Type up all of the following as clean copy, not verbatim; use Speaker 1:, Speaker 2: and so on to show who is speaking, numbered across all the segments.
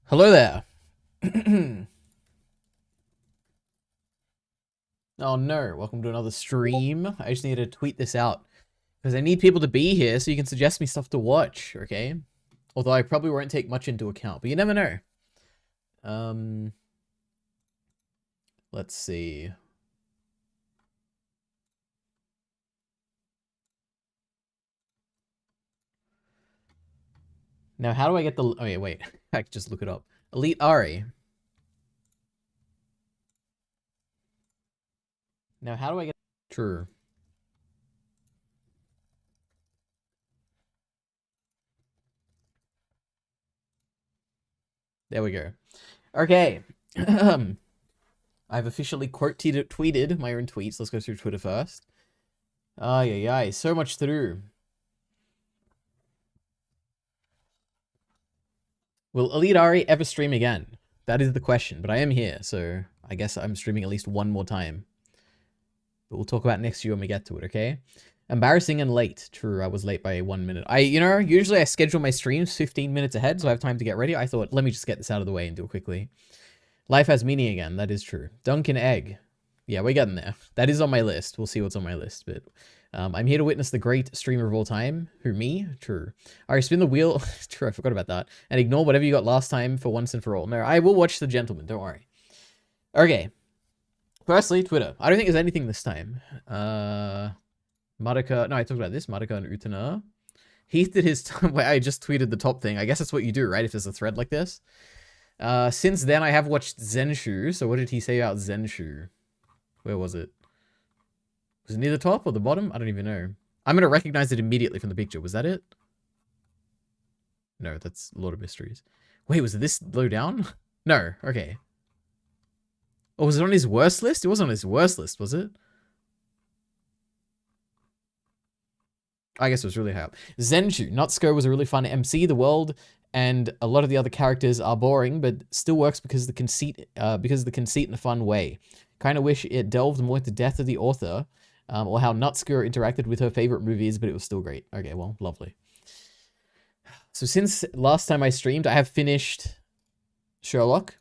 Speaker 1: Hello there. Oh no, welcome to another stream. I just need to tweet this out because I need people to be here so you can suggest me stuff to watch, okay? Although I probably won't take much into account, but you never know. Let's see. Now, how do I get the... Oh, yeah, wait. I can just look it up. EliteAri. Now, how do I get... True. There we go. Okay. I've officially tweeted my own tweets. Let's go through Twitter first. Ay, ay, ay. So much to do. Will EliteAri ever stream again? That is the question, but I am here, so I guess I'm streaming at least one more time. But we'll talk about next year when we get to it, okay? Embarrassing and late. True, I was late by 1 minute. Usually I schedule my streams 15 minutes ahead, so I have time to get ready. I thought, let me just get this out of the way and do it quickly. Life has meaning again. That is true. Dunkin' Egg. Yeah, we're getting there. That is on my list. We'll see what's on my list, but... I'm here to witness the great streamer of all time. Who, me? True. Alright, spin the wheel. True, I forgot about that. And ignore whatever you got last time for once and for all. No, I will watch The Gentleman, don't worry. Okay. Firstly, Twitter. I don't think there's anything this time. Marika... No, I talked about this. Marika and Utana. Heath did his... I just tweeted the top thing. I guess that's what you do, right? If there's a thread like this. Since then, I have watched Zenshu. So what did he say about Zenshu? Where was it? Was it near the top or the bottom? I don't even know. I'm going to recognize it immediately from the picture. Was that it? No, that's Lord of Mysteries. Wait, was it this low down? No, okay. Or was it on his worst list? It wasn't on his worst list, was it? I guess it was really high up. Zenshu. Nutsko was a really fun MC. The world and a lot of the other characters are boring, but still works because of the conceit in a fun way. Kind of wish it delved more into death of the author. Or how Nutsker interacted with her favorite movies, but it was still great. Okay, well, lovely. So since last time I streamed, I have finished Sherlock.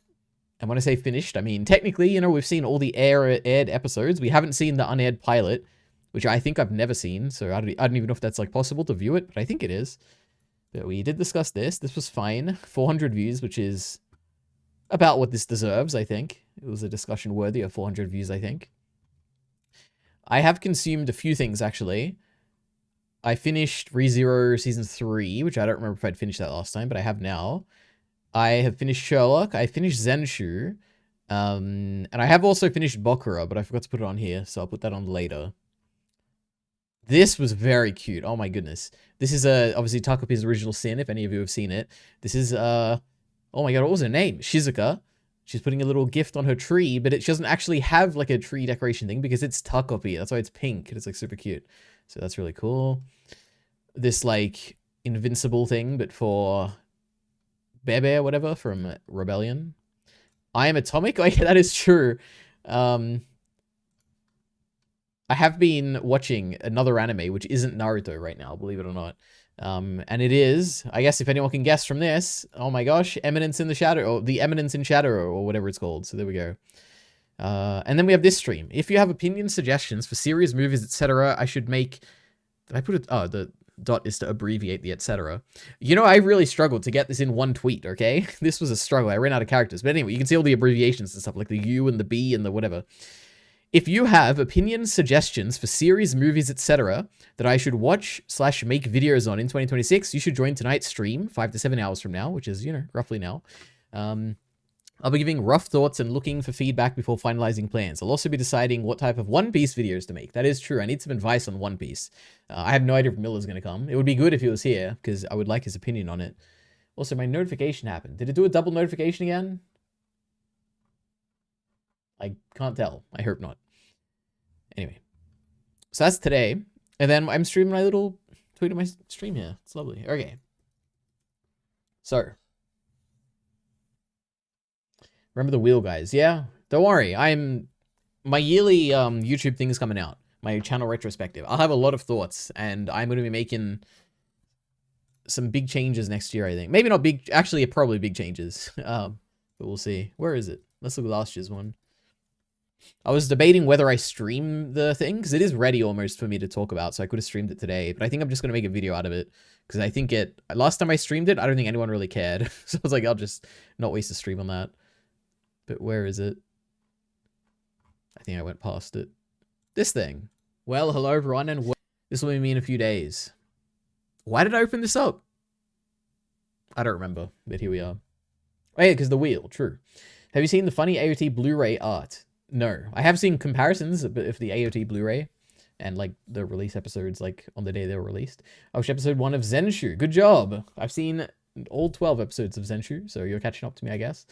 Speaker 1: And when I say finished, I mean, technically, we've seen all the aired episodes. We haven't seen the unaired pilot, which I think I've never seen. So I don't even know if that's like possible to view it, but I think it is. But we did discuss this. This was fine. 400 views, which is about what this deserves, I think. It was a discussion worthy of 400 views, I think. I have consumed a few things, actually. I finished ReZero Season 3, which I don't remember if I'd finished that last time, but I have now. I have finished Sherlock. I finished Zenshu. And I have also finished Bokura, but I forgot to put it on here, so I'll put that on later. This was very cute. Oh my goodness. This is obviously Takapi's Original Sin, if any of you have seen it. This is, oh my god, what was her name? Shizuka. She's putting a little gift on her tree, but she doesn't actually have like a tree decoration thing because it's Takapi. That's why it's pink and it's like super cute. So that's really cool. This like invincible thing, but for Bebe or whatever from Rebellion. I am Atomic. Like that is true. I have been watching another anime, which isn't Naruto right now, believe it or not. And it is, I guess if anyone can guess from this, oh my gosh, Eminence in the Shadow, or The Eminence in Shadow, or whatever it's called. So there we go. And then we have this stream. If you have opinions, suggestions for series, movies, etc., I should make... Did I put it... Oh, the dot is to abbreviate the etc. I really struggled to get this in one tweet, okay? This was a struggle. I ran out of characters. But anyway, you can see all the abbreviations and stuff, like the U and the B and the whatever. If you have opinions, suggestions for series, movies, etc. that I should watch/make videos on in 2026, you should join tonight's stream, 5 to 7 hours from now, which is, roughly now. I'll be giving rough thoughts and looking for feedback before finalizing plans. I'll also be deciding what type of One Piece videos to make. That is true. I need some advice on One Piece. I have no idea if Miller's going to come. It would be good if he was here, because I would like his opinion on it. Also, my notification happened. Did it do a double notification again? I can't tell. I hope not. Anyway. So that's today. And then I'm streaming my little tweet of my stream here. It's lovely. Okay. So. Remember the wheel, guys. Yeah. Don't worry. My yearly YouTube thing is coming out. my channel retrospective. I'll have a lot of thoughts, and I'm going to be making some big changes next year, I think. Maybe not big, actually, probably big changes. But we'll see. Where is it? Let's look at last year's one. I was debating whether I stream the thing, because it is ready almost for me to talk about, so I could have streamed it today, but I think I'm just going to make a video out of it, because I think last time I streamed it, I don't think anyone really cared, so I was like, I'll just not waste a stream on that. But where is it? I think I went past it. This thing. Well, hello everyone, and this will be me in a few days. Why did I open this up? I don't remember, but here we are. Oh yeah, because the wheel, true. Have you seen the funny AOT Blu-ray art? No. I have seen comparisons of the AOT Blu-ray and like the release episodes like on the day they were released. I watched episode 1 of Zenshu. Good job. I've seen all 12 episodes of Zenshu, so you're catching up to me, I guess.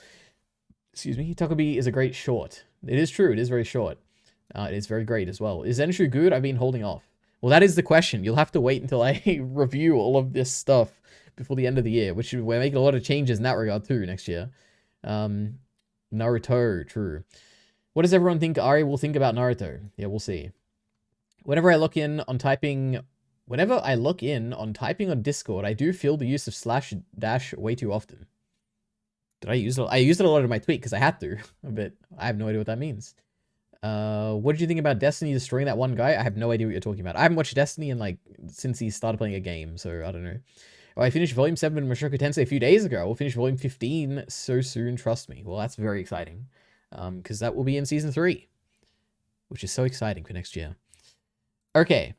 Speaker 1: Excuse me. Takobi is a great short. It is true. It is very short. It is very great as well. Is Zenshu good? I've been holding off. Well, that is the question. You'll have to wait until I review all of this stuff before the end of the year, which we're making a lot of changes in that regard too next year. Naruto, true. What does everyone think Ari will think about Naruto? Yeah, we'll see. Whenever I look in on typing on Discord, I do feel the use of /dash way too often. Did I use it? I used it a lot in my tweet because I had to, but I have no idea what that means. What did you think about Destiny destroying that one guy? I have no idea what you're talking about. I haven't watched Destiny in since he started playing a game, so I don't know. Oh, I finished Volume 7 of Mushoku Tensei a few days ago. We'll finish Volume 15 so soon, trust me. Well, that's very exciting. Because that will be in Season 3. Which is so exciting for next year. Okay.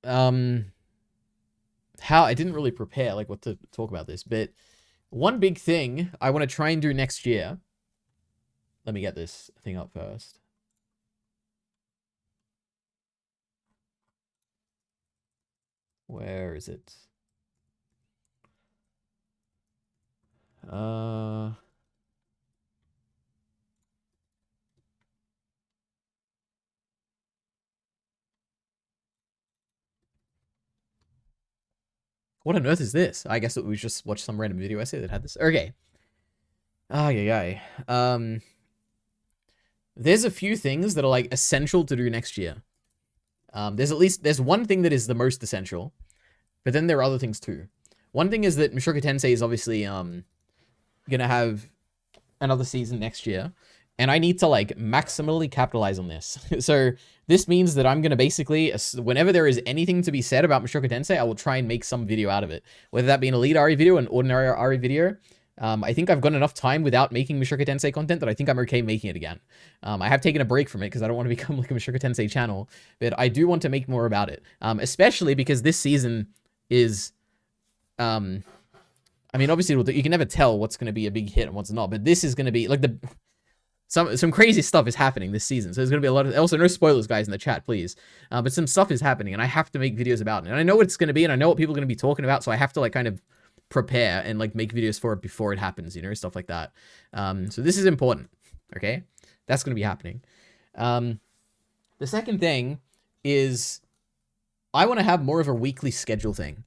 Speaker 1: I didn't really prepare, what to talk about this, but one big thing I want to try and do next year. Let me get this thing up first. Where is it? What on earth is this? I guess we just watched some random video essay that had this. Okay. There's a few things that are essential to do next year. There's one thing that is the most essential, but then there are other things too. One thing is that Mushoku Tensei is obviously gonna have another season next year, and I need to maximally capitalize on this. So this means that I'm gonna basically, whenever there is anything to be said about Mushoku Tensei, I will try and make some video out of it, whether that be an EliteAri video, an ordinary Ari video. I think I've got enough time without making Mushoku Tensei content that I think I'm okay making it again. I have taken a break from it because I don't want to become like a Mushoku Tensei channel, but I do want to make more about it. Especially because this season is, I mean, obviously you can never tell what's going to be a big hit and what's not, but this is going to be some crazy stuff is happening this season. So there's going to be a lot of, also no spoilers guys in the chat, please. But some stuff is happening and I have to make videos about it. And I know what it's going to be and I know what people are going to be talking about. So I have to kind of prepare and make videos for it before it happens, stuff like that. So this is important. Okay. That's going to be happening. The second thing is I want to have more of a weekly schedule thing.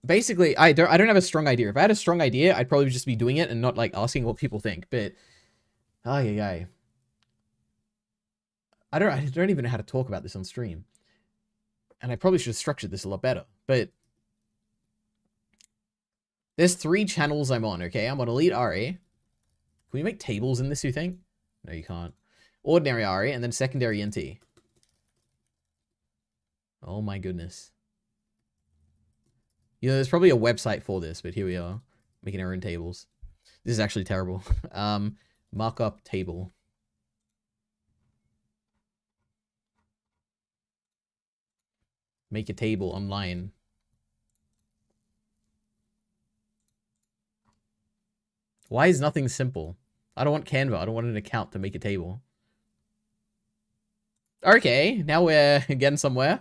Speaker 1: Basically, I don't have a strong idea. If I had a strong idea, I'd probably just be doing it and not asking what people think. But I don't even know how to talk about this on stream. And I probably should have structured this a lot better. But there's 3 channels I'm on, okay? I'm on EliteAri. Can we make tables in this, you think? No, you can't. Ordinary Ari, and then secondary NT. Oh my goodness. There's probably a website for this, but here we are. Making our own tables. This is actually terrible. Markup table. Make a table online. Why is nothing simple? I don't want Canva. I don't want an account to make a table. Okay, now we're getting somewhere.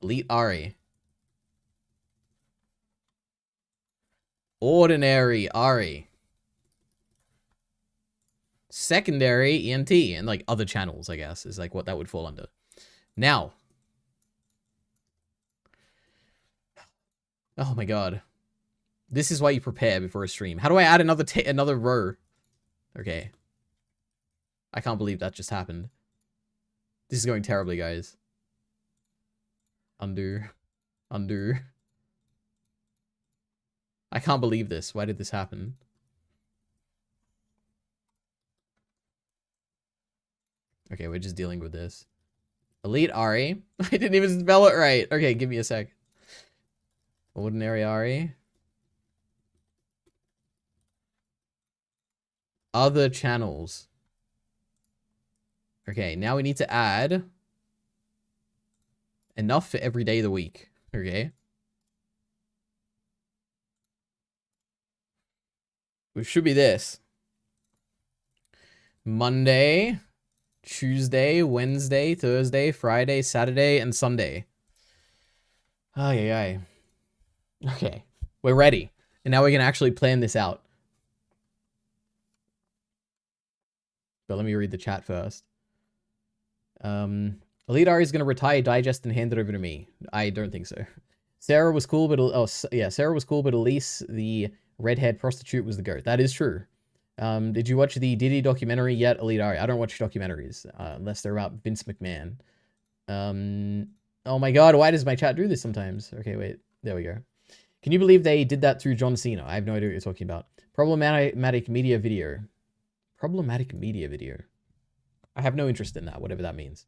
Speaker 1: EliteAri. Ordinary Ari. Secondary ENT. And other channels, I guess, is what that would fall under. Now. Oh my god. This is why you prepare before a stream. How do I add another row? Okay. I can't believe that just happened. This is going terribly, guys. Undo. Undo. I can't believe this. Why did this happen? Okay, we're just dealing with this. EliteAri. I didn't even spell it right. Okay, give me a sec. EliteAri. Other channels. Okay, now we need to add enough for every day of the week. Okay. Which should be this. Monday, Tuesday, Wednesday, Thursday, Friday, Saturday, and Sunday. Ay, ay, ay. Okay. We're ready. And now we can actually plan this out. But let me read the chat first. EliteAri is going to retire, digest, and hand it over to me. I don't think so. Sarah was cool, but... Oh, yeah. Sarah was cool, but Elise, the redhead prostitute, was the goat. That is true. Did you watch the Diddy documentary yet, EliteAri? I don't watch documentaries, unless they're about Vince McMahon. Oh my god, why does my chat do this sometimes? Okay, wait. There we go. Can you believe they did that through John Cena? I have no idea what you're talking about. Problematic media video. Problematic media video. I have no interest in that, whatever that means.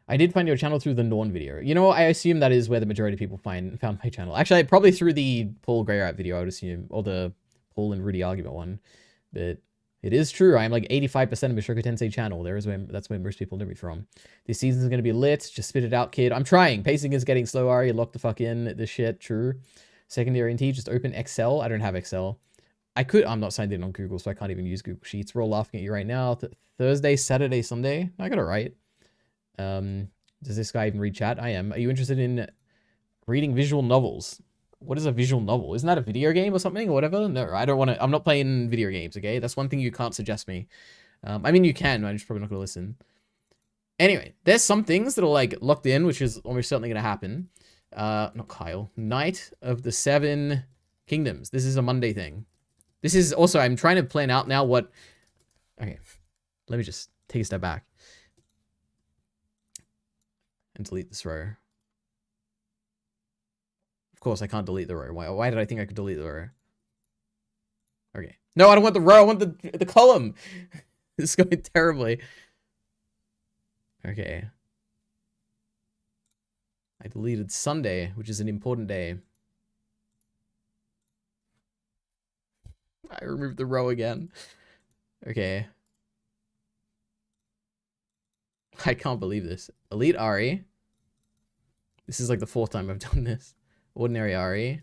Speaker 1: I did find your channel through the Norn video. You know, I assume that is where the majority of people found my channel. Actually, probably through the Paul Greyrat video, I would assume, or the Paul and Rudy argument one. But it is true. I am like 85% of Mushoku Tensei channel. That's where most people know me from. This season's going to be lit. Just spit it out, kid. I'm trying. Pacing is getting slow, Ari. Lock the fuck in. This shit. True. Secondary NT. Just open Excel. I don't have Excel. I'm not signed in on Google, so I can't even use Google Sheets. We're all laughing at you right now. Thursday, Saturday, Sunday. I got it right. Does this guy even read chat? I am. Are you interested in reading visual novels? What is a visual novel? Isn't that a video game or something or whatever? No, I don't want to. I'm not playing video games, okay? That's one thing you can't suggest me. I mean, you can. I'm just probably not going to listen. Anyway, there's some things that are like locked in, which is almost certainly going to happen. Not Kyle. Night of the Seven Kingdoms. This is a Monday thing. This is also, I'm trying to plan out now what... Okay, let me just take a step back. And delete this row. Of course, I can't delete the row. Why did I think I could delete the row? Okay. No, I don't want the row. I want the column. This is going terribly. Okay. I deleted Sunday, which is an important day. I removed the row again. Okay. I can't believe this. EliteAri. This is like the 4th time I've done this. EliteAri.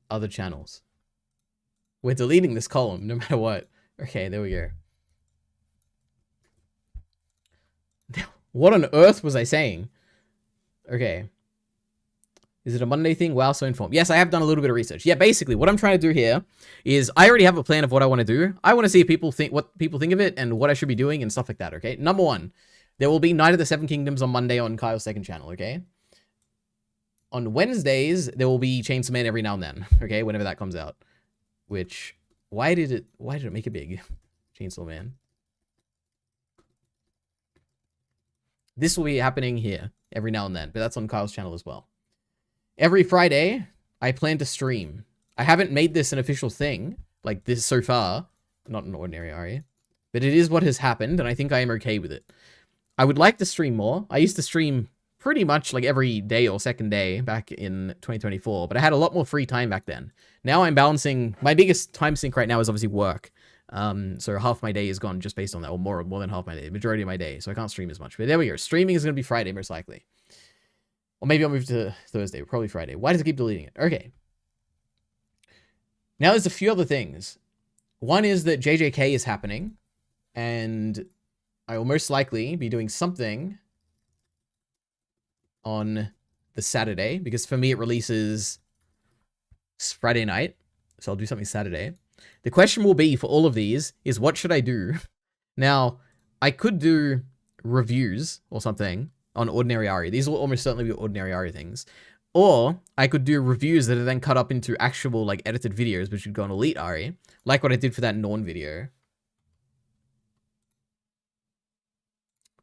Speaker 1: Other channels. We're deleting this column no matter what. Okay, there we go. What on earth was I saying? Okay. Is it a Monday thing? Wow, so informed. Yes, I have done a little bit of research. Yeah, basically, what I'm trying to do here is I already have a plan of what I want to do. I want to see if what people think of it and what I should be doing and stuff like that, okay? Number 1, there will be Night of the Seven Kingdoms on Monday on Kyle's second channel, okay? On Wednesdays, there will be Chainsaw Man every now and then, okay? Whenever that comes out. Which, why did it make it big? Chainsaw Man. This will be happening here every now and then, but that's on Kyle's channel as well. Every Friday, I plan to stream. I haven't made this an official thing, like this so far. Not an EliteAri. But it is what has happened, and I think I am okay with it. I would like to stream more. I used to stream pretty much like every day or second day back in 2024, but I had a lot more free time back then. Now I'm balancing... My biggest time sink right now is obviously work. So half my day is gone just based on that, or more than half my day, majority of my day, so I can't stream as much. But there we go. Streaming is going to be Friday, most likely. Or maybe I'll move to Thursday, probably Friday. Why does it keep deleting it? Okay. Now there's a few other things. One is that JJK is happening, and I will most likely be doing something on the Saturday, because for me it releases Friday night, so I'll do something Saturday. The question will be for all of these is what should I do? Now, I could do reviews or something on EliteAri. These will almost certainly be EliteAri things. Or I could do reviews that are then cut up into actual, like, edited videos, which would go on EliteAri, like what I did for that Norn video.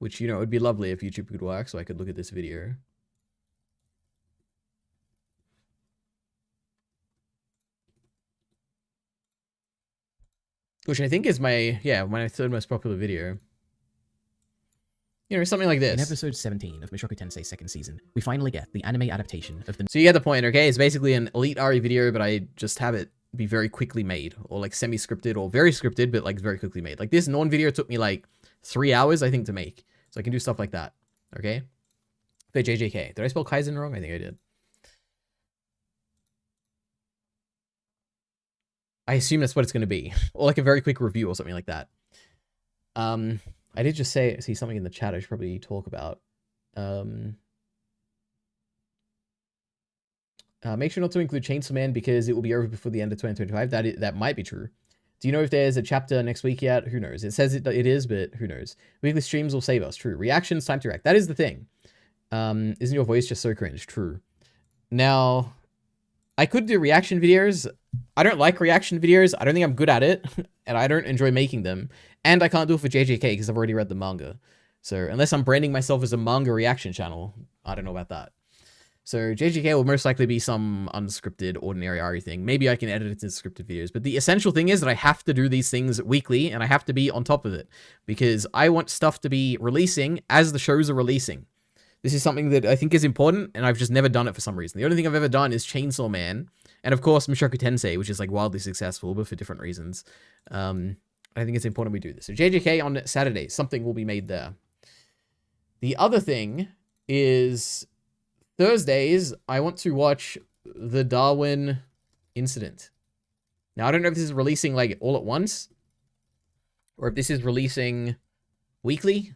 Speaker 1: Which, you know, it would be lovely if YouTube could work, so I could look at this video. Which I think is my third most popular video. You know, something like this.
Speaker 2: In episode 17 of Mushoku Tensei's second season, we finally get the anime adaptation of the...
Speaker 1: So you get the point, okay? It's basically an EliteAri video, but I just have it be very quickly made. Or like semi-scripted, or very scripted, but like very quickly made. Like this Norn video took me like 3 hours, I think, to make. So I can do stuff like that, okay? But JJK. Did I spell Kaizen wrong? I think I did. I assume that's what it's going to be. Or like a very quick review or something like that. I did just see something in the chat I should probably talk about. Make sure not to include Chainsaw Man because it will be over before the end of 2025. That might be true. Do you know if there's a chapter next week yet? Who knows? It says it is, but who knows? Weekly streams will save us. True. Reactions, time to react. That is the thing. Isn't your voice just so cringe? True. Now, I could do reaction videos. I don't like reaction videos. I don't think I'm good at it. And I don't enjoy making them. And I can't do it for JJK because I've already read the manga. So unless I'm branding myself as a manga reaction channel, I don't know about that. So JJK will most likely be some unscripted EliteAri thing. Maybe I can edit it into scripted videos. But the essential thing is that I have to do these things weekly and I have to be on top of it. Because I want stuff to be releasing as the shows are releasing. This is something that I think is important, and I've just never done it for some reason. The only thing I've ever done is Chainsaw Man, and of course Mushoku Tensei, which is like wildly successful, but for different reasons. I think it's important we do this. So JJK on Saturday, something will be made there. The other thing is Thursdays, I want to watch the Darwin Incident. Now, I don't know if this is releasing like all at once, or if this is releasing weekly.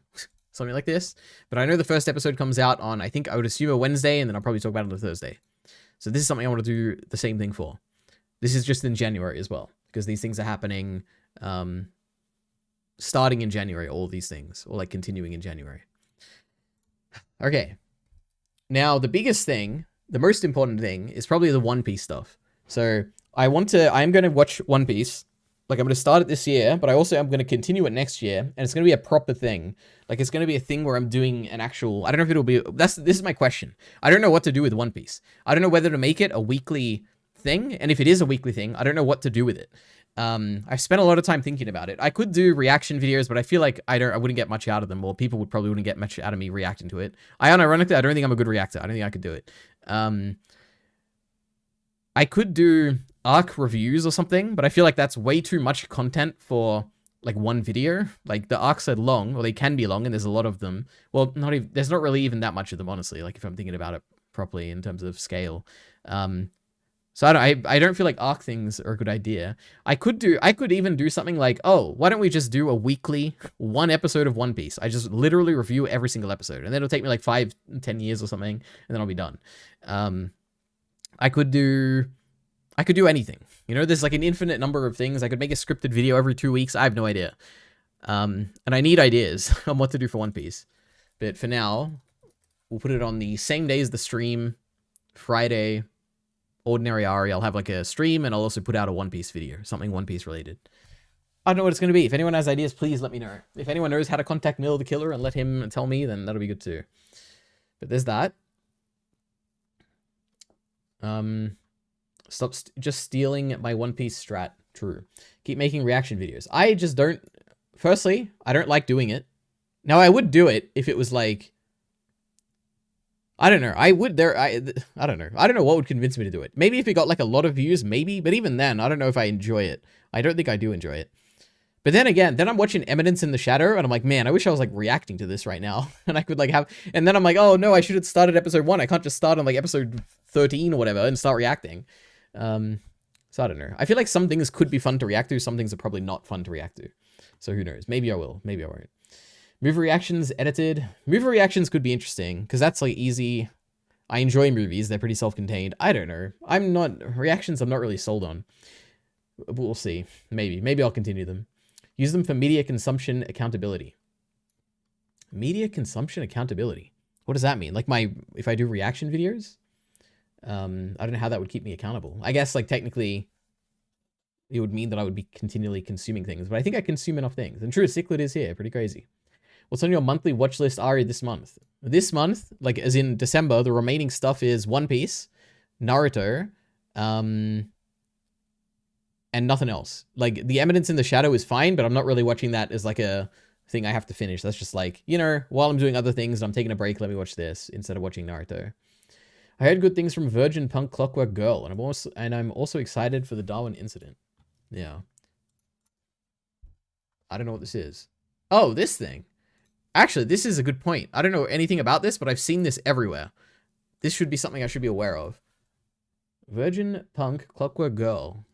Speaker 1: Something like this. But I know the first episode comes out on, I think I would assume a Wednesday, and then I'll probably talk about it on a Thursday. So this is something I want to do the same thing for. This is just in January as well, because these things are happening starting in January, all these things, or like continuing in January. Okay. Now, the biggest thing, the most important thing, is probably the One Piece stuff. So I'm going to watch One Piece. Like, I'm going to start it this year, but I also am going to continue it next year, and it's going to be a proper thing. Like, it's going to be a thing where I'm doing an actual... I don't know if it'll be... This is my question. I don't know what to do with One Piece. I don't know whether to make it a weekly thing, and if it is a weekly thing, I don't know what to do with it. I've spent a lot of time thinking about it. I could do reaction videos, but I feel like I wouldn't get much out of them, or people probably wouldn't get much out of me reacting to it. Ironically, I don't think I'm a good reactor. I don't think I could do it. I could do arc reviews or something, but I feel like that's way too much content for like one video. Like the arcs are long, or they can be long, and there's a lot of them. Well, there's not really even that much of them, honestly, like if I'm thinking about it properly in terms of scale. So I don't feel like arc things are a good idea. I could even do something like, oh, why don't we just do a weekly one episode of One Piece? I just literally review every single episode, and then it'll take me like 5-10 years or something, and then I'll be done. I could do anything. You know, there's like an infinite number of things. I could make a scripted video every 2 weeks. I have no idea. And I need ideas on what to do for One Piece. But for now, we'll put it on the same day as the stream, Friday, EliteAri. I'll have like a stream, and I'll also put out a One Piece video, something One Piece related. I don't know what it's going to be. If anyone has ideas, please let me know. If anyone knows how to contact Mill the Killer and let him tell me, then that'll be good too. But there's that. Stop just stealing my One Piece strat. True. Keep making reaction videos. I just don't... Firstly, I don't like doing it. Now, I would do it if it was like... I don't know. I don't know. I don't know what would convince me to do it. Maybe if it got like a lot of views, maybe. But even then, I don't know if I enjoy it. I don't think I do enjoy it. But then again, then I'm watching Eminence in the Shadow, and I'm like, man, I wish I was like reacting to this right now. And I could like have... And then I'm like, oh no, I should have started episode 1. I can't just start on like episode 13 or whatever and start reacting. So I don't know. I feel like some things could be fun to react to. Some things are probably not fun to react to. So who knows? Maybe I will. Maybe I won't. Movie reactions edited. Movie reactions could be interesting because that's like easy. I enjoy movies. They're pretty self-contained. I don't know. Reactions I'm not really sold on. We'll see. Maybe I'll continue them. Use them for media consumption accountability. Media consumption accountability. What does that mean? Like if I do reaction videos? I don't know how that would keep me accountable. I guess like technically it would mean that I would be continually consuming things, but I think I consume enough things. And true, Cichlid is here. Pretty crazy. What's on your monthly watch list, Ari, this month? This month, like as in December, the remaining stuff is One Piece, Naruto, and nothing else. Like The Eminence in the Shadow is fine, but I'm not really watching that as like a thing I have to finish. That's just like, you know, while I'm doing other things and I'm taking a break, let me watch this instead of watching Naruto. I heard good things from Virgin Punk Clockwork Girl, and I'm also excited for the Darwin incident. Yeah. I don't know what this is. Oh, this thing. Actually, this is a good point. I don't know anything about this, but I've seen this everywhere. This should be something I should be aware of. Virgin Punk Clockwork Girl.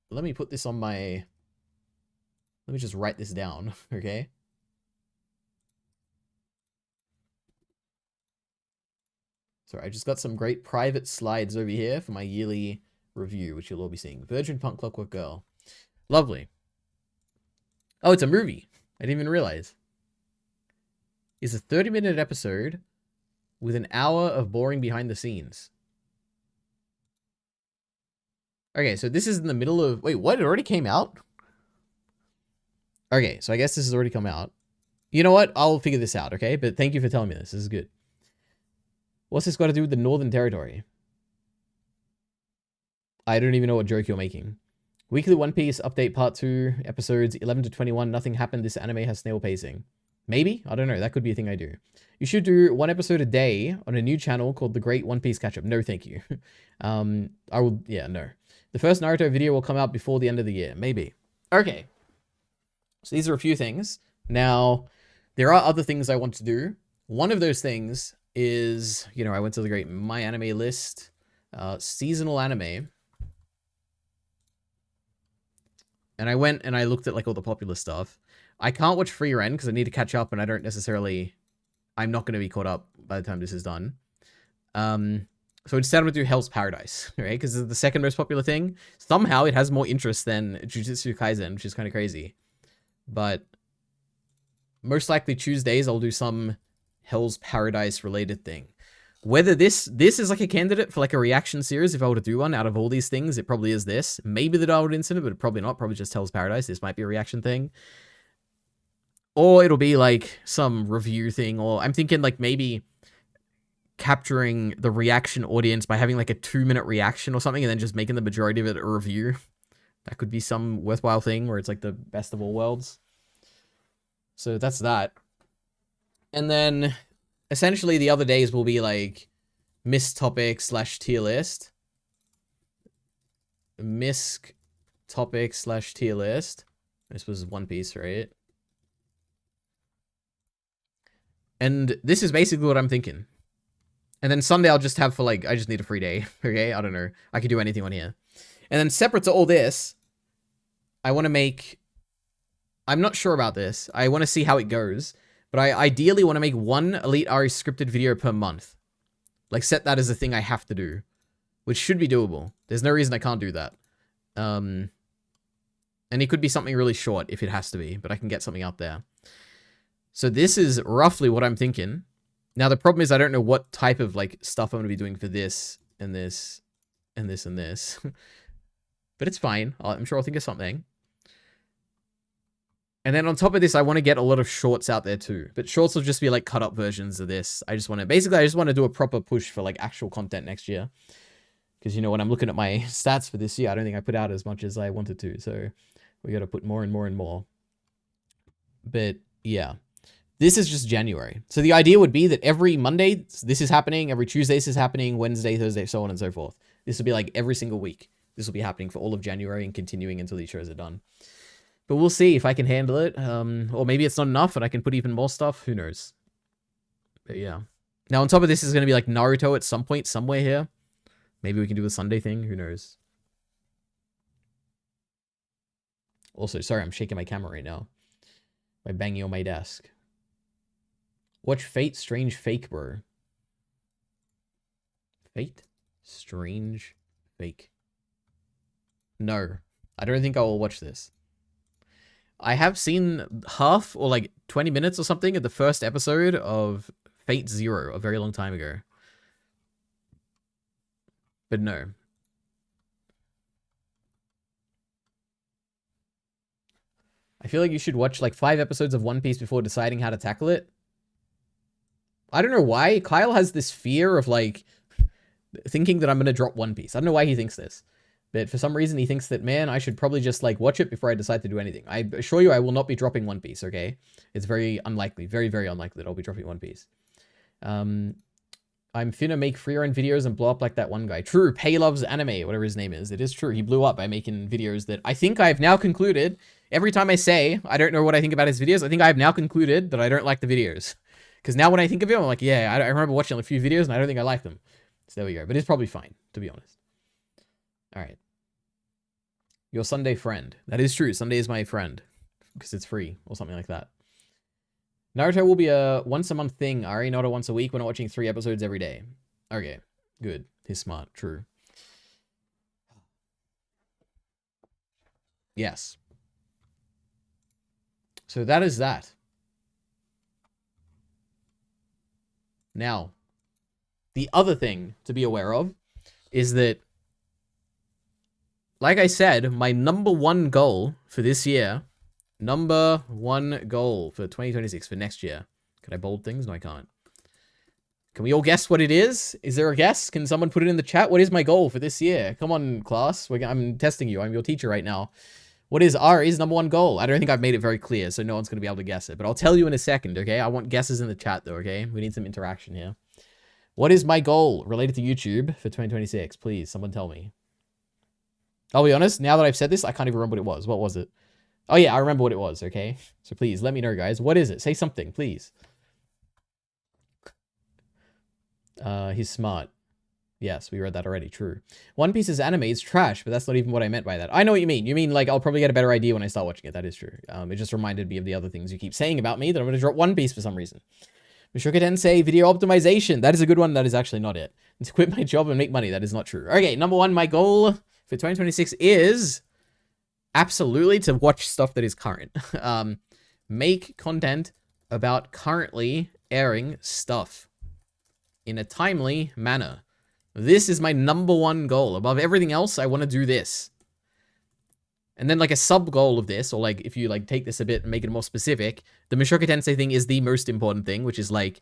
Speaker 1: Let me put this on my... Let me just write this down, okay? Sorry, I just got some great private slides over here for my yearly review, which you'll all be seeing. Virgin Punk Clockwork Girl. Lovely. Oh, it's a movie. I didn't even realize. It's a 30-minute episode with an hour of boring behind the scenes. Okay, so this is in the middle of... Wait, what? It already came out? Okay, so I guess this has already come out. You know what? I'll figure this out, okay? But thank you for telling me this. This is good. What's this got to do with the Northern Territory? I don't even know what joke you're making. Weekly One Piece update part 2, episodes 11 to 21. Nothing happened. This anime has snail pacing. Maybe? I don't know. That could be a thing I do. You should do one episode a day on a new channel called The Great One Piece Catch-Up. No, thank you. I will... Yeah, no. The first Naruto video will come out before the end of the year. Maybe. Okay. So these are a few things. Now, there are other things I want to do. One of those things is, you know, I went to the Great My Anime list. Seasonal anime. And I went and I looked at like all the popular stuff. I can't watch Free Ren because I need to catch up and I don't necessarily... I'm not going to be caught up by the time this is done. So instead I'm going to do Hell's Paradise, right? Because it's the second most popular thing. Somehow it has more interest than Jujutsu Kaisen, which is kind of crazy. But most likely Tuesdays I'll do some Hell's Paradise related thing. Whether this is like a candidate for like a reaction series, if I were to do one out of all these things, it probably is this. Maybe the Darwin incident, but probably not. Probably just Hell's Paradise. This might be a reaction thing. Or it'll be like some review thing. Or I'm thinking like maybe capturing the reaction audience by having like a 2-minute reaction or something and then just making the majority of it a review. That could be some worthwhile thing where it's like the best of all worlds. So that's that. And then essentially the other days will be like missed topic / tier list. Missed topic / tier list. This was One Piece, right? And this is basically what I'm thinking. And then Sunday I'll just have for like, I just need a free day. Okay, I don't know. I could do anything on here. And then separate to all this, I want to make... I'm not sure about this. I want to see how it goes. But I ideally want to make one EliteAri scripted video per month. Like, set that as a thing I have to do. Which should be doable. There's no reason I can't do that. And it could be something really short if it has to be. But I can get something out there. So this is roughly what I'm thinking. Now, the problem is I don't know what type of, like, stuff I'm going to be doing for this, and this, and this, and this. But it's fine. I'm sure I'll think of something. And then on top of this, I want to get a lot of shorts out there too. But shorts will just be, like, cut-up versions of this. I just want to... Basically, I just want to do a proper push for, like, actual content next year. Because, you know, when I'm looking at my stats for this year, I don't think I put out as much as I wanted to. So, we got to put more and more and more. But, yeah. This is just January. So the idea would be that every Monday, this is happening. Every Tuesday, this is happening. Wednesday, Thursday, so on and so forth. This will be like every single week. This will be happening for all of January and continuing until these shows are done. But we'll see if I can handle it. Or maybe it's not enough and I can put even more stuff. Who knows? But yeah. Now, on top of this is going to be like Naruto at some point, somewhere here. Maybe we can do a Sunday thing. Who knows? Also, sorry, I'm shaking my camera right now by banging on my desk. Watch Fate Strange Fake, bro. Fate Strange Fake. No, I don't think I will watch this. I have seen half or like 20 minutes or something of the first episode of Fate Zero a very long time ago. But no. I feel like you should watch like 5 episodes of One Piece before deciding how to tackle it. I don't know why. Kyle has this fear of like thinking that I'm going to drop One Piece. I don't know why he thinks this. But for some reason, he thinks that, man, I should probably just like watch it before I decide to do anything. I assure you I will not be dropping One Piece, okay? It's very unlikely, very, very unlikely that I'll be dropping One Piece. I'm finna make free run videos and blow up like that one guy. True, Pay Loves Anime, whatever his name is. It is true. He blew up by making videos that I think I've now concluded. Every time I say I don't know what I think about his videos, I think I've now concluded that I don't like the videos. Because now when I think of him, I'm like, yeah, I remember watching a few videos and I don't think I like them. So there we go. But it's probably fine, to be honest. All right. Your Sunday friend. That is true. Sunday is my friend. Because it's free or something like that. Naruto will be a once-a-month thing, Ari, not a once a week. We're not watching 3 episodes every day. Okay. Good. He's smart. True. Yes. So that is that. Now, the other thing to be aware of is that, like I said, my number 1 goal for this year, number 1 goal for 2026, for next year. Can I bold things? No, I can't. Can we all guess what it is? Is there a guess? Can someone put it in the chat? What is my goal for this year? Come on, class. I'm testing you. I'm your teacher right now. What is Ari's number 1 goal? I don't think I've made it very clear, so no one's going to be able to guess it. But I'll tell you in a second, okay? I want guesses in the chat, though, okay? We need some interaction here. What is my goal related to YouTube for 2026? Please, someone tell me. I'll be honest, now that I've said this, I can't even remember what it was. What was it? Oh, yeah, I remember what it was, okay? So please, let me know, guys. What is it? Say something, please. He's smart. Yes, we read that already. True. One Piece's anime is trash, but that's not even what I meant by that. I know what you mean. You mean, like, I'll probably get a better idea when I start watching it. That is true. It just reminded me of the other things you keep saying about me that I'm going to drop One Piece for some reason. Mushoku Tensei video optimization. That is a good one. That is actually not it. And to quit my job and make money. That is not true. Okay, number 1, my goal for 2026 is absolutely to watch stuff that is current. Make content about currently airing stuff in a timely manner. This is my number 1 goal. Above everything else, I want to do this. And then like a sub goal of this, or like if you like take this a bit and make it more specific, the Mushoku Tensei thing is the most important thing, which is like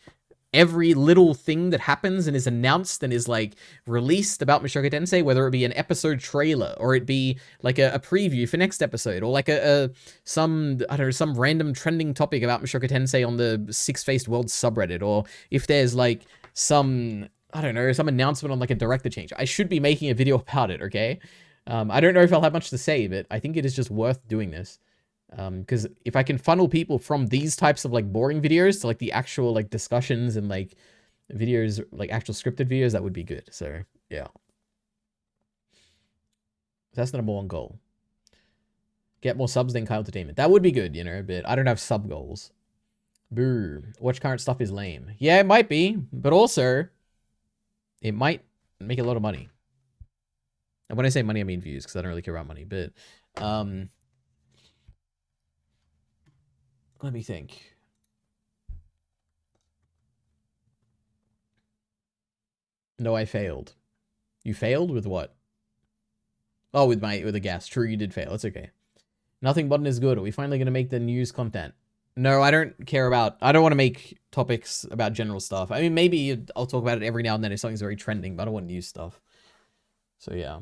Speaker 1: every little thing that happens and is announced and is like released about Mushoku Tensei, whether it be an episode trailer or it be like a preview for next episode, or like some random trending topic about Mushoku Tensei on the Six-Faced World subreddit, or if there's like some, I don't know, some announcement on like a director change. I should be making a video about it, okay? I don't know if I'll have much to say, but I think it is just worth doing this. Because if I can funnel people from these types of like boring videos to like the actual like discussions and like videos, like actual scripted videos, that would be good. So yeah. That's the number 1 goal. Get more subs than Kyle Entertainment. That would be good, you know, but I don't have sub goals. Boo. Watch current stuff is lame. Yeah, it might be, but also it might make a lot of money. And when I say money, I mean views, because I don't really care about money, but let me think. No, I failed. You failed with what? Oh, with the guess. True, you did fail. It's okay. Nothing button is good. Are we finally going to make the news content? No, I don't care about... I don't want to make topics about general stuff. I mean, maybe I'll talk about it every now and then if something's very trending, but I don't want news stuff. So, yeah.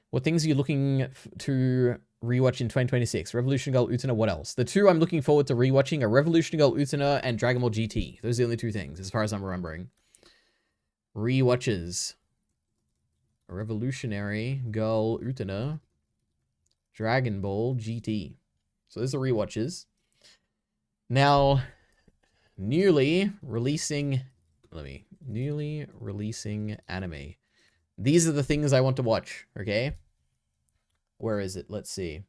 Speaker 1: What things are you looking to rewatch in 2026? Revolution Girl Utena, what else? The 2 I'm looking forward to rewatching are Revolution Girl Utena and Dragon Ball GT. Those are the only 2 things, as far as I'm remembering. Rewatches. Revolutionary Girl Utena. Dragon Ball GT. So those are rewatches. Now, newly releasing anime. These are the things I want to watch, okay? Where is it? Let's see.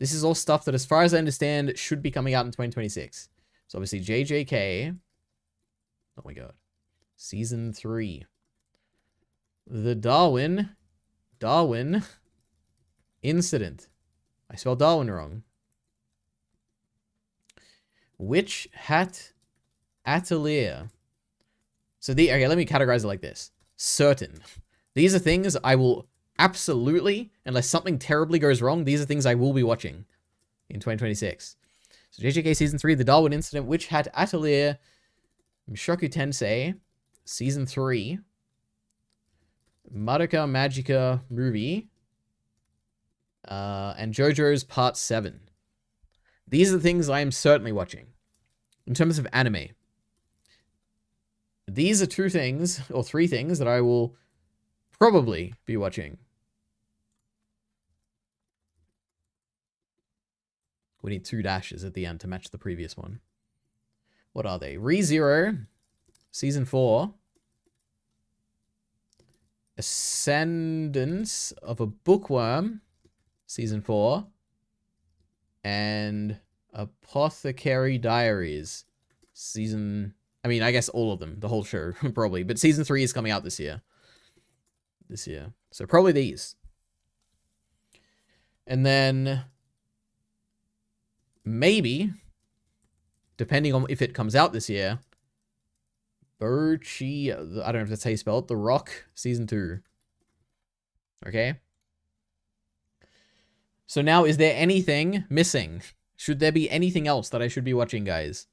Speaker 1: This is all stuff that, as far as I understand, should be coming out in 2026. So obviously JJK. Oh my god. Season 3. The Darwin Incident. I spelled Darwin wrong. Witch Hat Atelier. So okay, let me categorize it like this. Certain. These are things I will absolutely, unless something terribly goes wrong, these are things I will be watching in 2026. So JJK Season 3, The Darwin Incident, Witch Hat Atelier, Mushoku Tensei, Season 3, Madoka Magica movie, and JoJo's Part 7. These are the things I am certainly watching. In terms of anime, these are 2 things, or 3 things, that I will probably be watching. We need 2 dashes at the end to match the previous one. What are they? ReZero, Season 4. Ascendance of a Bookworm, Season 4. And Apothecary Diaries, Season... I mean, I guess all of them. The whole show, probably. But Season 3 is coming out this year. So probably these. And then... maybe, depending on if it comes out this year, Birchie, I don't know if that's how you spell it, The Rock, Season 2. Okay? So now, is there anything missing? Should there be anything else that I should be watching, guys?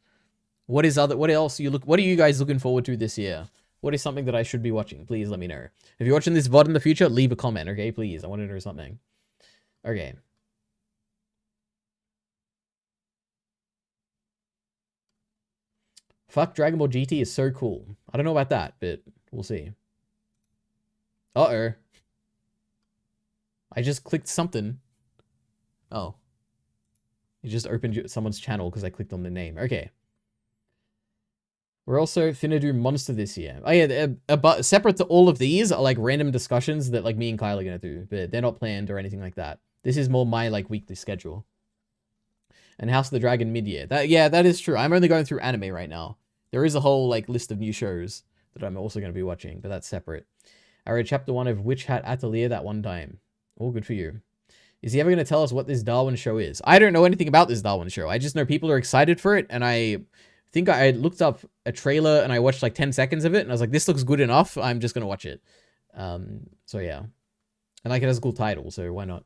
Speaker 1: What are you guys looking forward to this year? What is something that I should be watching? Please let me know. If you're watching this VOD in the future, leave a comment, okay? Please, I want to know something. Okay. Fuck, Dragon Ball GT is so cool. I don't know about that, but we'll see. Uh-oh. I just clicked something. Oh. You just opened someone's channel because I clicked on the name. Okay. We're also finna do Monster this year. Oh yeah, but separate to all of these are like random discussions that like me and Kyle are gonna do, but they're not planned or anything like that. This is more my like weekly schedule. And House of the Dragon mid-year. That is true. I'm only going through anime right now. There is a whole like list of new shows that I'm also going to be watching, but that's separate. I read chapter 1 of Witch Hat Atelier that one time. All good for you. Is he ever going to tell us what this Darwin show is? I don't know anything about this Darwin show. I just know people are excited for it, and I think I looked up a trailer and I watched like 10 seconds of it, and I was like, this looks good enough. I'm just going to watch it. So yeah. And like it has a cool title, so why not?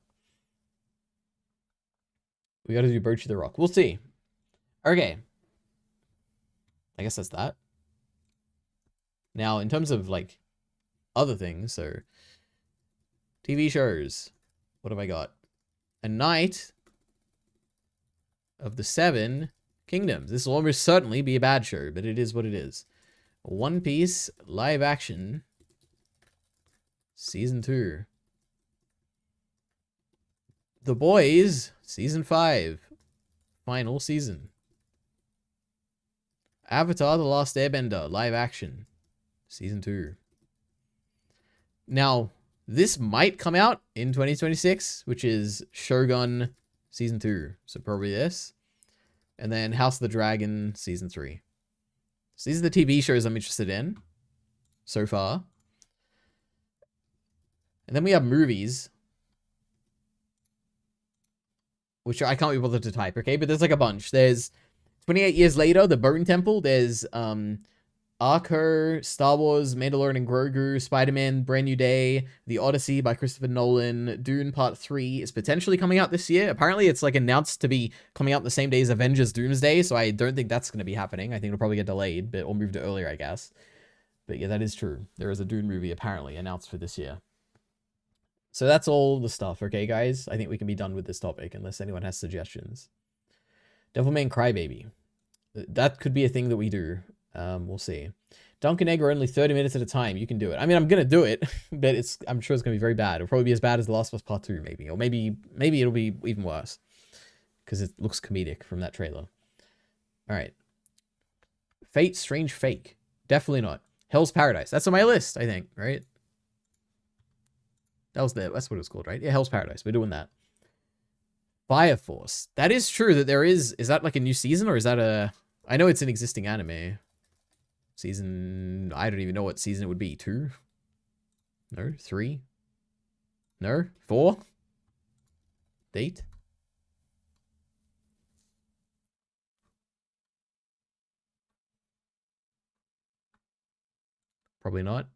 Speaker 1: We got to do Bochi the Rock. We'll see. Okay. I guess that's that. Now, in terms of, like, other things, so... TV shows. What have I got? A Night of the Seven Kingdoms. This will almost certainly be a bad show, but it is what it is. One Piece live action. Season 2. The Boys, Season 5. Final season. Avatar: The Last Airbender, live action. Season 2. Now, this might come out in 2026, which is Shogun Season 2. So probably this. And then House of the Dragon Season 3. So these are the TV shows I'm interested in so far. And then we have movies, which I can't be bothered to type, okay? But there's like a bunch. There's 28 Years Later, The Bone Temple. There's Arco, Star Wars, Mandalorian and Grogu, Spider-Man, Brand New Day, The Odyssey by Christopher Nolan, Dune Part 3 is potentially coming out this year. Apparently, it's like announced to be coming out the same day as Avengers Doomsday, so I don't think that's going to be happening. I think it'll probably get delayed, but or moved to earlier, I guess. But yeah, that is true. There is a Dune movie apparently announced for this year. So that's all the stuff, okay, guys? I think we can be done with this topic unless anyone has suggestions. Devilman Crybaby. That could be a thing that we do. We'll see. Dunk and Egg are only 30 minutes at a time. You can do it. I mean, I'm going to do it, but I'm sure it's going to be very bad. It'll probably be as bad as The Last of Us Part 2, maybe. Or maybe it'll be even worse. Because it looks comedic from that trailer. Alright. Fate Strange Fake. Definitely not. Hell's Paradise. That's on my list, I think, right? That's what it was called, right? Yeah, Hell's Paradise. We're doing that. Fire Force. That is true that there is... Is that like a new season or is that a... I know it's an existing anime. Season... I don't even know what season it would be. 2? No? 3? No? 4? Date? Probably not.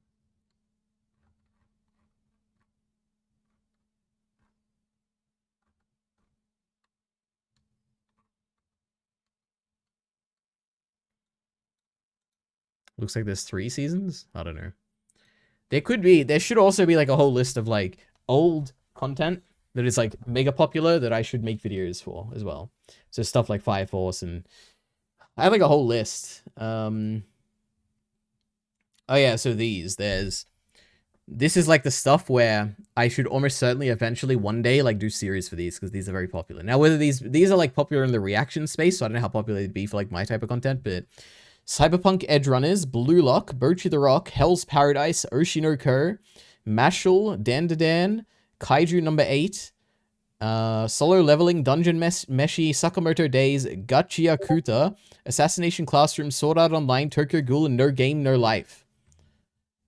Speaker 1: Looks like there's 3 seasons? I don't know. There should also be like a whole list of like old content that is like mega popular that I should make videos for as well. So stuff like Fire Force, and I have like a whole list. Oh yeah, so this is like the stuff where I should almost certainly eventually one day like do series for these, because these are very popular. Now whether these are like popular in the reaction space, so I don't know how popular they'd be for like my type of content, but Cyberpunk Edge Runners, Blue Lock, Bochi the Rock, Hell's Paradise, Oshino-ko, Mashal, Dan, Kaiju number 8, Solo Leveling, Dungeon Meshi, Sakamoto Days, Gachiakuta, Assassination Classroom, Sword Art Online, Tokyo Ghoul, and No Game, No Life.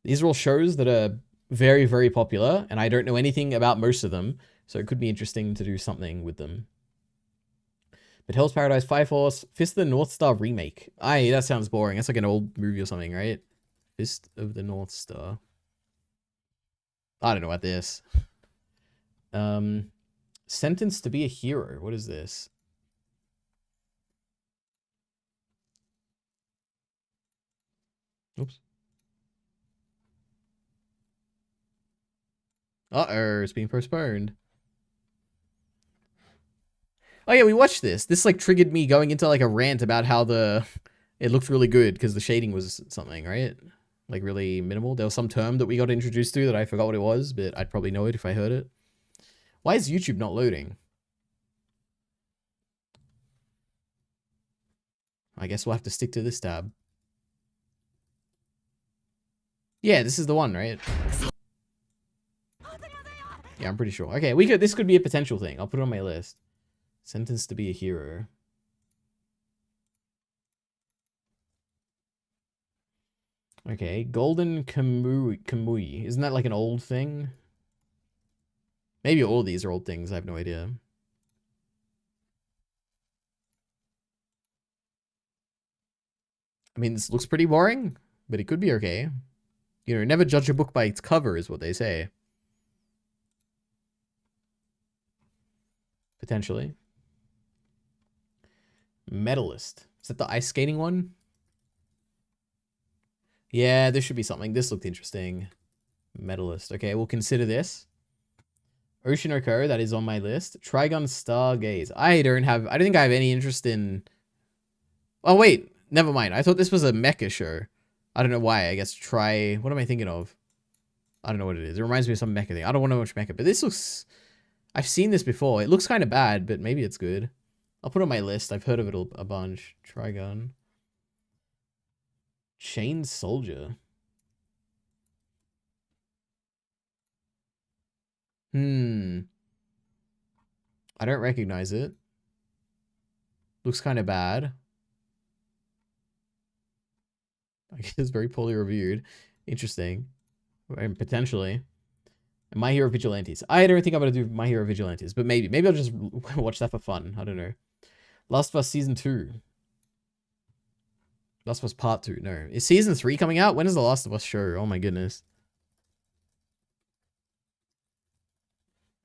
Speaker 1: These are all shows that are very, very popular, and I don't know anything about most of them, so it could be interesting to do something with them. But Hell's Paradise, Fire Force, Fist of the North Star remake. That sounds boring. That's like an old movie or something, right? Fist of the North Star. I don't know about this. Sentenced to be a Hero. What is this? Oops. Uh-oh, it's being postponed. Oh yeah, we watched this. This like triggered me going into like a rant about how it looked really good because the shading was something, right? Like really minimal. There was some term that we got introduced to that I forgot what it was, but I'd probably know it if I heard it. Why is YouTube not loading? I guess we'll have to stick to this tab. Yeah, this is the one, right? Yeah, I'm pretty sure. Okay, this could be a potential thing. I'll put it on my list. Sentenced to be a Hero. Okay, Golden Kamui. Isn't that like an old thing? Maybe all of these are old things. I have no idea. I mean, this looks pretty boring, but it could be okay. You know, never judge a book by its cover is what they say. Potentially. Medalist. Is that the ice skating one? Yeah, this should be something. This looked interesting. Medalist. Okay, we'll consider this. Oshino-ko, that is on my list. Trigun Stargaze. I don't think I have any interest in... Oh, wait. Never mind. I thought this was a mecha show. I don't know why. I guess what am I thinking of? I don't know what it is. It reminds me of some mecha thing. I don't want to watch mecha, but this looks... I've seen this before. It looks kind of bad, but maybe it's good. I'll put it on my list. I've heard of it a bunch. Trigun. Chain Soldier. I don't recognize it. Looks kind of bad. I guess it's very poorly reviewed. Interesting. And potentially. My Hero Vigilantes. I don't think I'm going to do My Hero Vigilantes, but maybe. Maybe I'll just watch that for fun. I don't know. Last of Us Season 2. Last of Us Part 2. No. Is Season 3 coming out? When is the Last of Us show? Oh my goodness.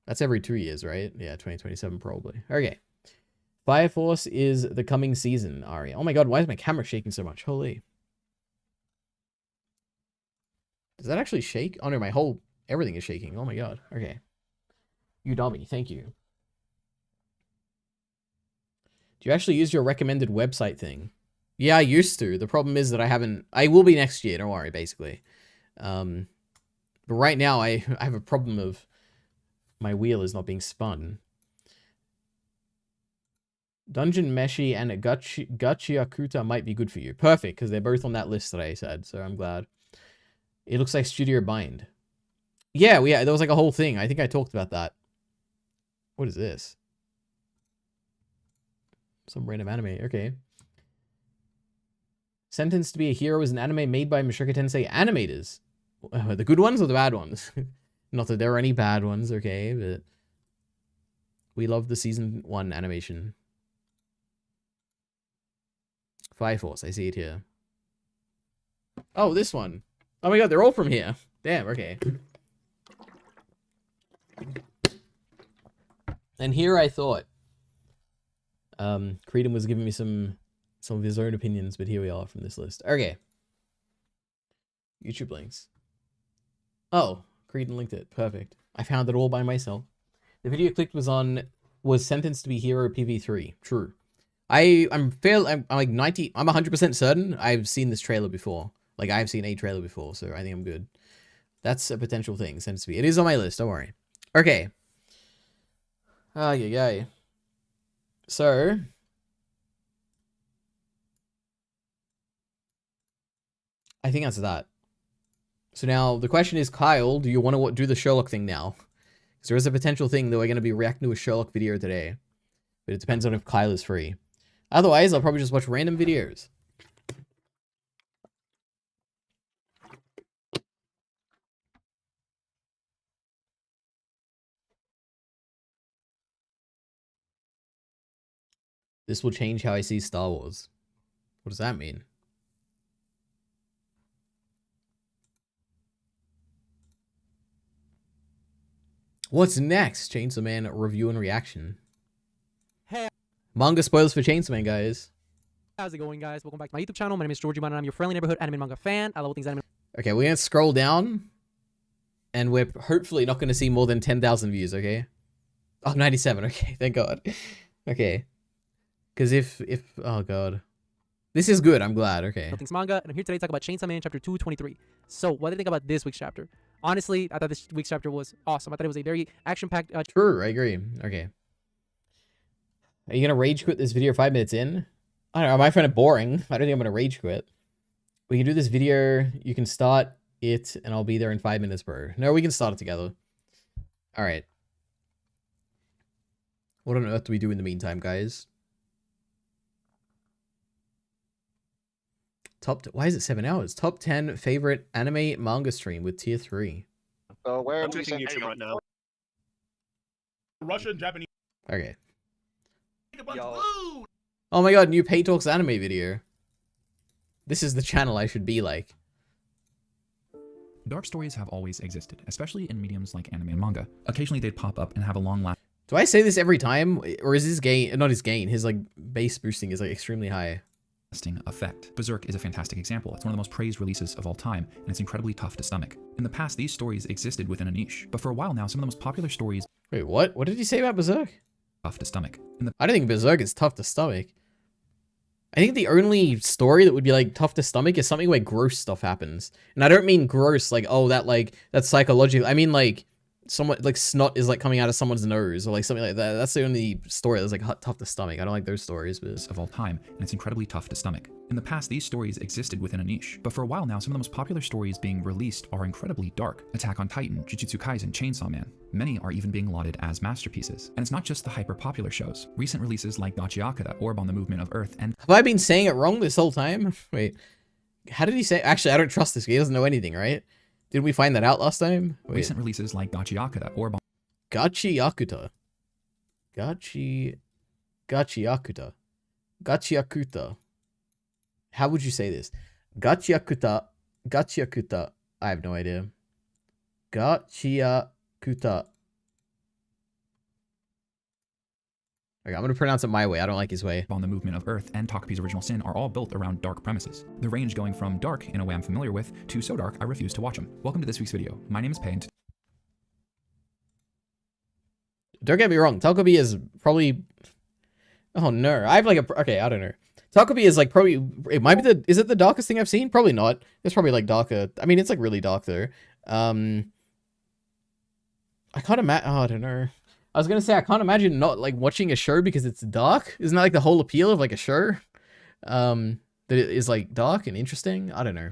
Speaker 1: That's every 2 years, right? Yeah, 2027 probably. Okay. Fire Force is the coming season, Ari. Oh my god, why is my camera shaking so much? Holy. Does that actually shake? Oh no, everything is shaking. Oh my god. Okay. Udemy, thank you. Do you actually use your recommended website thing? Yeah, I used to. The problem is that I will be next year, don't worry, basically. But right now I have a problem of my wheel is not being spun. Dungeon Meshi and Gachiakuta might be good for you. Perfect, because they're both on that list that I said, so I'm glad. It looks like Studio Bind. Yeah, there was like a whole thing. I think I talked about that. What is this? Some random anime. Okay. Sentenced to be a Hero is an anime made by Mushoku Tensei animators. The good ones or the bad ones? Not that there are any bad ones, okay, but we love the season 1 animation. Fire Force, I see it here. Oh, this one. Oh my god, they're all from here. Damn, okay. And here I thought Creedon was giving me some of his own opinions, but here we are from this list. Okay. YouTube links. Oh, Creed and linked it. Perfect. I found it all by myself. The video clicked was sentenced to be hero PV3. True. I'm like 90. I'm 100% certain I've seen this trailer before. Like I've seen a trailer before, so I think I'm good. That's a potential thing. Sentenced to be. It is on my list. Don't worry. Okay. Yeah. So. I think that's that. So now the question is, Kyle, do you want to do the Sherlock thing now? Because there is a potential thing that we're going to be reacting to a Sherlock video today. But it depends on if Kyle is free. Otherwise, I'll probably just watch random videos. This will change how I see Star Wars. What does that mean? What's next? Chainsaw Man review and reaction.
Speaker 3: Hey.
Speaker 1: Manga spoilers for Chainsaw Man, guys.
Speaker 3: How's it going, guys? Welcome back to my YouTube channel. My name is Georgie Man, and I'm your friendly neighborhood anime and manga fan. I love all things anime.
Speaker 1: Okay, we're gonna scroll down, and we're hopefully not gonna see more than 10,000 views, okay? Oh, 97, okay, thank God. Okay. Because if, oh God. This is good, I'm glad, okay.
Speaker 3: All things manga, and I'm here today to talk about Chainsaw Man chapter 223. So, what did I think about this week's chapter? Honestly, I thought this week's chapter was awesome. I thought it was a very action-packed...
Speaker 1: True, I agree. Okay. Are you gonna rage quit this video 5 minutes in? I don't know, I might find it boring. I don't think I'm gonna rage quit. We can do this video, you can start it, and I'll be there in 5 minutes, bro. No, we can start it together. Alright. What on earth do we do in the meantime, guys? Why is it 7 hours? Top 10 favorite anime manga stream with tier 3.
Speaker 4: So where
Speaker 5: I'm
Speaker 4: are we
Speaker 5: checking YouTube right now.
Speaker 6: Russian, Japanese.
Speaker 1: Okay.
Speaker 4: Yo.
Speaker 1: Oh my god, new Pay Talks anime video. This is the channel I should be like.
Speaker 2: Dark stories have always existed, especially in mediums like anime and manga. Occasionally they'd pop up and have a long
Speaker 1: Do I say this every time? Or is his gain, not his gain, his like base boosting is like extremely high.
Speaker 2: lasting effect. Berserk is a fantastic example. It's one of the most praised releases of all time, and it's incredibly tough to stomach. In the past, these stories existed within a niche, but for a while now, some of the most popular stories
Speaker 1: Wait, what? What did he say about Berserk?
Speaker 2: tough to stomach.
Speaker 1: I don't think Berserk is tough to stomach. I think the only story that would be like tough to stomach is something where gross stuff happens. And I don't mean gross like, oh, that's psychological. I mean like someone like snot is like coming out of someone's nose or like something like that. That's the only story that's like tough to stomach. I don't like those stories, but
Speaker 2: of all time, and it's incredibly tough to stomach. In the past, these stories existed within a niche, but for a while now, some of the most popular stories being released are incredibly dark. Attack on Titan, Jujutsu Kaisen, Chainsaw Man. Many are even being lauded as masterpieces. And it's not just the hyper-popular shows. Recent releases like Gachiaka, that orb on the movement of Earth, and
Speaker 1: have I been saying it wrong this whole time? Wait, how did he say? Actually, I don't trust this guy. He doesn't know anything, right? Didn't we find that out last time? Wait.
Speaker 2: Recent releases like Gachiaka, that orb on
Speaker 1: Gachiakuta. Gachiakuta. How would you say this? Gachiakuta. I have no idea. Gachiakuta. Okay, I'm gonna pronounce it my way. I don't like his way.
Speaker 2: on the movement of Earth and Takapi's Original Sin are all built around dark premises. The range going from dark in a way I'm familiar with to so dark I refuse to watch them. Welcome to this week's video. My name is Pay, and
Speaker 1: Don't get me wrong. Takabi is probably... Oh no. I have like a... Okay, I don't know. Takabi is like probably... It might be the... Is it the darkest thing I've seen? Probably not. It's probably like darker. I mean, it's like really dark though. I can't imagine... Oh, I don't know. I was gonna say, I can't imagine not like watching a show because it's dark. Isn't that like the whole appeal of like a show? That it is like dark and interesting? I don't know.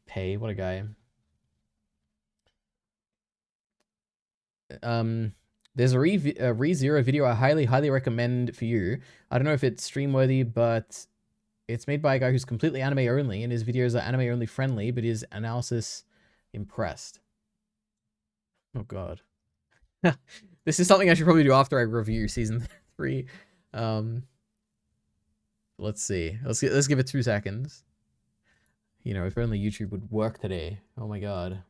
Speaker 1: Pay, what a guy. There's a ReZero video I highly recommend for you. I don't know if it's stream worthy, but it's made by a guy who's completely anime only, and his videos are anime only friendly, but his analysis impressed. Oh god. This is something I should probably do after I review season 3. Let's see. Let's give it 2 seconds. You know, if only YouTube would work today. Oh my god.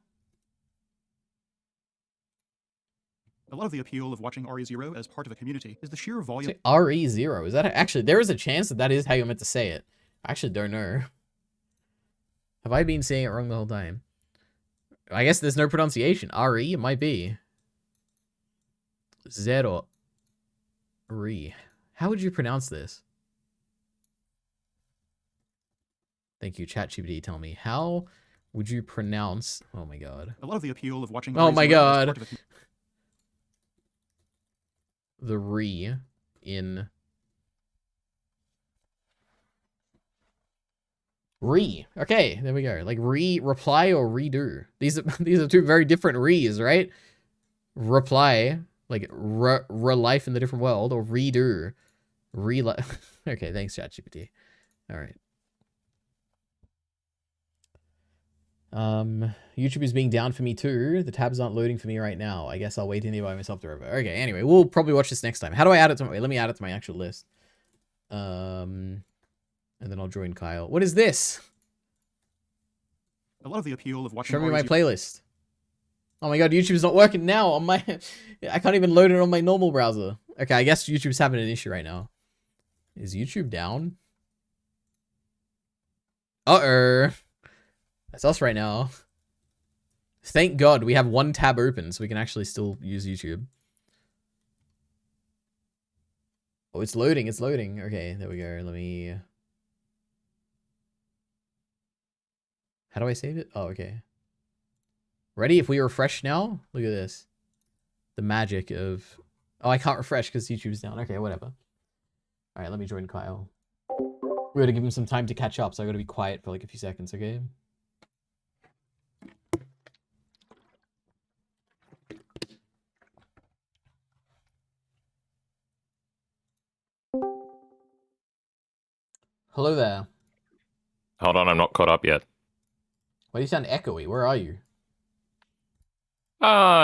Speaker 6: A lot of the appeal of watching ReZero as part of a community is the sheer volume.
Speaker 1: ReZero. Is that actually? There is a chance that is how you're meant to say it. I actually don't know. Have I been saying it wrong the whole time? I guess there's no pronunciation. R-E, it might be. Zero. Re. How would you pronounce this? Thank you, ChatGPT. Tell me. How would you pronounce... Oh my god.
Speaker 6: A lot of the appeal of watching
Speaker 1: Oh my
Speaker 6: RE0 as
Speaker 1: god.
Speaker 6: part of a
Speaker 1: The re in... Re. Okay, there we go. Like reply or redo. These are two very different re's, right? Reply, like life in the different world, or redo. Okay, thanks, ChatGPT. All right. YouTube is being down for me too. The tabs aren't loading for me right now. I guess I'll wait in here by myself to revert. Okay, anyway, we'll probably watch this next time. How do I add it to my... Wait, let me add it to my actual list. And then I'll join Kyle. What is this?
Speaker 6: A lot of the appeal of watching
Speaker 1: Show me my
Speaker 6: RE0
Speaker 1: playlist. Oh my god, YouTube's not working now on my... I can't even load it on my normal browser. Okay, I guess YouTube's having an issue right now. Is YouTube down? Uh-oh. That's us right now. Thank God we have one tab open so we can actually still use YouTube. Oh, it's loading, it's loading. Okay, there we go. Let me... How do I save it? Oh, okay. Ready? If we refresh now, look at this. The magic of... Oh, I can't refresh because YouTube's down. Okay, whatever. All right, let me join Kyle. We gotta give him some time to catch up, so I gotta be quiet for like a few seconds, okay? Hello there.
Speaker 5: Hold on, I'm not caught up yet.
Speaker 1: Why do you sound echoey? Where are you?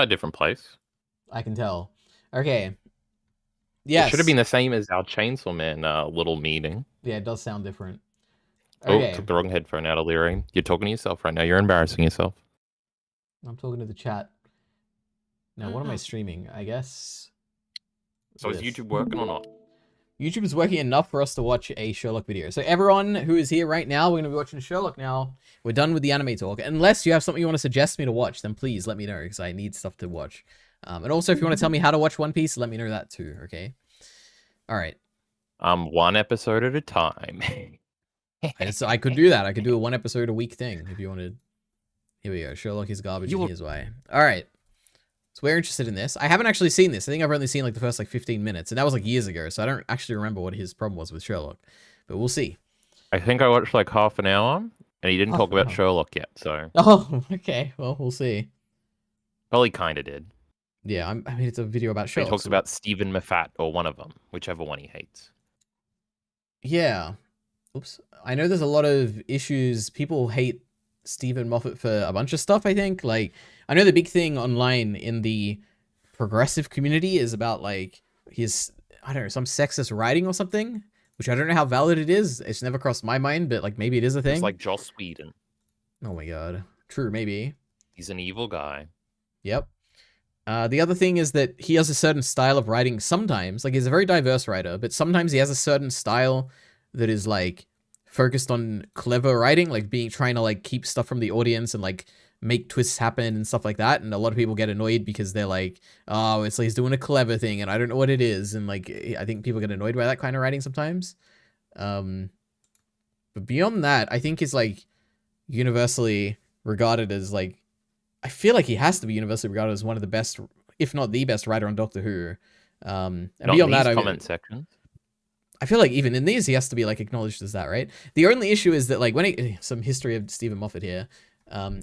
Speaker 5: Different place.
Speaker 1: I can tell. Okay.
Speaker 5: It
Speaker 1: Yes.
Speaker 5: should have been the same as our Chainsaw Man little meeting.
Speaker 1: Yeah, it does sound different.
Speaker 5: Oh,
Speaker 1: Okay.
Speaker 5: took the wrong headphone out of Lyrian. You're talking to yourself right now. You're embarrassing yourself.
Speaker 1: I'm talking to the chat. Now, what am I streaming? I guess...
Speaker 5: So is
Speaker 1: this.
Speaker 5: YouTube working or not?
Speaker 1: YouTube is working enough for us to watch a Sherlock video. So everyone who is here right now, we're going to be watching Sherlock now. We're done with the anime talk. Unless you have something you want to suggest me to watch, then please let me know, because I need stuff to watch. And also, if you want to tell me how to watch One Piece, let me know that too, okay? All right.
Speaker 5: One episode at a time.
Speaker 1: So I could do that. I could do a one episode a week thing if you wanted. Here we go. Sherlock is garbage and here's why. All right. So we're interested in this. I haven't actually seen this. I think I've only seen like the first like 15 minutes, and that was like years ago, so I don't actually remember what his problem was with Sherlock. But we'll see.
Speaker 5: I think I watched like half an hour, and he didn't
Speaker 1: Half
Speaker 5: talk
Speaker 1: an
Speaker 5: about
Speaker 1: hour.
Speaker 5: Sherlock yet, so...
Speaker 1: Oh, okay. Well, we'll see.
Speaker 5: Well, he kind of did.
Speaker 1: Yeah, I mean, it's a video about Sherlock.
Speaker 5: He talks
Speaker 1: so-
Speaker 5: about Stephen Moffat, or one of them, whichever one he hates.
Speaker 1: Yeah. Oops. I know there's a lot of issues. People hate Stephen Moffat for a bunch of stuff, I think. Like, I know the big thing online in the progressive community is about, like, his, I don't know, some sexist writing or something, which I don't know how valid it is. It's never crossed my mind, but, like, maybe it is a thing.
Speaker 5: It's like Joss Whedon.
Speaker 1: Oh my god. True, maybe.
Speaker 5: He's an evil guy.
Speaker 1: Yep. The other thing is that he has a certain style of writing sometimes. Like, he's a very diverse writer, but sometimes he has a certain style that is, like, focused on clever writing, like trying to, like, keep stuff from the audience and, like, make twists happen and stuff like that. And a lot of people get annoyed because they're like, oh, it's like he's doing a clever thing and I don't know what it is. And, like, I think people get annoyed by that kind of writing sometimes. But beyond that, I think he's, like, universally regarded as, like, I feel like he has to be universally regarded as one of the best, if not the best writer on Doctor Who. And
Speaker 5: Not
Speaker 1: beyond
Speaker 5: in
Speaker 1: that,
Speaker 5: these comment sections.
Speaker 1: I feel like even in these, he has to be, like, acknowledged as that, right? The only issue is that, like, when some history of Stephen Moffat here.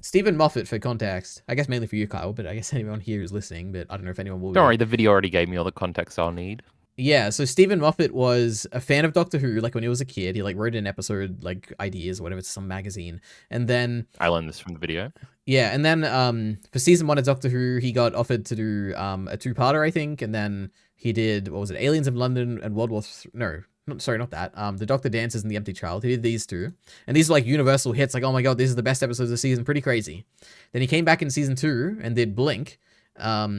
Speaker 1: Stephen Moffat, for context, I guess mainly for you, Kyle, but I guess anyone here who's listening, but I don't know if anyone will be.
Speaker 5: Don't worry, the video already gave me all the context I'll need.
Speaker 1: Yeah, so Stephen Moffat was a fan of Doctor Who, like, when he was a kid. He, like, wrote an episode, like, ideas or whatever, to some magazine. And then...
Speaker 5: I learned this from the video.
Speaker 1: Yeah, and then for season 1 of Doctor Who, he got offered to do a two-parter, I think, and then he did, what was it, Aliens of London and World War Sorry, not that. The Doctor Dances and the Empty Child. He did these two. And these are, like, universal hits. Like, oh my god, these are the best episodes of the season. Pretty crazy. Then he came back in season 2 and did Blink. Or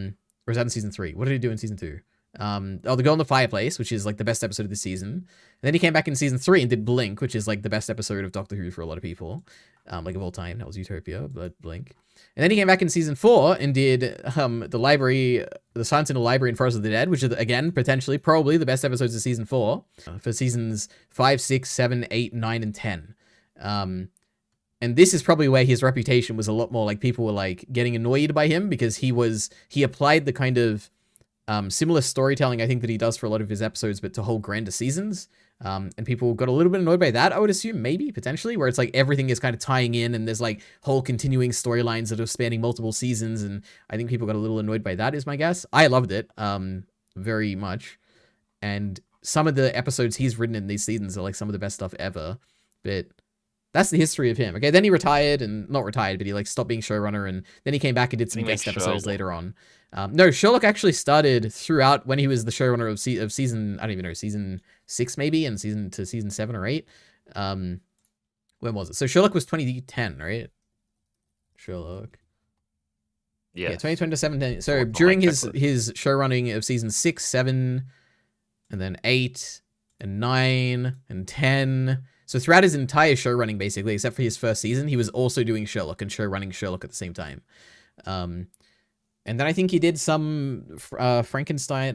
Speaker 1: was that in season 3? What did he do in season 2? The Girl in the Fireplace, which is like the best episode of the season. And then he came back in season 3 and did Blink, which is like the best episode of Doctor Who for a lot of people, like of all time. That was Utopia, but Blink. And then he came back in season 4 and did the Silence in the Library and Forest of the Dead, which is again potentially probably the best episodes of season 4 for seasons 5, 6, 7, 8, 9, and 10. And this is probably where his reputation was a lot more like people were like getting annoyed by him because he applied the kind of similar storytelling I think that he does for a lot of his episodes, but to whole grander seasons. And people got a little bit annoyed by that, I would assume, maybe, potentially, where it's like everything is kind of tying in and there's like whole continuing storylines that are spanning multiple seasons. And I think people got a little annoyed by that, is my guess. I loved it very much. And some of the episodes he's written in these seasons are like some of the best stuff ever. But that's the history of him. Okay, then he retired, and not retired, but he like stopped being showrunner, and then he came back and did some guest episodes later on. No, Sherlock actually started throughout when he was the showrunner of season, I don't even know, season 6 maybe, and season 7 or 8. When was it? So Sherlock was 2010, right? Sherlock.
Speaker 5: Yeah.
Speaker 1: 2020 to 17. So during his showrunning of season 6, 7, and then 8, and 9, and 10. So throughout his entire show running, basically, except for his first season, he was also doing Sherlock and show running Sherlock at the same time. And then I think he did some some vampire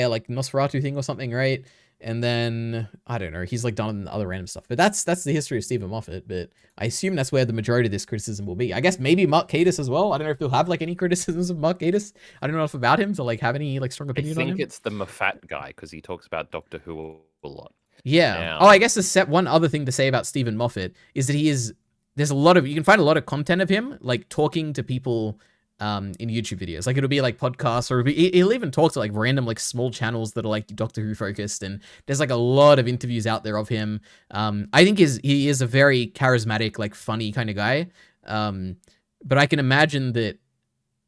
Speaker 1: like Nosferatu thing or something, right? And then I don't know, he's like done other random stuff. But that's the history of Stephen Moffat. But I assume that's where the majority of this criticism will be. I guess maybe Mark Gatiss as well. I don't know if they'll have like any criticisms of Mark Gatiss. I don't know enough about him to like have any like strong opinion on him.
Speaker 5: I think it's the Moffat guy because he talks about Doctor Who a lot.
Speaker 1: Yeah.
Speaker 5: Now,
Speaker 1: I guess one other thing to say about Stephen Moffat is that there's a lot of, you can find a lot of content of him, like talking to people in YouTube videos. Like it'll be like podcasts, or he'll even talk to like random like small channels that are like Doctor Who focused, and there's like a lot of interviews out there of him. I think he is a very charismatic, like funny kind of guy. But I can imagine that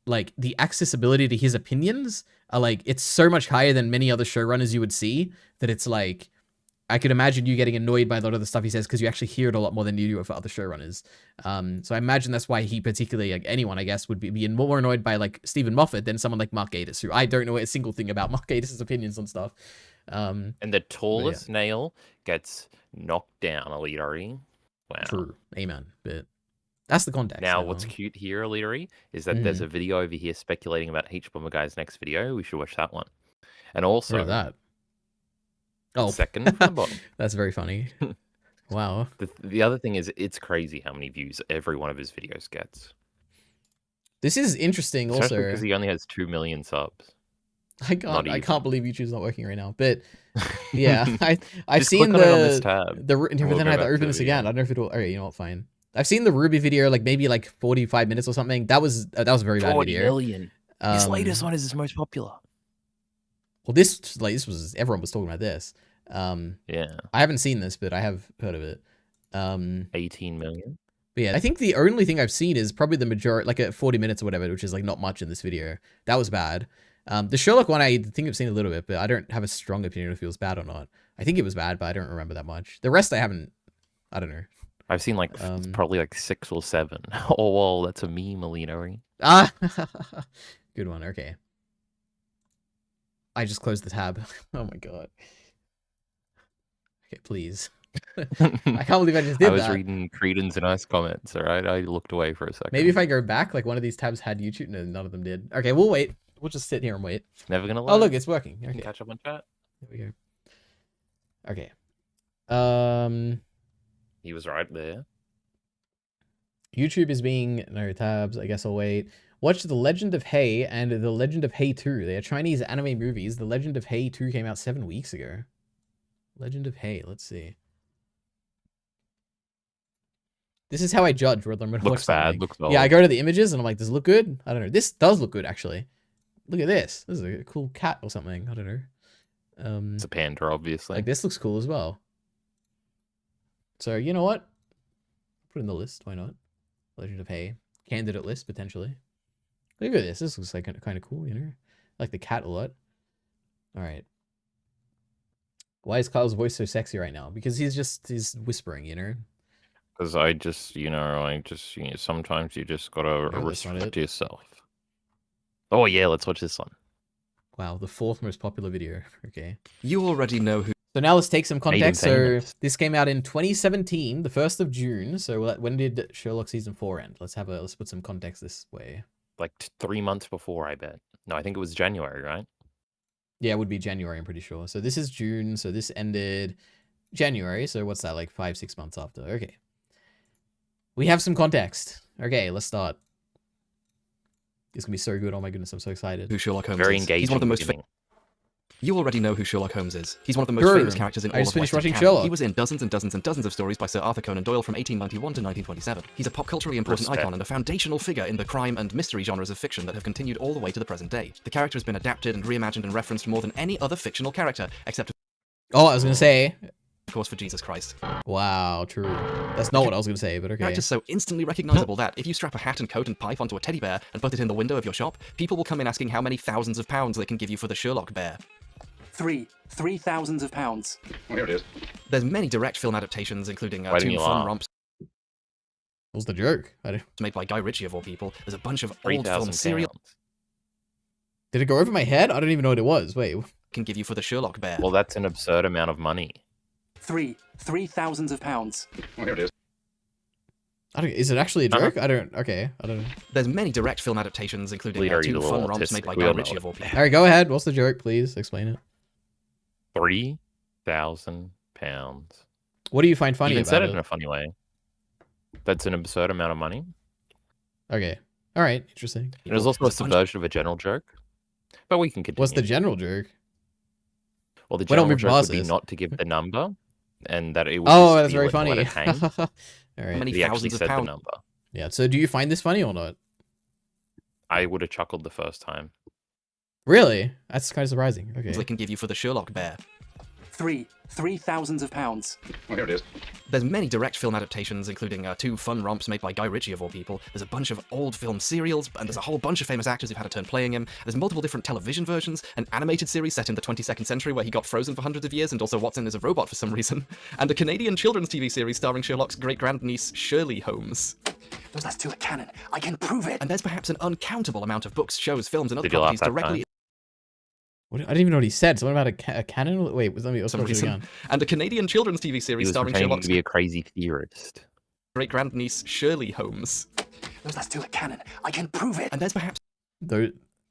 Speaker 1: like the accessibility to his opinions are like, it's so much higher than many other showrunners you would see, that it's like, I could imagine you getting annoyed by a lot of the stuff he says because you actually hear it a lot more than you do for other showrunners. So I imagine that's why he particularly, like anyone, I guess, would be more annoyed by like Stephen Moffat than someone like Mark Gatiss, who I don't know a single thing about Mark Gatiss's opinions on stuff.
Speaker 5: And the tallest nail gets knocked down, EliteAri. Wow.
Speaker 1: True. Amen. But that's the context.
Speaker 5: Now, what's cute here, EliteAri, is that there's a video over here speculating about H-Bomber Guy's next video. We should watch that one. And also...
Speaker 1: that? Oh,
Speaker 5: second from the bottom.
Speaker 1: That's very funny. Wow.
Speaker 5: The other thing is, it's crazy how many views every one of his videos gets.
Speaker 1: This is interesting.
Speaker 5: Especially
Speaker 1: also,
Speaker 5: because he only has 2 million subs.
Speaker 1: I can't believe YouTube's not working right now. But yeah, I've seen
Speaker 5: the
Speaker 1: then I have to open this again. I don't know if it'll. Alright, you know what? Fine. I've seen the Ruby video, like maybe like 45 minutes or something. That was a very bad video.
Speaker 5: 40 million. His latest one is his most popular.
Speaker 1: Well, this was, everyone was talking about this.
Speaker 5: Yeah.
Speaker 1: I haven't seen this, but I have heard of it.
Speaker 5: 18 million.
Speaker 1: But yeah, I think the only thing I've seen is probably the majority, like at 40 minutes or whatever, which is like not much in this video. That was bad. The Sherlock one, I think I've seen a little bit, but I don't have a strong opinion if it was bad or not. I think it was bad, but I don't remember that much. The rest I haven't, I don't know.
Speaker 5: I've seen like probably like 6 or 7. Oh, well, that's a meme, EliteAri.
Speaker 1: Ah, good one. Okay. I just closed the tab. Oh my god. Okay, please. I can't believe I just did that.
Speaker 5: I was reading Creedon's nice comments, alright? I looked away for a second.
Speaker 1: Maybe if I go back, like one of these tabs had YouTube. No, none of them did. Okay, we'll wait. We'll just sit here and wait.
Speaker 5: Never gonna learn.
Speaker 1: Oh, look, it's working. Okay.
Speaker 5: Can catch up on chat.
Speaker 1: There we go. Okay.
Speaker 5: He was right there.
Speaker 1: YouTube is being... No tabs. I guess I'll wait. Watch The Legend of Hay and The Legend of Hay 2. They are Chinese anime movies. The Legend of Hay 2 came out 7 weeks ago. Legend of Hay. Let's see. This is how I judge whether I'm going to watch something.
Speaker 5: Looks bad.
Speaker 1: Yeah, I go to the images and I'm like, does it look good? I don't know. This does look good, actually. Look at this. This is a cool cat or something. I don't know.
Speaker 5: It's a panda, obviously.
Speaker 1: Like, this looks cool as well. So, you know what? Put it in the list. Why not? Legend of Hay. Candidate list, potentially. Look at this. This looks like kind of cool, you know? I like the cat a lot. All right. Why is Kyle's voice so sexy right now? Because he's whispering, you know?
Speaker 5: Because sometimes you just gotta respect yourself. Oh yeah, let's watch this one.
Speaker 1: Wow, the 4th most popular video. Okay.
Speaker 7: You already know who
Speaker 1: So now let's take some
Speaker 5: Made him
Speaker 1: context. So
Speaker 5: famous.
Speaker 1: this came out in 2017, the 1st of June. So when did Sherlock season 4 end? Let's put some context this way.
Speaker 5: Like 3 months before, I bet. No, I think it was January, right?
Speaker 1: Yeah, it would be January, I'm pretty sure. So this is June. So this ended January. So what's that, like 5-6 months after? Okay. We have some context. Okay, let's start. It's gonna be so good. Oh my goodness, I'm so excited.
Speaker 7: Sherlock Holmes
Speaker 5: Very
Speaker 7: is.
Speaker 5: engaging.
Speaker 7: He's one of the most
Speaker 5: beginning.
Speaker 7: You already know who Sherlock Holmes is. He's one of the most
Speaker 1: Sure.
Speaker 7: famous characters in
Speaker 1: I
Speaker 7: all
Speaker 1: just
Speaker 7: of
Speaker 1: finished
Speaker 7: Western
Speaker 1: watching
Speaker 7: canon.
Speaker 1: Sherlock.
Speaker 7: He was in dozens and dozens and dozens of stories by Sir Arthur Conan Doyle from 1891 to 1927. He's a pop culturally important
Speaker 5: Respect.
Speaker 7: icon and a foundational figure in the crime and mystery genres of fiction that have continued all the way to the present day. The character has been adapted and reimagined and referenced more than any other fictional character, except
Speaker 1: Oh, I was gonna say.
Speaker 7: of course for Jesus Christ.
Speaker 1: Wow, true. That's not what I was gonna say, but
Speaker 7: The
Speaker 1: okay.
Speaker 7: character's so instantly recognizable that if you strap a hat and coat and pipe onto a teddy bear and put it in the window of your shop, people will come in asking how many thousands of pounds they can give you for the Sherlock bear.
Speaker 8: 3,000 pounds.
Speaker 6: Oh, here it is.
Speaker 7: There's many direct film adaptations, including
Speaker 5: Why didn't
Speaker 7: two
Speaker 5: you
Speaker 7: fun
Speaker 5: laugh?
Speaker 7: romps
Speaker 1: What was the joke?
Speaker 7: made by Guy Ritchie of all people. There's a bunch of old
Speaker 5: 3,000
Speaker 7: film serials
Speaker 5: pounds.
Speaker 1: Did it go over my head? I don't even know what it was. Wait.
Speaker 7: can give you for the Sherlock bear.
Speaker 5: Well, that's an absurd amount of money.
Speaker 8: 3,000 pounds.
Speaker 6: Oh, here it is.
Speaker 1: Is it actually a joke? I don't. Okay. I don't know.
Speaker 7: There's many direct film adaptations, including
Speaker 5: Leader,
Speaker 7: two
Speaker 5: he's a
Speaker 7: fun
Speaker 5: little
Speaker 7: romps made
Speaker 5: autistic.
Speaker 7: by
Speaker 5: We
Speaker 7: Guy
Speaker 5: all know
Speaker 7: Ritchie
Speaker 5: it.
Speaker 7: of all people.
Speaker 1: All right, go ahead. What's the joke? Please explain it.
Speaker 5: 3,000 pounds.
Speaker 1: What do you find funny
Speaker 5: You even
Speaker 1: about
Speaker 5: said it
Speaker 1: it?
Speaker 5: in a funny way. That's an absurd amount of money.
Speaker 1: Okay. All right. Interesting.
Speaker 5: It was also a
Speaker 7: There's a bunch-
Speaker 5: subversion of a general joke. But we can continue.
Speaker 1: What's the general joke?
Speaker 5: Well, the
Speaker 1: We don't
Speaker 5: general
Speaker 1: move
Speaker 5: joke would be
Speaker 1: bosses.
Speaker 5: not to give the number, and that it would
Speaker 1: Oh,
Speaker 5: just
Speaker 1: that's
Speaker 5: be
Speaker 1: very
Speaker 5: like
Speaker 1: funny.
Speaker 5: what it came.
Speaker 1: All
Speaker 7: How
Speaker 1: right.
Speaker 7: many
Speaker 5: He actually
Speaker 7: thousands of
Speaker 5: said the
Speaker 7: pounds?
Speaker 5: number.
Speaker 1: Yeah. So, do you find this funny or not?
Speaker 5: I would have chuckled the first time.
Speaker 1: Really? That's kind of surprising. Okay.
Speaker 7: They can give you for the Sherlock bear.
Speaker 8: 3,000 pounds.
Speaker 6: Oh, here it is.
Speaker 7: There's many direct film adaptations, including two fun romps made by Guy Ritchie of all people. There's a bunch of old film serials, and there's a whole bunch of famous actors who've had a turn playing him. There's multiple different television versions, an animated series set in the 22nd century where he got frozen for hundreds of years, and also Watson is a robot for some reason, and a Canadian children's TV series starring Sherlock's great-grandniece Shirley Holmes.
Speaker 8: Those last two are canon. I can prove it.
Speaker 7: And there's perhaps an uncountable amount of books, shows, films, and other
Speaker 5: Did you laugh
Speaker 7: properties
Speaker 5: that
Speaker 7: directly
Speaker 5: time?
Speaker 1: What, I didn't even know what he said. Something about a cannon? Wait, let me. Let's
Speaker 7: some
Speaker 1: watch it
Speaker 7: reason,
Speaker 1: again.
Speaker 7: and a Canadian children's TV
Speaker 5: He
Speaker 7: series
Speaker 5: was
Speaker 7: starring
Speaker 5: pretending
Speaker 7: Sherlock's
Speaker 5: to be a crazy theorist.
Speaker 7: great-grandniece Shirley Holmes.
Speaker 8: Those last two are canon. I can prove it.
Speaker 7: And there's perhaps
Speaker 1: Those,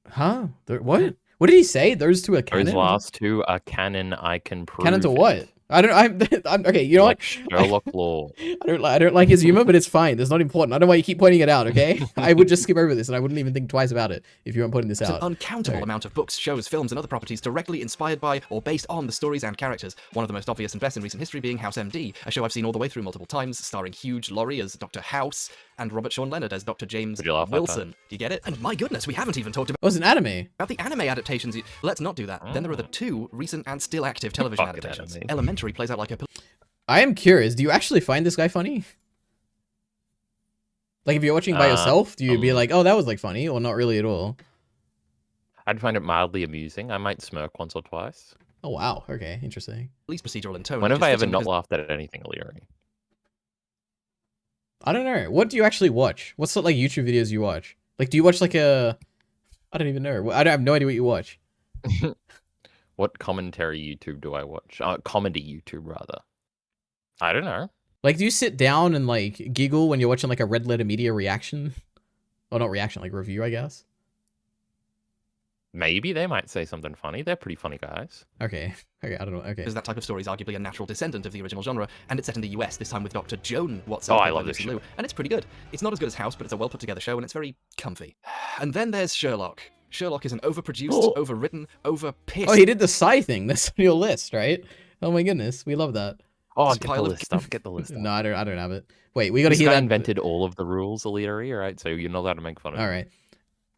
Speaker 1: huh? What? What did he say? Those two are canon?
Speaker 5: Those last two are canon. I can prove.
Speaker 1: Canon to
Speaker 5: it.
Speaker 1: what? I don't. I'm okay. You know
Speaker 5: Like
Speaker 1: what?
Speaker 5: Sherlock law.
Speaker 1: I don't like his humor, but it's fine. It's not important. I don't know why you keep pointing it out. Okay, I would just skip over this, and I wouldn't even think twice about it if you weren't pointing this
Speaker 7: an
Speaker 1: out.
Speaker 7: uncountable
Speaker 1: Sorry.
Speaker 7: amount of books, shows, films, and other properties directly inspired by or based on the stories and characters. One of the most obvious and best in recent history being House MD, a show I've seen all the way through multiple times, starring Hugh Laurie as Dr. House and Robert Sean Leonard as Dr. James
Speaker 5: Did you laugh at that?
Speaker 7: Wilson. You get it? And my goodness, we haven't even talked
Speaker 1: Oh, it's an anime.
Speaker 7: about the anime adaptations. Let's not do that. Then there are the two recent and still active television
Speaker 5: Fucking
Speaker 7: adaptations.
Speaker 5: anime.
Speaker 7: Elementary plays out like a
Speaker 1: I am curious. Do you actually find this guy funny? Like, if you're watching by yourself, do you be like, "Oh, that was like funny," or not really at all?
Speaker 5: I'd find it mildly amusing. I might smirk once or twice.
Speaker 1: Oh wow. Okay, interesting.
Speaker 7: police procedural in tone.
Speaker 5: When
Speaker 7: which
Speaker 5: have
Speaker 7: is
Speaker 5: I ever
Speaker 7: fitting
Speaker 5: not
Speaker 7: because
Speaker 5: laughed at anything, EliteAri?
Speaker 1: I don't know. What do you actually watch? What's the like YouTube videos you watch? Like, do you watch like a? I don't even know. I have no idea what you watch.
Speaker 5: What commentary YouTube do I watch? Comedy YouTube, rather. I don't know.
Speaker 1: Like, do you sit down and like giggle when you're watching like a Red Letter Media reaction? Or not reaction, like review, I guess.
Speaker 5: Maybe they might say something funny. They're pretty funny guys.
Speaker 1: Okay. Okay, I don't know. Okay.
Speaker 7: because that type of story is arguably a natural descendant of the original genre, and it's set in the US, this time with Dr. Joan Watson.
Speaker 5: Oh, I
Speaker 7: played by
Speaker 5: love this
Speaker 7: Lucy
Speaker 5: show.
Speaker 7: Liu, and it's pretty good. It's not as good as House, but it's a well put together show, and it's very comfy. And then there's Sherlock. Sherlock is an overproduced, overwritten, overpissed.
Speaker 1: Oh, he did the Psy thing. That's on your list, right? Oh my goodness, we love that.
Speaker 5: Oh,
Speaker 7: It's a
Speaker 5: get the
Speaker 7: pile of-
Speaker 5: list up. Get the list up.
Speaker 1: No, I don't have it. Wait, we got to
Speaker 5: This
Speaker 1: hear
Speaker 5: guy
Speaker 1: that.
Speaker 5: invented all of the rules, EliteAri, right? So you're not allowed to make fun of
Speaker 1: All
Speaker 5: him.
Speaker 1: right.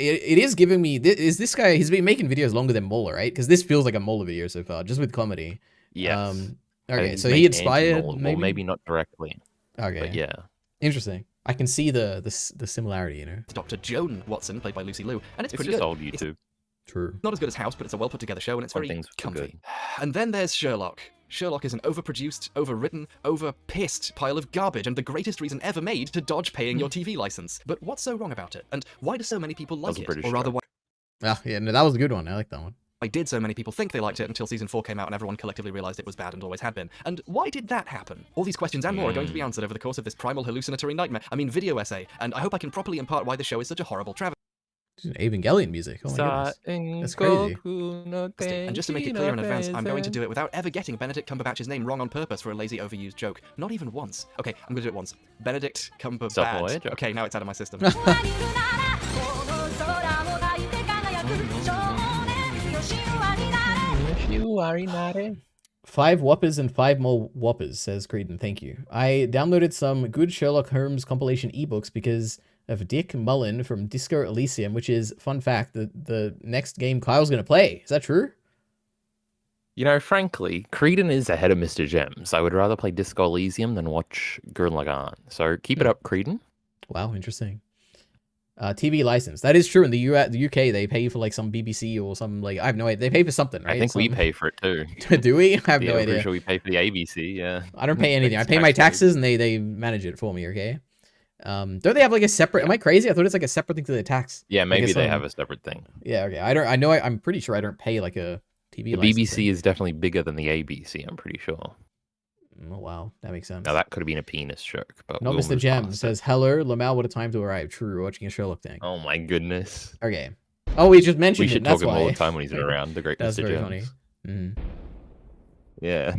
Speaker 1: It is giving me. Is this guy? He's been making videos longer than Mola, right? Because this feels like a Mola video so far, just with comedy.
Speaker 5: Yes. I
Speaker 1: Okay,
Speaker 5: think
Speaker 1: so
Speaker 5: he's
Speaker 1: he
Speaker 5: made
Speaker 1: inspired.
Speaker 5: anti-Nolan. Well, maybe not directly,
Speaker 1: Okay.
Speaker 5: but yeah.
Speaker 1: Interesting. I can see the similarity. You know.
Speaker 7: Dr. Joan Watson, played by Lucy Liu, and it's
Speaker 5: It's
Speaker 7: pretty
Speaker 5: just
Speaker 7: good.
Speaker 5: old YouTube.
Speaker 1: True.
Speaker 7: Not as good as House, but it's a well put together show, and it's
Speaker 5: Some
Speaker 7: very
Speaker 5: things were
Speaker 7: comfy.
Speaker 5: good.
Speaker 7: And then there's Sherlock. Sherlock is an overproduced, overwritten, overpissed pile of garbage, and the greatest reason ever made to dodge paying your TV license. But what's so wrong about it? And why do so many people like
Speaker 5: That's a
Speaker 7: it?
Speaker 5: British
Speaker 7: Or rather,
Speaker 5: show.
Speaker 7: why
Speaker 1: Ah, yeah. No, that was a good one. I like that one.
Speaker 7: did so many people think they liked it until season 4 came out and everyone collectively realized it was bad and always had been? And why did that happen? All these questions and more are going to be answered over the course of this primal hallucinatory nightmare, video essay, and I hope I can properly impart why the show is such a horrible travesty.
Speaker 1: Evangelion music. Oh my goodness. That's crazy.
Speaker 7: And just to make it clear in advance, I'm going to do it without ever getting Benedict Cumberbatch's name wrong on purpose for a lazy overused joke. Not even once. Okay, I'm going to do it once. Benedict Cumberbatch.
Speaker 5: Self-aware?
Speaker 7: Okay, now it's out of my system.
Speaker 1: Five whoppers and 5 more whoppers, says Creedon. Thank you. I downloaded some good Sherlock Holmes compilation ebooks because of Dick Mullen from Disco Elysium, which is, fun fact, the next game Kyle's going to play. Is that true?
Speaker 5: You know, frankly, Creedon is ahead of Mr. Gems. I would rather play Disco Elysium than watch Gurren Lagann. So keep it up, Creedon.
Speaker 1: Wow, interesting. TV license. That is true. In the UK, they pay for like some BBC or some, like, I have no idea. They pay for something, right?
Speaker 5: I think we pay for it too.
Speaker 1: Do we? I have no
Speaker 5: I'm
Speaker 1: idea.
Speaker 5: pretty sure we pay for the ABC, yeah.
Speaker 1: I don't pay anything. I pay my taxes and they manage it for me, okay? Don't they have like a separate, am I crazy? I thought it's like a separate thing to the tax.
Speaker 5: Yeah, maybe they have a separate thing.
Speaker 1: Yeah, okay. I'm pretty sure I don't pay like a TV license.
Speaker 5: The BBC is definitely bigger than the ABC, I'm pretty sure.
Speaker 1: Oh, wow. That makes sense.
Speaker 5: Now, that could have been a penis joke, but
Speaker 1: Not
Speaker 5: we'll
Speaker 1: Mr.
Speaker 5: move
Speaker 1: Gem
Speaker 5: past
Speaker 1: says,
Speaker 5: it.
Speaker 1: hello, Lamau, what a time to arrive. True, watching a Sherlock thing.
Speaker 5: Oh my goodness.
Speaker 1: Okay. Oh, we just mentioned
Speaker 5: We should
Speaker 1: it. That's
Speaker 5: talk him
Speaker 1: why.
Speaker 5: all the time when he's around, the great
Speaker 1: That's
Speaker 5: Mr.
Speaker 1: very
Speaker 5: Gems.
Speaker 1: funny. Mm-hmm.
Speaker 5: Yeah.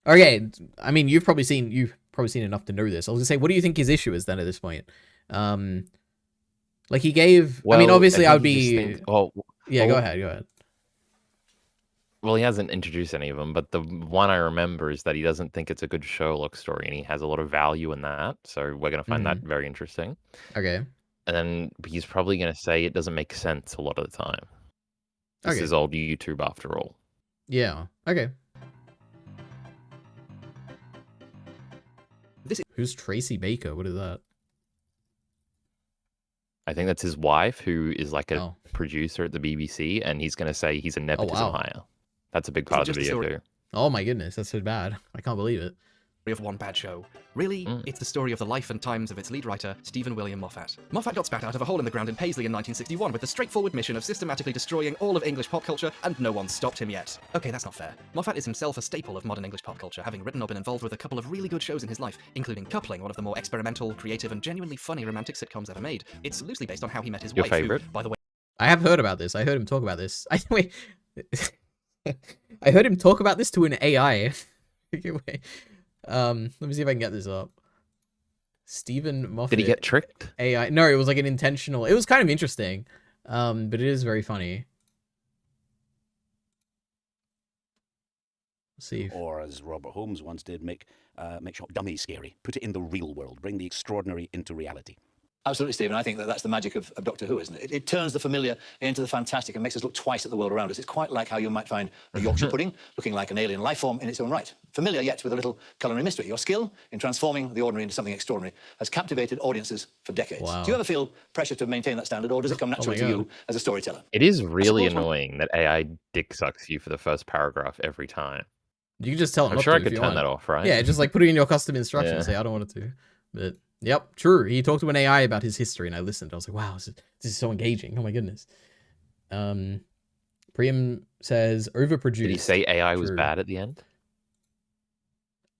Speaker 1: Okay, I mean, you've probably seen enough to know this. I was gonna say, what do you think his issue is then at this point? Like he gave.
Speaker 5: Well,
Speaker 1: I mean, obviously, I would
Speaker 5: think he
Speaker 1: be.
Speaker 5: just thinks-
Speaker 1: Yeah, go ahead.
Speaker 5: Well, he hasn't introduced any of them, but the one I remember is that he doesn't think it's a good Sherlock story, and he has a lot of value in that. So we're going to find that very interesting.
Speaker 1: Okay.
Speaker 5: And then he's probably going to say it doesn't make sense a lot of the time. This is old YouTube after all.
Speaker 1: Yeah. Okay. Who's Tracy Baker? What is that?
Speaker 5: I think that's his wife, who is like a producer at the BBC, and he's going to say he's a nepotism hire. That's a big part of the video too.
Speaker 1: Oh my goodness, that's so bad. I can't believe it.
Speaker 7: Of one bad show. Really, it's the story of the life and times of its lead writer, Stephen William Moffat. Moffat got spat out of a hole in the ground in Paisley in 1961 with the straightforward mission of systematically destroying all of English pop culture, and no one stopped him yet. Okay, that's not fair. Moffat is himself a staple of modern English pop culture, having written or been involved with a couple of really good shows in his life, including Coupling, one of the more experimental, creative, and genuinely funny romantic sitcoms ever made. It's loosely based on how he met his wife,
Speaker 5: favorite?
Speaker 7: who, by the way...
Speaker 1: I have heard about this. I heard him talk about this. Wait. I heard him talk about this to an AI. Wait. Let me see if I can get this up. Stephen Moffat.
Speaker 5: Did he get tricked?
Speaker 1: AI. No, it was like an intentional. It was kind of interesting. But it is very funny. Let's see.
Speaker 9: Or as Robert Holmes once did, make shop dummies scary. Put it in the real world. Bring the extraordinary into reality.
Speaker 10: Absolutely, Stephen. I think that's the magic of Doctor Who, isn't it? It turns the familiar into the fantastic and makes us look twice at the world around us. It's quite like how you might find a Yorkshire pudding looking like an alien life form in its own right. Familiar, yet with a little culinary mystery. Your skill in transforming the ordinary into something extraordinary has captivated audiences for decades.
Speaker 1: Wow.
Speaker 10: Do you ever feel pressure to maintain that standard, or does it come naturally to you as a storyteller?
Speaker 5: It is really annoying that AI dick sucks you for the first paragraph every time.
Speaker 1: You can just tell it
Speaker 5: I'm
Speaker 1: not
Speaker 5: sure
Speaker 1: to
Speaker 5: I
Speaker 1: if
Speaker 5: could
Speaker 1: you
Speaker 5: turn
Speaker 1: want.
Speaker 5: that off, right?
Speaker 1: Yeah, just like put it in your custom instructions.
Speaker 5: Yeah.
Speaker 1: Say, I don't want it to. But, yep, true. He talked to an AI about his history, and I listened. I was like, wow, this is so engaging. Oh my goodness. Priam says, overproduced.
Speaker 5: Did he say AI was bad at the end?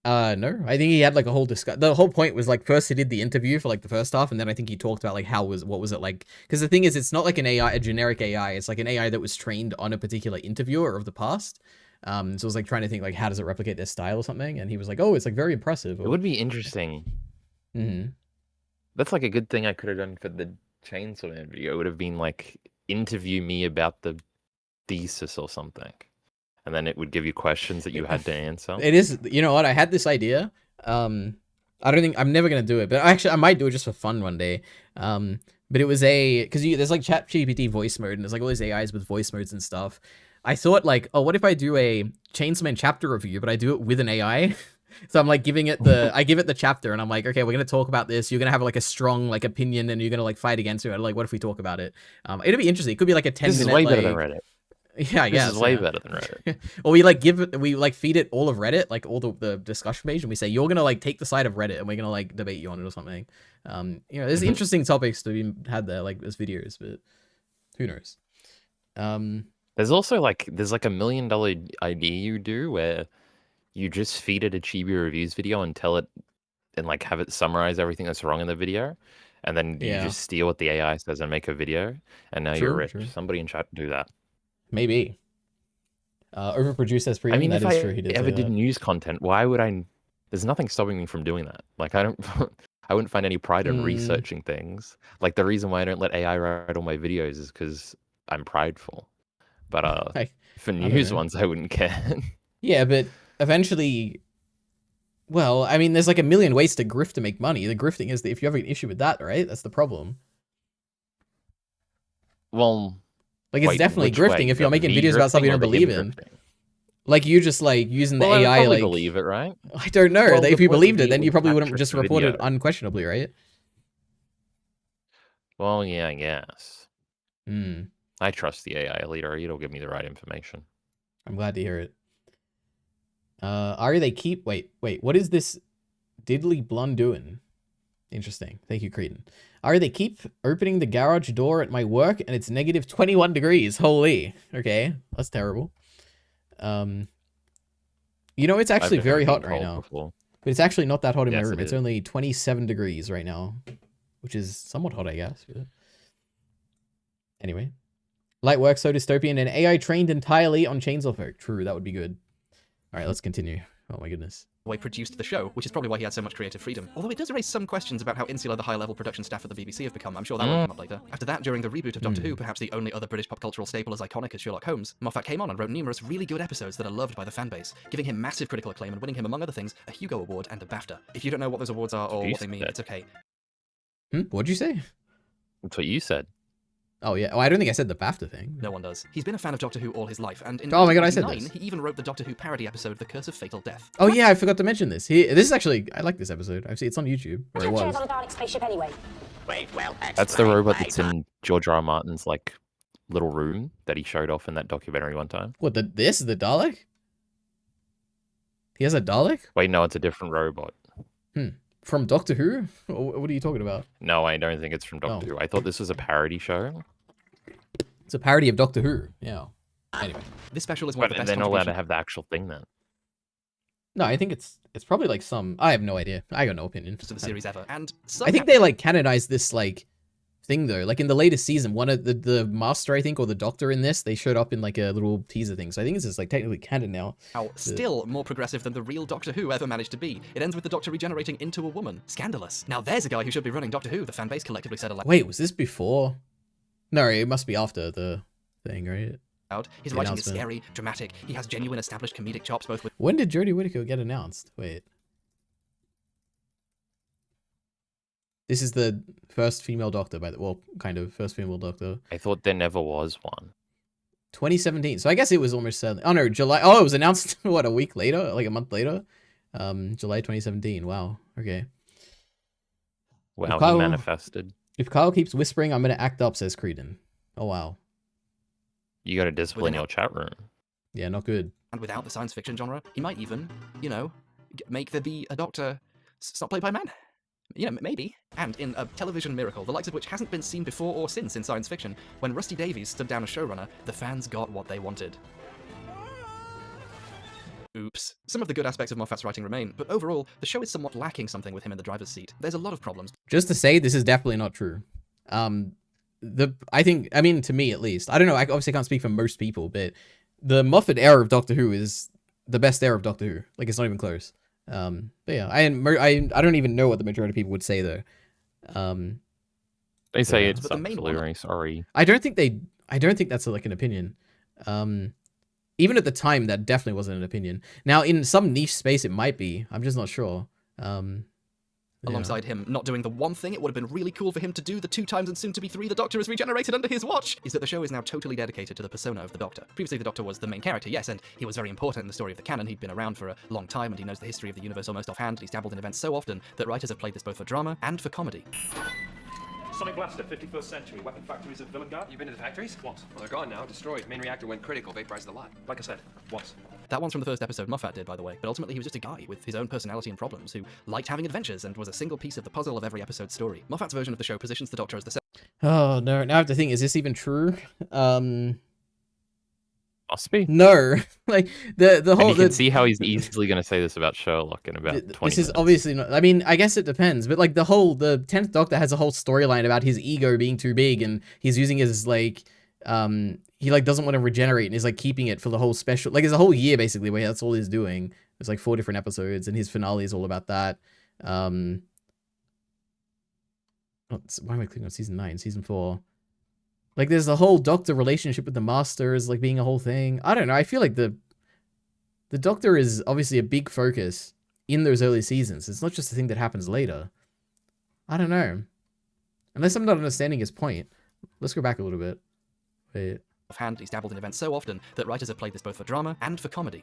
Speaker 1: No, I think he had like a whole discussion. The whole point was like, first he did the interview for like the first half, and then I think he talked about like what was it like? Because the thing is, it's not like an AI, a generic AI. It's like an AI that was trained on a particular interviewer of the past. So I was like trying to think like, how does it replicate their style or something? And he was like, oh, it's like very impressive.
Speaker 5: It would be interesting.
Speaker 1: Mm-hmm.
Speaker 5: That's like a good thing I could have done for the Chainsaw Man video. It would have been like, interview me about the thesis or something. And then it would give you questions that you had to answer.
Speaker 1: It is, you know what? I had this idea. I don't think I'm never gonna do it, but actually I might do it just for fun one day. But it was because there's like ChatGPT voice mode, and there's like all these AIs with voice modes and stuff. I thought like, oh, what if I do a Chainsaw Man chapter review, but I do it with an AI? So I'm like giving it I give it the chapter, and I'm like, okay, we're gonna talk about this. You're gonna have like a strong like opinion, and you're gonna like fight against it. Like, what if we talk about it? It'd be interesting. It could be like a 10-minute.
Speaker 5: This is way better than Reddit.
Speaker 1: Yeah, I guess.
Speaker 5: This is way better than Reddit.
Speaker 1: Or we like feed it all of Reddit, like all the discussion page, and we say, you're gonna like take the side of Reddit, and we're gonna like debate you on it or something. There's interesting topics to be had there, like as videos, but who knows?
Speaker 5: There's also like a $1 million idea you do where you just feed it a Chibi reviews video and tell it and like have it summarize everything that's wrong in the video, and then you
Speaker 1: Yeah.
Speaker 5: just steal what the AI says and make a video, and now you're rich. Somebody in chat do that.
Speaker 1: Maybe. Overproduced as
Speaker 5: I
Speaker 1: premium.
Speaker 5: mean,
Speaker 1: That
Speaker 5: if
Speaker 1: is
Speaker 5: I
Speaker 1: true. He did
Speaker 5: ever
Speaker 1: say
Speaker 5: did
Speaker 1: that.
Speaker 5: news content, why would I? There's nothing stopping me from doing that. Like I don't, I wouldn't find any pride in researching things. Like the reason why I don't let AI write all my videos is because I'm prideful. But for news ones, I wouldn't care.
Speaker 1: Yeah, but eventually, well, I mean, there's like a million ways to grift to make money. The grifting is that if you have an issue with that, right? That's the problem.
Speaker 5: Well,
Speaker 1: like it's definitely grifting if you're making videos about stuff you don't believe in. Like you just like using the AI,
Speaker 5: I
Speaker 1: like
Speaker 5: believe it, right?
Speaker 1: I don't know.
Speaker 5: Well,
Speaker 1: if
Speaker 5: the
Speaker 1: you
Speaker 5: point
Speaker 1: believed
Speaker 5: would
Speaker 1: it,
Speaker 5: be
Speaker 1: then you
Speaker 5: would
Speaker 1: probably wouldn't
Speaker 5: fact-check
Speaker 1: just
Speaker 5: the
Speaker 1: report it
Speaker 5: video.
Speaker 1: unquestionably, right?
Speaker 5: Well, yeah, I guess.
Speaker 1: Hmm.
Speaker 5: I trust the AI EliteAri. It'll give me the right information.
Speaker 1: I'm glad to hear it. Ari, they keep... Wait. What is this diddly blonde doing? Interesting. Thank you, Cretan. Ari, they keep opening the garage door at my work, and it's negative 21 degrees. Holy. Okay. That's terrible. You know, it's actually very hot right now.
Speaker 5: Before.
Speaker 1: But it's actually not that hot in my
Speaker 5: Yes,
Speaker 1: room.
Speaker 5: it
Speaker 1: It's
Speaker 5: is.
Speaker 1: only 27 degrees right now. Which is somewhat hot, I guess. Anyway. Light work, so dystopian, and AI trained entirely on Chainsaw Folk. True, that would be good. Alright, let's continue. Oh my goodness.
Speaker 7: Way produced the show, which is probably why he had so much creative freedom. Although it does raise some questions about how insular the high-level production staff at the BBC have become. I'm sure that will come up later. After that, during the reboot of Doctor Who, perhaps the only other British pop cultural staple as iconic as Sherlock Holmes, Moffat came on and wrote numerous really good episodes that are loved by the fanbase, giving him massive critical acclaim and winning him, among other things, a Hugo Award and a BAFTA. If you don't know what those awards are or what they mean, it's okay.
Speaker 1: What'd you say?
Speaker 5: That's what you said.
Speaker 1: Oh yeah. Oh, I don't think I said the BAFTA thing.
Speaker 7: No one does. He's been a fan of Doctor Who all his life, and in
Speaker 1: Oh my God, I said
Speaker 7: 1999, he even wrote the Doctor Who parody episode The Curse of Fatal Death.
Speaker 1: Oh yeah, I forgot to mention this. This is actually... I like this episode. I've seen it's on YouTube. Or it was.
Speaker 5: That's the robot that's in George R. R. Martin's like little room that he showed off in that documentary one time.
Speaker 1: What, this is the Dalek? He has a Dalek?
Speaker 5: Wait, no, it's a different robot.
Speaker 1: From Doctor Who? What are you talking about?
Speaker 5: No, I don't think it's from Doctor Who. I thought this was a parody show.
Speaker 1: It's a parody of Doctor Who. Yeah. Anyway.
Speaker 7: This special is one of the
Speaker 5: But
Speaker 7: best
Speaker 5: they're not allowed to
Speaker 7: contributions-
Speaker 5: have the actual thing then.
Speaker 1: No, I think it's probably like some... I have no idea. I got no opinion.
Speaker 7: to the series ever, and
Speaker 1: I think they like canonized this like thing though. Like in the latest season, one of the master, I think, or the doctor in this, they showed up in like a little teaser thing. So I think this is like technically canon now.
Speaker 7: Still more progressive than the real Doctor Who ever managed to be. It ends with the Doctor regenerating into a woman. Scandalous. Now there's a guy who should be running Doctor Who, the fanbase collectively said aloud.
Speaker 1: Wait, was this before? No, it must be after the thing, right?
Speaker 7: His
Speaker 1: The
Speaker 7: writing is
Speaker 1: announcement.
Speaker 7: scary, dramatic. He has genuine established comedic chops, both with
Speaker 1: When did Jodie Whittaker get announced? Wait. This is the first female doctor, kind of first female doctor.
Speaker 5: I thought there never was one.
Speaker 1: 2017. So I guess it was almost certainly. Oh no, July. Oh, it was announced what, a week later, like a month later. July 2017. Wow. Okay.
Speaker 5: Wow,
Speaker 1: Kyle-
Speaker 5: he manifested.
Speaker 1: If Kyle keeps whispering, I'm gonna act up, says Creedon. Oh wow.
Speaker 5: You got to discipline your chat room.
Speaker 1: Yeah, not good.
Speaker 7: and without the science fiction genre, he might even, you know, make there be a Doctor not played by a man. You know, maybe. And in a television miracle, the likes of which hasn't been seen before or since in science fiction, when Rusty Davies stood down as showrunner, the fans got what they wanted. Oops. Some of the good aspects of Moffat's writing remain, but overall, the show is somewhat lacking something with him in the driver's seat. There's a lot of problems.
Speaker 1: Just to say, this is definitely not true. I think, to me at least, I don't know, I obviously can't speak for most people, but the Moffat era of Doctor Who is the best era of Doctor Who. Like, it's not even close. But yeah, I don't even know what the majority of people would say though.
Speaker 5: They say
Speaker 1: yeah.
Speaker 5: it's absolutely sorry.
Speaker 1: I don't think that's like an opinion. Even at the time, that definitely wasn't an opinion. Now, in some niche space, it might be. I'm just not sure.
Speaker 7: Alongside him not doing the one thing it would have been really cool for him to do the 2 times and soon to be 3 the Doctor is regenerated under his watch, is that the show is now totally dedicated to the persona of the Doctor. Previously the Doctor was the main character, yes, and he was very important in the story of the canon. He'd been around for a long time and he knows the history of the universe almost offhand, and he's dabbled in events so often that writers have played this both for drama and for comedy.
Speaker 11: Sonic Blaster, 51st century. Weapon factories at Villengard.
Speaker 12: You've been to the factories? Once. Well, they're gone now. Destroyed. Main reactor went critical. Vaporized the lot.
Speaker 11: Like I said, once.
Speaker 7: That one's from the first episode Moffat did, by the way, but ultimately he was just a guy with his own personality and problems who liked having adventures and was a single piece of the puzzle of every episode's story. Moffat's version of the show positions the Doctor as the
Speaker 1: Oh no! Now I have to think: is this even true?
Speaker 5: Must be.
Speaker 1: No, like the
Speaker 5: And
Speaker 1: whole
Speaker 5: you can see how he's easily going to say this about Sherlock in about 20
Speaker 1: this
Speaker 5: minutes.
Speaker 1: is obviously not. I mean, I guess it depends, but like the 10th Doctor has a whole storyline about his ego being too big, and he's using his like he like doesn't want to regenerate and is like keeping it for the whole special. Like, there's a whole year basically where that's all he's doing. There's like 4 different episodes, and his finale is all about that. Why am I clicking on season 9? Season 4. Like, there's the whole Doctor relationship with the Master is like being a whole thing. I don't know. I feel like the Doctor is obviously a big focus in those early seasons. It's not just a thing that happens later. I don't know. Unless I'm not understanding his point. Let's go back a little bit. Wait.
Speaker 7: Offhand, he's dabbled in events so often that writers have played this both for drama and for comedy.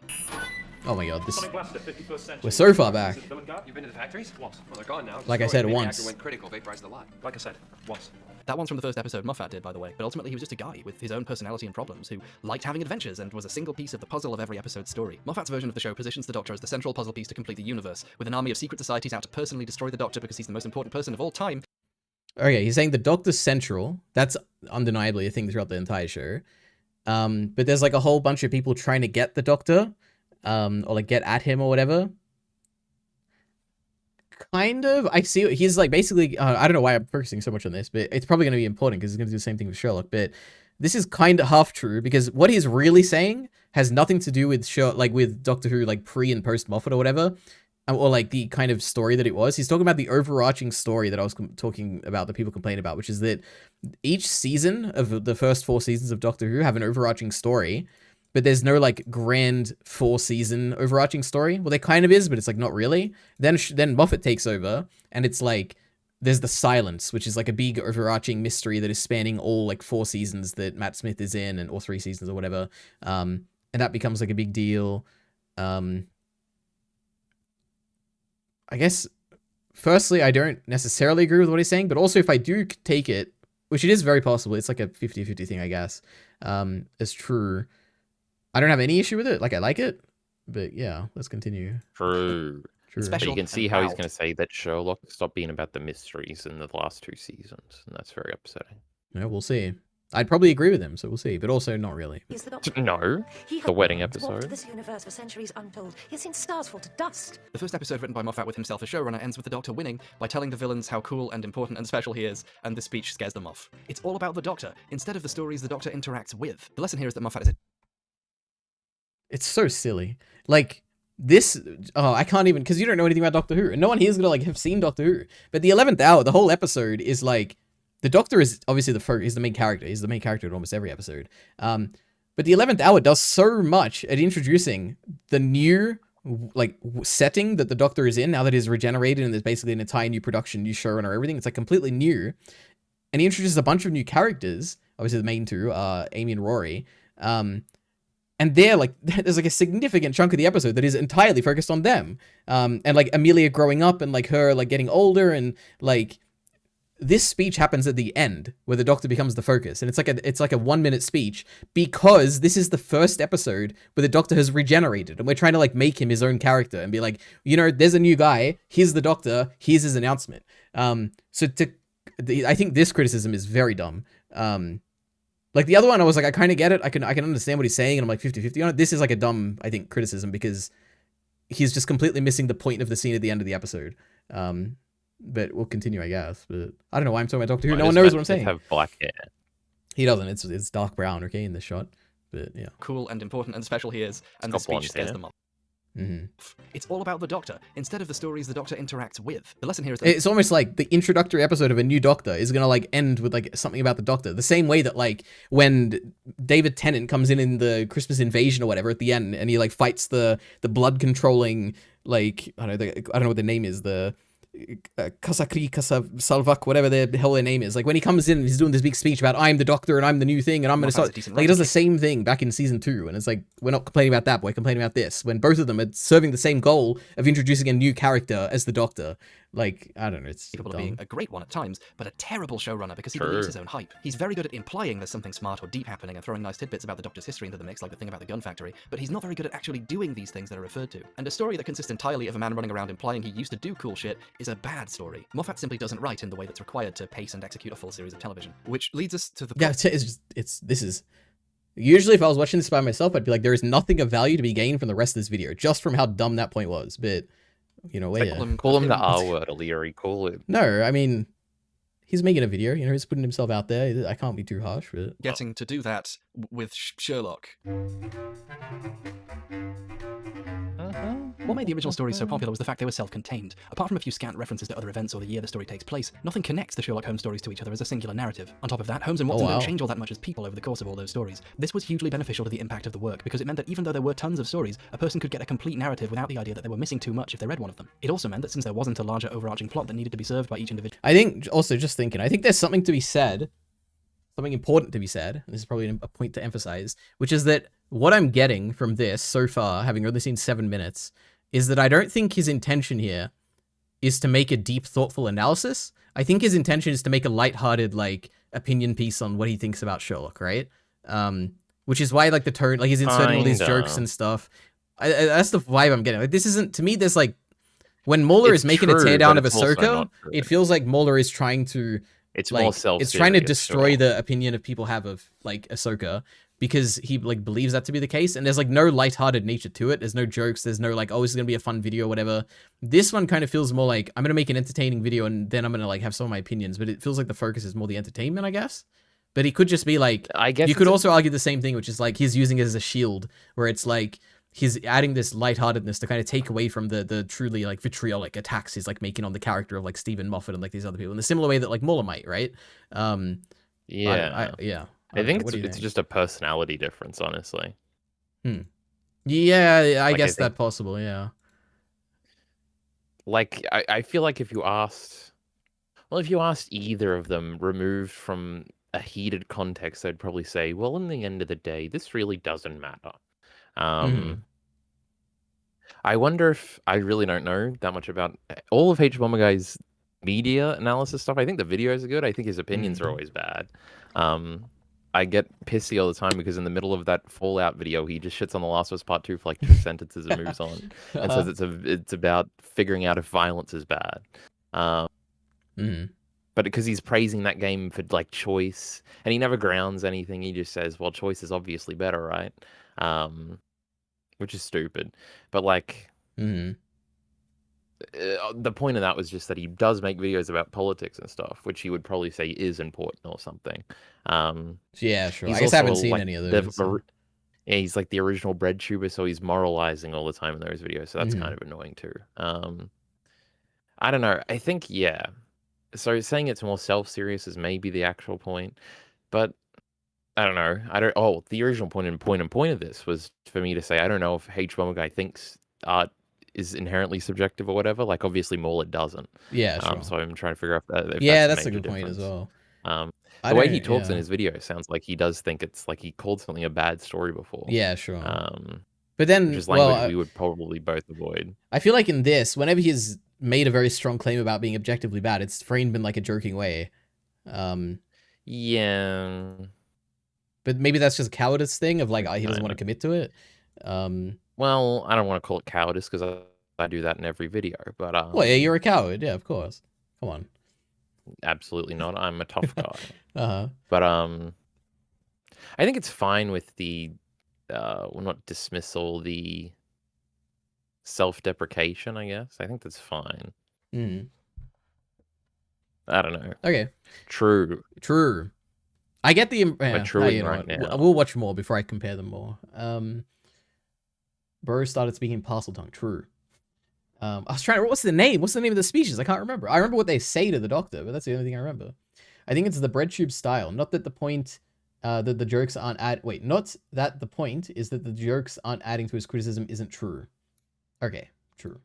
Speaker 1: Oh my god, this...
Speaker 11: Sonic Blaster, 51st century.
Speaker 1: We're so far back.
Speaker 12: You've been to the factories? Once. Well, they're gone now.
Speaker 1: Like I
Speaker 12: Destroyed.
Speaker 1: said,
Speaker 12: Main
Speaker 1: once.
Speaker 12: reactor went critical, vaporized the lot.
Speaker 11: Like I said, once.
Speaker 7: That one's from the first episode Moffat did, by the way, but ultimately he was just a guy with his own personality and problems who liked having adventures and was a single piece of the puzzle of every episode's story. Moffat's version of the show positions the Doctor as the central puzzle piece to complete the universe, with an army of secret societies out to personally destroy the Doctor because he's the most important person of all time.
Speaker 1: Okay, he's saying the Doctor's central. That's undeniably a thing throughout the entire show. But there's like a whole bunch of people trying to get the Doctor, or like get at him or whatever. Kind of. I see. He's like basically. I don't know why I'm focusing so much on this, but it's probably going to be important because he's going to do the same thing with Sherlock. But this is kind of half true because what he's really saying has nothing to do with with Doctor Who, like pre and post Moffat or whatever, or like the kind of story that it was. He's talking about the overarching story that I was talking about that people complain about, which is that each season of the first 4 seasons of Doctor Who have an overarching story. But there's no like grand 4-season overarching story. Well, there kind of is, but it's like not really. Then Moffat takes over, and it's like there's the Silence, which is like a big overarching mystery that is spanning all like 4 seasons that Matt Smith is in, or 3 seasons or whatever. And that becomes like a big deal. I guess, firstly, I don't necessarily agree with what he's saying, but also if I do take it, which it is very possible, it's like a 50-50 thing, I guess, as true. I don't have any issue with it. Like, I like it. But yeah, let's continue.
Speaker 5: True. But you can see how he's
Speaker 7: proud.
Speaker 5: going to say that Sherlock stopped being about the mysteries in the last 2 seasons, and that's very upsetting.
Speaker 1: Yeah, we'll see. I'd probably agree with him, so we'll see. But also, not really.
Speaker 5: No, the wedding episode.
Speaker 13: This universe for centuries untold. He's seen stars fall to dust.
Speaker 7: The first episode written by Moffat with himself as showrunner ends with the Doctor winning by telling the villains how cool and important and special he is, and this speech scares them off. It's all about the Doctor, instead of the stories the Doctor interacts with. The lesson here is that Moffat is a...
Speaker 1: It's so silly. Like, this... Oh, I can't even... Because you don't know anything about Doctor Who. And no one here is going to, like, have seen Doctor Who. But the 11th hour, the whole episode is, like... The Doctor is obviously he's the main character. He's the main character in almost every episode. But the 11th hour does so much at introducing the new, like, setting that the Doctor is in now that he's regenerated and there's basically an entire new production, new showrunner, everything. It's, like, completely new. And he introduces a bunch of new characters. Obviously, the main 2 are Amy and Rory. And they're like, there's like a significant chunk of the episode that is entirely focused on them. And like Amelia growing up and like her like getting older, and like this speech happens at the end where the Doctor becomes the focus. And it's like a 1-minute speech because this is the first episode where the Doctor has regenerated and we're trying to like make him his own character and be like, you know, there's a new guy. Here's the Doctor. Here's his announcement. I think this criticism is very dumb. Like, the other one, I was like, I kind of get it. I can understand what he's saying, and I'm like 50-50 on it. This is like a dumb, I think, criticism because he's just completely missing the point of the scene at the end of the episode. But we'll continue, I guess. But I don't know why I'm talking about Doctor Who. No one knows what I'm saying.
Speaker 5: Have black hair.
Speaker 1: He doesn't. It's dark brown, okay, in this shot. But yeah.
Speaker 7: Cool and important and special he is, and the speech scares them off.
Speaker 1: Mm-hmm.
Speaker 7: It's all about the Doctor, instead of the stories the Doctor interacts with. The lesson here is that
Speaker 1: it's almost like the introductory episode of a new Doctor is gonna like end with like something about the Doctor. The same way that like when David Tennant comes in the Christmas Invasion or whatever at the end, and he like fights the blood controlling, like I don't know what the name is, the Kasakri Salvak, whatever the hell their name is. Like when he comes in and he's doing this big speech about I'm the Doctor and I'm the new thing and I'm gonna start. Like he does the same thing back in season 2, and it's like we're not complaining about that, but we're complaining about this. When both of them are serving the same goal of introducing a new character as the Doctor. Like, I don't know, it's
Speaker 7: capable
Speaker 1: dumb.
Speaker 7: of being a great one at times, but a terrible showrunner because he believes his own hype. He's very good at implying there's something smart or deep happening and throwing nice tidbits about the Doctor's history into the mix, like the thing about the gun factory, but he's not very good at actually doing these things that are referred to. And a story that consists entirely of a man running around implying he used to do cool shit is a bad story. Moffat simply doesn't write in the way that's required to pace and execute a full series of television. Which leads us to the...
Speaker 1: Yeah, this is... Usually, if I was watching this by myself, I'd be like, there is nothing of value to be gained from the rest of this video, just from how dumb that point was. But, you know,
Speaker 5: It's like, call him the R word, EliteAri. Call him.
Speaker 1: No, I mean, he's making a video. You know, he's putting himself out there. I can't be too harsh with it.
Speaker 7: Getting to do that with Sherlock. What made the original stories so popular was the fact they were self-contained. Apart from a few scant references to other events or the year the story takes place, nothing connects the Sherlock Holmes stories to each other as a singular narrative. On top of that, Holmes and Watson don't change all that much as people over the course of all those stories. This was hugely beneficial to the impact of the work, because it meant that even though there were tons of stories, a person could get a complete narrative without the idea that they were missing too much if they read one of them. It also meant that since there wasn't a larger overarching plot that needed to be served by each individual...
Speaker 1: I think, also just thinking, I think there's something to be said, something important to be said, and this is probably a point to emphasize, which is that what I'm getting from this so far, having only seen 7 minutes, is that I don't think his intention here is to make a deep, thoughtful analysis. I think his intention is to make a lighthearted, like, opinion piece on what he thinks about Sherlock, right? Which is why, like, the tone, like, he's inserting all these jokes and stuff. That's the vibe I'm getting. Like, this isn't, to me, there's, like, when Mueller is making a teardown of Ahsoka, it feels like Mueller is trying to,
Speaker 5: it's
Speaker 1: like,
Speaker 5: more self-serious.
Speaker 1: It's trying to destroy the opinion of people have of, like, Ahsoka, because he, like, believes that to be the case, and there's, like, no lighthearted nature to it. There's no jokes, there's no, like, oh, this is gonna be a fun video or whatever. This one kind of feels more like, I'm gonna make an entertaining video, and then I'm gonna, like, have some of my opinions, but it feels like the focus is more the entertainment, I guess. But he could just be, like,
Speaker 5: I guess
Speaker 1: you could also argue the same thing, which is, like, he's using it as a shield, where it's, like, he's adding this lightheartedness to kind of take away from the truly, like, vitriolic attacks he's, like, making on the character of, like, Stephen Moffat and, like, these other people, in the similar way that, like, Mueller might, right?
Speaker 5: Yeah.
Speaker 1: Yeah.
Speaker 5: I think it's just a personality difference, honestly.
Speaker 1: Yeah, I
Speaker 5: Like,
Speaker 1: guess that's possible, yeah.
Speaker 5: Like, I feel like if you asked either of them removed from a heated context, they'd probably say, well, in the end of the day, this really doesn't matter. I wonder if, I really don't know that much about all of H. Bomber Guy's media analysis stuff. I think the videos are good. I think his opinions are always bad. I get pissy all the time because in the middle of that Fallout video, he just shits on The Last of Us Part 2 for like 2 sentences and moves on, and says it's about figuring out if violence is bad. But because he's praising that game for like choice, and he never grounds anything, he just says, well, choice is obviously better, right? Which is stupid. But like, the point of that was just that he does make videos about politics and stuff, which he would probably say is important or something.
Speaker 1: Yeah, sure. I guess I haven't seen any of those.
Speaker 5: Yeah, he's like the original bread tuber, so he's moralizing all the time in those videos, so that's kind of annoying too. I don't know. I think, yeah. So saying it's more self-serious is maybe the actual point, but I don't know. The original point of this was for me to say, I don't know if H. Bomber Guy thinks art is inherently subjective or whatever. Like, obviously, Mueller doesn't.
Speaker 1: Yeah, sure.
Speaker 5: So I'm trying to figure out if
Speaker 1: that's a good point as well.
Speaker 5: The way he talks in his video sounds like he does think it's like he called something a bad story before.
Speaker 1: Yeah, sure. But then,
Speaker 5: which is language we would probably both avoid.
Speaker 1: I feel like in this, whenever he's made a very strong claim about being objectively bad, it's framed in like a joking way.
Speaker 5: Yeah.
Speaker 1: But maybe that's just a cowardice thing of like he doesn't want to commit to it.
Speaker 5: Well, I don't want to call it cowardice because I do that in every video. But
Speaker 1: well, yeah, you're a coward. Yeah, of course. Come on.
Speaker 5: Absolutely not. I'm a tough guy.
Speaker 1: Uh-huh.
Speaker 5: But I think it's fine with the well, not dismissal, the self-deprecation, I guess. I think that's fine. I don't know.
Speaker 1: Okay.
Speaker 5: True.
Speaker 1: I get the
Speaker 5: now.
Speaker 1: We'll watch more before I compare them more. Burrow started speaking Parseltongue. True. I was trying to. What's the name? What's the name of the species? I can't remember. I remember what they say to the doctor, but that's the only thing I remember. I think it's the bread tube style. Not that the point that the jokes aren't not that the point is that the jokes aren't adding to his criticism isn't true. Okay, true.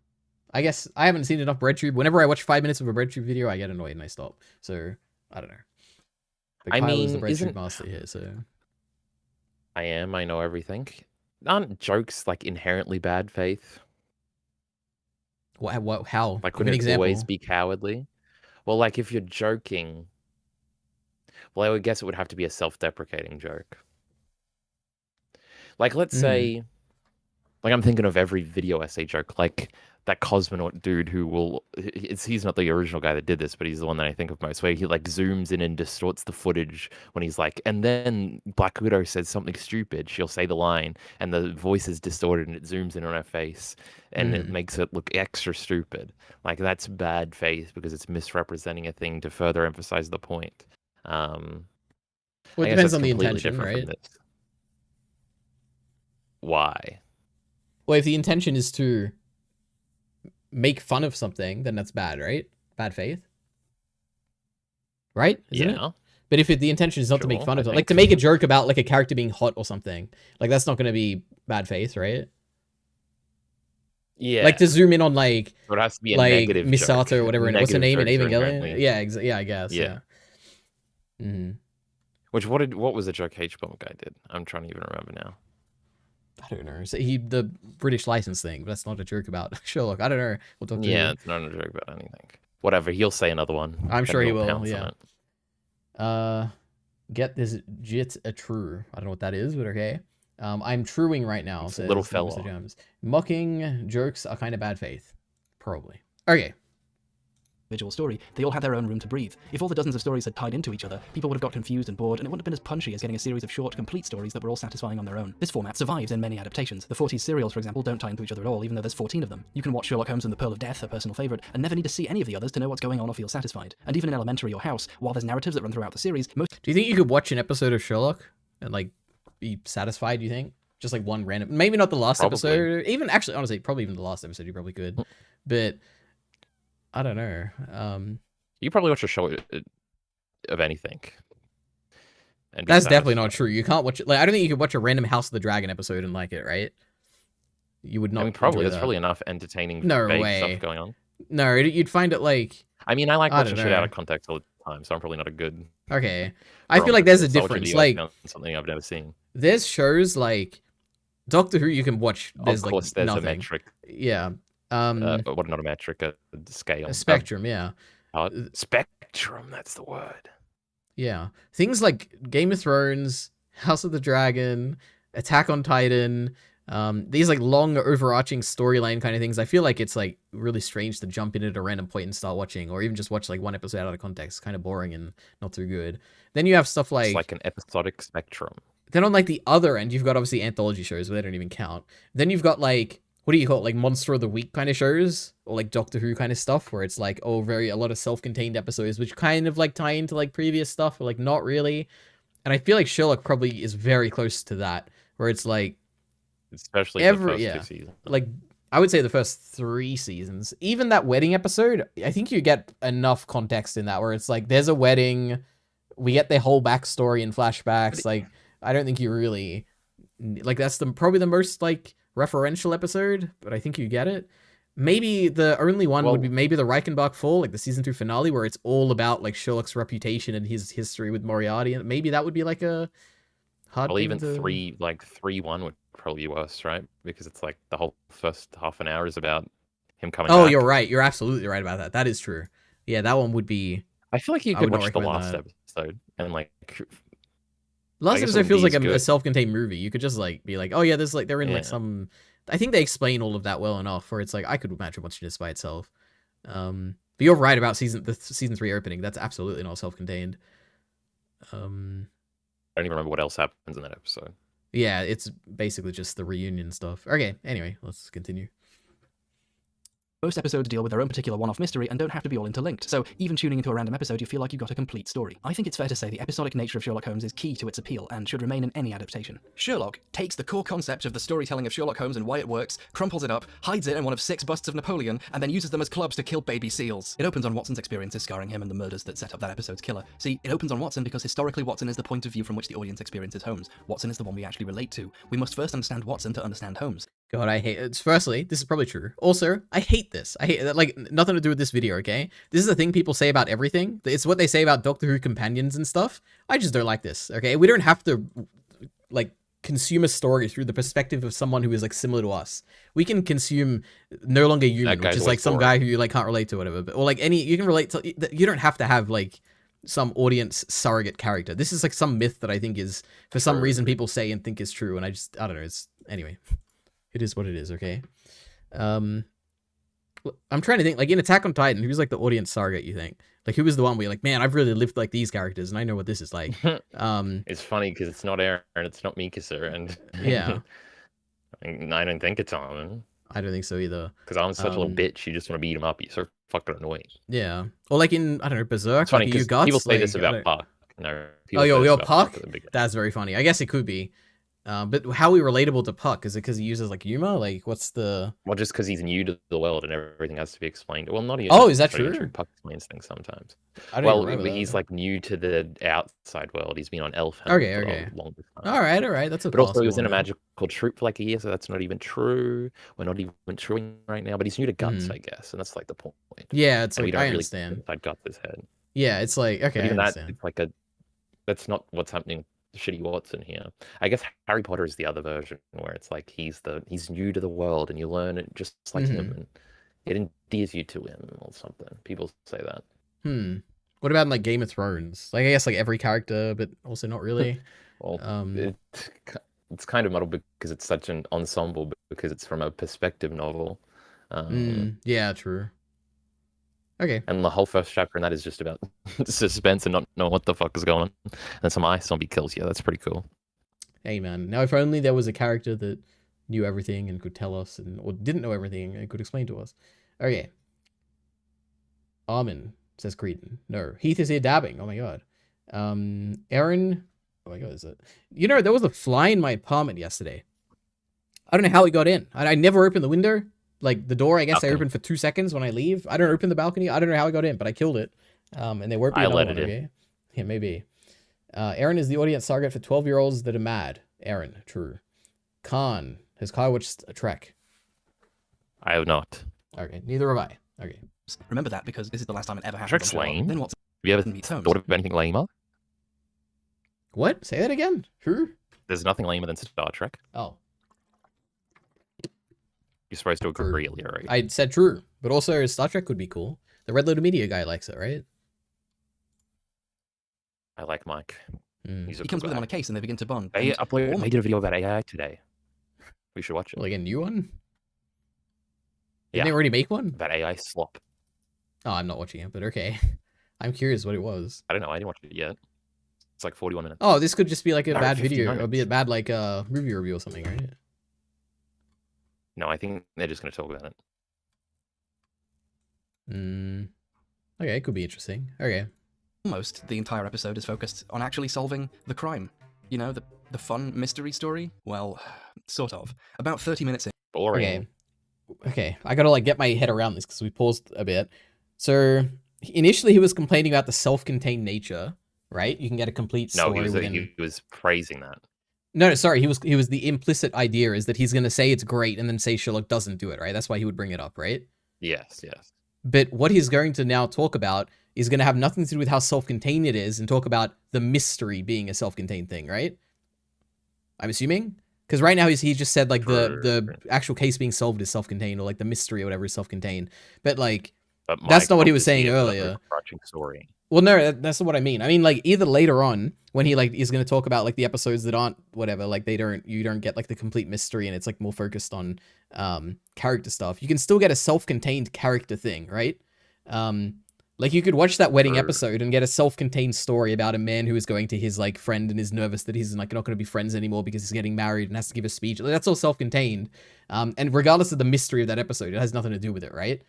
Speaker 1: I guess I haven't seen enough bread tube. Whenever I watch 5 minutes of a bread tube video, I get annoyed and I stop. So I don't know. But Kyle is the bread tube master here, so
Speaker 5: I know everything. Aren't jokes like inherently bad, Faith?
Speaker 1: What how?
Speaker 5: Like, wouldn't it always be cowardly? Well, like, if you're joking, well, I would guess it would have to be a self-deprecating joke. Like, let's say, like, I'm thinking of every video essay joke, like that cosmonaut dude who will. He's not the original guy that did this, but he's the one that I think of most. Where he like zooms in and distorts the footage when he's like, and then Black Widow says something stupid. She'll say the line, and the voice is distorted, and it zooms in on her face, and it makes it look extra stupid. Like that's bad faith because it's misrepresenting a thing to further emphasize the point.
Speaker 1: Well, it depends on the intention, right?
Speaker 5: Why?
Speaker 1: Well, if the intention is to make fun of something, then that's bad, right? Bad faith, right? Isn't it? But if the intention is not to make fun of it, like to make a joke about like a character being hot or something, like that's not going to be bad faith, right?
Speaker 5: Yeah.
Speaker 1: Like to zoom in on like,
Speaker 5: so it has to be a
Speaker 1: like
Speaker 5: negative
Speaker 1: Misato
Speaker 5: joke.
Speaker 1: or whatever. What's her name in
Speaker 5: Negative jokes are
Speaker 1: Evangelion?
Speaker 5: inherently-
Speaker 1: Yeah, I guess. Yeah.
Speaker 5: Which what was the joke H-Bomb guy did? I'm trying to even remember now.
Speaker 1: I don't know. So the British license thing, but that's not a joke about Sherlock. I don't know. We'll talk to
Speaker 5: Yeah, it's not a joke about anything. Whatever, he'll say another one.
Speaker 1: I'm sure he will.
Speaker 5: pounce
Speaker 1: Yeah.
Speaker 5: on it.
Speaker 1: Get this jit a true. I don't know what that is, but okay. I'm truing right now.
Speaker 5: It's a
Speaker 1: Says
Speaker 5: little
Speaker 1: Mr.
Speaker 5: fella.
Speaker 1: Jones. Mocking jokes are kind of bad faith. Probably. Okay.
Speaker 7: Individual story, they all had their own room to breathe. If all the dozens of stories had tied into each other, people would have got confused and bored, and it wouldn't have been as punchy as getting a series of short, complete stories that were all satisfying on their own. This format survives in many adaptations. The 40s serials, for example, don't tie into each other at all, even though there's 14 of them. You can watch Sherlock Holmes and the Pearl of Death, a personal favourite, and never need to see any of the others to know what's going on or feel satisfied. And even in Elementary or House, while there's narratives that run throughout the series, most—
Speaker 1: Do you think you could watch an episode of Sherlock and like be satisfied? Do you think? Just like one random, maybe not the last episode, even actually, honestly, probably even the last episode you probably could, but I don't know.
Speaker 5: You probably watch a show of anything. And be
Speaker 1: That's definitely
Speaker 5: satisfied.
Speaker 1: not true. You can't watch it. Like, I don't think you could watch a random House of the Dragon episode and like it, right? You would not.
Speaker 5: I mean, probably
Speaker 1: enjoy
Speaker 5: there's
Speaker 1: that.
Speaker 5: probably enough entertaining
Speaker 1: No
Speaker 5: vague
Speaker 1: way.
Speaker 5: stuff going on.
Speaker 1: No, you'd find it like.
Speaker 5: I mean, I like
Speaker 1: I
Speaker 5: watching
Speaker 1: don't
Speaker 5: shit out
Speaker 1: know.
Speaker 5: of context all the time, so I'm probably not a good.
Speaker 1: Okay, I feel like there's a
Speaker 5: barometer. So I'll watch
Speaker 1: difference.
Speaker 5: video
Speaker 1: Like
Speaker 5: on something I've never seen.
Speaker 1: there's shows like Doctor Who you can watch. There's
Speaker 5: Of course,
Speaker 1: like
Speaker 5: there's
Speaker 1: nothing.
Speaker 5: a metric.
Speaker 1: Yeah.
Speaker 5: What not a metric, a scale.
Speaker 1: A spectrum. Yeah.
Speaker 5: Spectrum. That's the word.
Speaker 1: Yeah. Things like Game of Thrones, House of the Dragon, Attack on Titan, these like long overarching storyline kind of things. I feel like it's like really strange to jump in at a random point and start watching, or even just watch like one episode out of context. It's kind of boring and not too good. Then you have stuff
Speaker 5: It's like an episodic spectrum.
Speaker 1: then on like the other end, you've got obviously anthology shows, but they don't even count. Then you've got like, what do you call it? Like Monster of the Week kind of shows, or like Doctor Who kind of stuff, where it's like, oh, a lot of self-contained episodes, which kind of like tie into like previous stuff, or like not really. And I feel like Sherlock probably is very close to that, where it's like,
Speaker 5: especially the first
Speaker 1: yeah,
Speaker 5: 2 seasons.
Speaker 1: like I would say the first 3 seasons. Even that wedding episode, I think you get enough context in that, where it's like there's a wedding, we get their whole backstory and flashbacks. Like I don't think you really like that's probably the most like referential episode, but I think you get it. Maybe the only one would be maybe the Reichenbach Fall, like the season 2 finale, where it's all about like Sherlock's reputation and his history with Moriarty, and maybe that would be like a hard.
Speaker 5: Well,
Speaker 1: thing
Speaker 5: even
Speaker 1: to...
Speaker 5: 3-1 would probably be worse, right? Because it's like the whole first half an hour is about him coming.
Speaker 1: Oh,
Speaker 5: back.
Speaker 1: you're right. You're absolutely right about that. That is true. Yeah, that one would be.
Speaker 5: I feel like you
Speaker 1: I
Speaker 5: could
Speaker 1: would not
Speaker 5: watch the
Speaker 1: recommend
Speaker 5: last
Speaker 1: that.
Speaker 5: episode and like.
Speaker 1: Last
Speaker 5: I guess it
Speaker 1: episode
Speaker 5: would
Speaker 1: feels
Speaker 5: be
Speaker 1: like
Speaker 5: as
Speaker 1: a
Speaker 5: good.
Speaker 1: self-contained movie. You could just like be like, oh yeah, there's like they're in like
Speaker 5: Yeah.
Speaker 1: some. I think they explain all of that well enough, where it's like I could imagine watching this by itself. But you're right about season 3 opening. That's absolutely not self-contained.
Speaker 5: I don't even remember what else happens in that episode.
Speaker 1: Yeah, it's basically just the reunion stuff. Okay, anyway, let's continue.
Speaker 7: Most episodes deal with their own particular one-off mystery and don't have to be all interlinked, so even tuning into a random episode you feel like you got a complete story. I think it's fair to say the episodic nature of Sherlock Holmes is key to its appeal and should remain in any adaptation. Sherlock takes the core concept of the storytelling of Sherlock Holmes and why it works, crumples it up, hides it in one of 6 busts of Napoleon, and then uses them as clubs to kill baby seals. It opens on Watson's experiences scarring him and the murders that set up that episode's killer. See, it opens on Watson because historically Watson is the point of view from which the audience experiences Holmes. Watson is the one we actually relate to. We must first understand Watson to understand Holmes.
Speaker 1: God, I hate it. Firstly, this is probably true. Also, I hate this. I hate that. Like, nothing to do with this video, okay? This is the thing people say about everything. It's what they say about Doctor Who companions and stuff. I just don't like this, okay? We don't have to, like, consume a story through the perspective of someone who is, like, similar to us. We can consume No Longer Human, which is, like, some guy who you, like, can't relate to or whatever. But, or, like, you can relate to... You don't have to have, like, some audience surrogate character. This is, like, some myth that I think is, for some reason, people say and think is true. And I don't know. It's... Anyway... It is what it is, okay? I'm trying to think, like in Attack on Titan, who's like the audience target, you think? Like who was the one where you're like, man, I've really lived like these characters and I know what this is like.
Speaker 5: It's funny because it's not Aaron, it's not Mikasa, and
Speaker 1: Yeah.
Speaker 5: I don't think it's Armin.
Speaker 1: I don't think so either.
Speaker 5: Because Armin's such a little bitch, you just want to beat him up. You're so fucking annoying.
Speaker 1: Yeah. Or like in, I don't know, Berserk.
Speaker 5: It's funny
Speaker 1: like,
Speaker 5: because
Speaker 1: Guts,
Speaker 5: people say
Speaker 1: like,
Speaker 5: this about Puck. No.
Speaker 1: Oh, yo,
Speaker 5: Puck.
Speaker 1: Puck? That's very funny. I guess it could be. But how are we relatable to Puck? Is it because he uses like humor? Like, what's the?
Speaker 5: Well, just because he's new to the world and everything has to be explained. Well, not even.
Speaker 1: Oh, is that true?
Speaker 5: Puck explains things sometimes.
Speaker 1: I don't
Speaker 5: well, he's like new to the outside world. He's been on Elf.
Speaker 1: Okay. All right. That's a.
Speaker 5: But also, he was in a magical troop for like a year, so that's not even true. We're not even true right now. But he's new to Guts, I guess, and that's like the point.
Speaker 1: Yeah, it's
Speaker 5: and
Speaker 1: like I understand.
Speaker 5: Inside Guts' head.
Speaker 1: Yeah, it's like okay.
Speaker 5: But even
Speaker 1: I
Speaker 5: that,
Speaker 1: understand.
Speaker 5: it's like a. That's not what's happening. Shitty Watson here. I guess Harry Potter is the other version where it's like he's new to the world and you learn it just like him and it endears you to him or something. People say that.
Speaker 1: What about in, like Game of Thrones? Like I guess like every character, but also not really.
Speaker 5: Well, it's kind of muddled because it's such an ensemble because it's from a perspective novel.
Speaker 1: Yeah, true. Okay.
Speaker 5: And the whole first chapter in that is just about suspense and not knowing what the fuck is going on. And some ice zombie kills you. That's pretty cool.
Speaker 1: Hey, man. Now, if only there was a character that knew everything and could tell us, or didn't know everything and could explain to us. Okay. Armin, says Creedon. No. Heath is here dabbing. Oh, my God. Aaron. Oh, my God, is it? You know, there was a fly in my apartment yesterday. I don't know how it got in. I never opened the window. Like the door, I guess I open for 2 seconds when I leave. I don't open the balcony. I don't know how I got in, but I killed it. And there won't be another one, okay? Yeah, maybe. Aaron is the audience target for 12-year-olds that are mad. Aaron, true. Khan, has Kai watched a Trek?
Speaker 5: I have not.
Speaker 1: Okay, neither have I. Okay.
Speaker 7: Remember that because this is the last time it ever happened.
Speaker 5: Trek's lame.
Speaker 7: Then what's?
Speaker 5: Have you ever thought of anything lamer?
Speaker 1: What? Say that again? True?
Speaker 5: There's nothing lamer than Star Trek.
Speaker 1: Oh.
Speaker 5: You're supposed to agree, EliteAri.
Speaker 1: I said true, but also Star Trek would be cool. The Red Letter Media guy likes it, right?
Speaker 5: I like Mike.
Speaker 7: He comes with him on a case and they begin to bond.
Speaker 5: They did a video about AI today. We should watch it.
Speaker 1: Like a new one?
Speaker 5: Yeah.
Speaker 1: Didn't they already make one?
Speaker 5: About AI slop.
Speaker 1: Oh, I'm not watching it, but okay. I'm curious what it was.
Speaker 5: I don't know. I didn't watch it yet. It's like 41 minutes.
Speaker 1: Oh, this could just be like a bad
Speaker 5: 50
Speaker 1: video.
Speaker 5: minutes.
Speaker 1: Or be a bad like movie review or something, right?
Speaker 5: No, I think they're just going to talk about it.
Speaker 1: Okay, it could be interesting. Okay.
Speaker 7: Almost the entire episode is focused on actually solving the crime. You know, the fun mystery story? Well, sort of. About 30 minutes in.
Speaker 5: Boring.
Speaker 1: Okay. I gotta like get my head around this because we paused a bit. So initially he was complaining about the self-contained nature, right? You can get a complete story.
Speaker 5: No, he was praising that.
Speaker 1: No, sorry. He was the implicit idea is that he's gonna say it's great and then say Sherlock doesn't do it, right? That's why he would bring it up, right?
Speaker 5: Yes.
Speaker 1: But what he's going to now talk about is going to have nothing to do with how self-contained it is and talk about the mystery being a self-contained thing, right? I'm assuming? Because right now he just said like the actual case being solved is self-contained or like the mystery or whatever is self-contained. But like, that's not what he was saying earlier.
Speaker 5: Story.
Speaker 1: Well, no, that's not what I mean. I mean, like either later on when he like is going to talk about like the episodes that aren't whatever, like you don't get like the complete mystery and it's like more focused on character stuff. You can still get a self-contained character thing, right? Like you could watch that wedding episode and get a self-contained story about a man who is going to his like friend and is nervous that he's like not going to be friends anymore because he's getting married and has to give a speech. Like, that's all self-contained. And regardless of the mystery of that episode, it has nothing to do with it, right?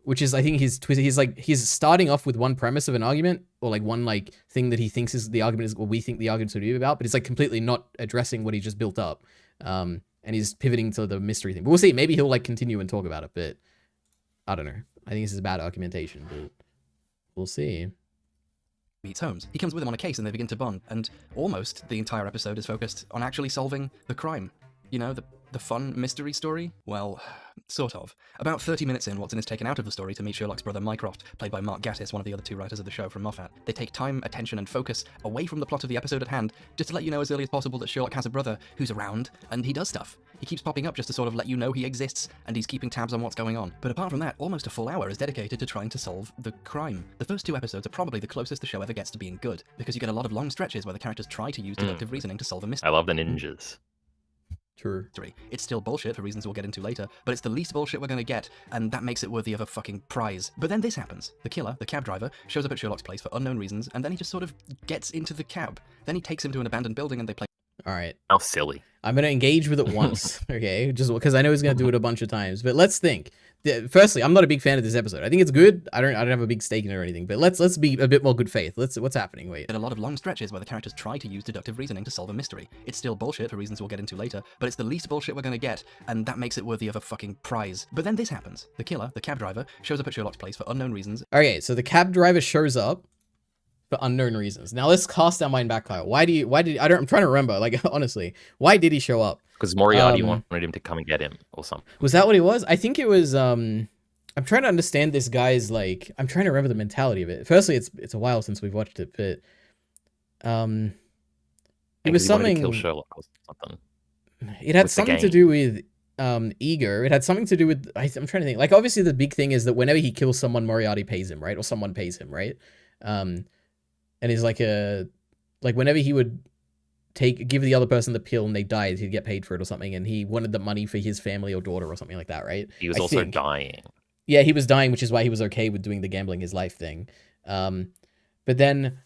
Speaker 1: Which is, I think he's starting off with one premise of an argument or like one like thing that he thinks is the argument is what we think the argument's going to be about, but it's like completely not addressing what he just built up. And he's pivoting to the mystery thing. But we'll see. Maybe he'll like continue and talk about it, but I don't know. I think this is bad argumentation, but we'll see.
Speaker 7: Meets Holmes. He comes with him on a case and they begin to bond, and almost the entire episode is focused on actually solving the crime. You know, the fun mystery story? Well, sort of. About 30 minutes in, Watson is taken out of the story to meet Sherlock's brother Mycroft, played by Mark Gatiss, one of the other two writers of the show from Moffat. They take time, attention, and focus away from the plot of the episode at hand, just to let you know as early as possible that Sherlock has a brother who's around, and he does stuff. He keeps popping up just to sort of let you know he exists, and he's keeping tabs on what's going on. But apart from that, almost a full hour is dedicated to trying to solve the crime. The first two episodes are probably the closest the show ever gets to being good, because you get a lot of long stretches where the characters try to use deductive reasoning to solve a mystery.
Speaker 5: I love the ninjas.
Speaker 1: True.
Speaker 7: It's still bullshit for reasons we'll get into later, but it's the least bullshit we're going to get, and that makes it worthy of a fucking prize. But then this happens. The killer, the cab driver, shows up at Sherlock's place for unknown reasons, and then he just sort of gets into the cab. Then he takes him to an abandoned building and they play.
Speaker 1: All right.
Speaker 5: How silly.
Speaker 1: I'm going to engage with it once, okay? Just because I know he's going to do it a bunch of times. But let's think. Firstly, I'm not a big fan of this episode. I think it's good. I don't have a big stake in it or anything. But let's be a bit more good faith. What's happening? Wait.
Speaker 7: A lot of long stretches where the characters try to use deductive reasoning to solve a mystery. It's still bullshit for reasons we'll get into later, but it's the least bullshit we're going to get, and that makes it worthy of a fucking prize. But then this happens. The killer, the cab driver, shows up at Sherlock's place for unknown reasons.
Speaker 1: Okay, so the cab driver shows up for unknown reasons. Now let's cast our mind back, Kyle. I'm trying to remember, like, honestly, why did he show up?
Speaker 5: Because Moriarty wanted him to come and get him or something.
Speaker 1: Was that what it was? I think it was, I'm trying to understand this guy's, like, I'm trying to remember the mentality of it. Firstly, it's a while since we've watched it, but, it was something.
Speaker 5: He wanted to kill Sherlock or something.
Speaker 1: It had something to do with, ego. It had something to do with, I'm trying to think, like, obviously the big thing is that whenever he kills someone, Moriarty pays him, right? Or someone pays him, right? And he's like whenever he would give the other person the pill and they died, he'd get paid for it or something, and he wanted the money for his family or daughter or something like that, right?
Speaker 5: He was also dying.
Speaker 1: Yeah, he was dying, which is why he was okay with doing the gambling his life thing. But then,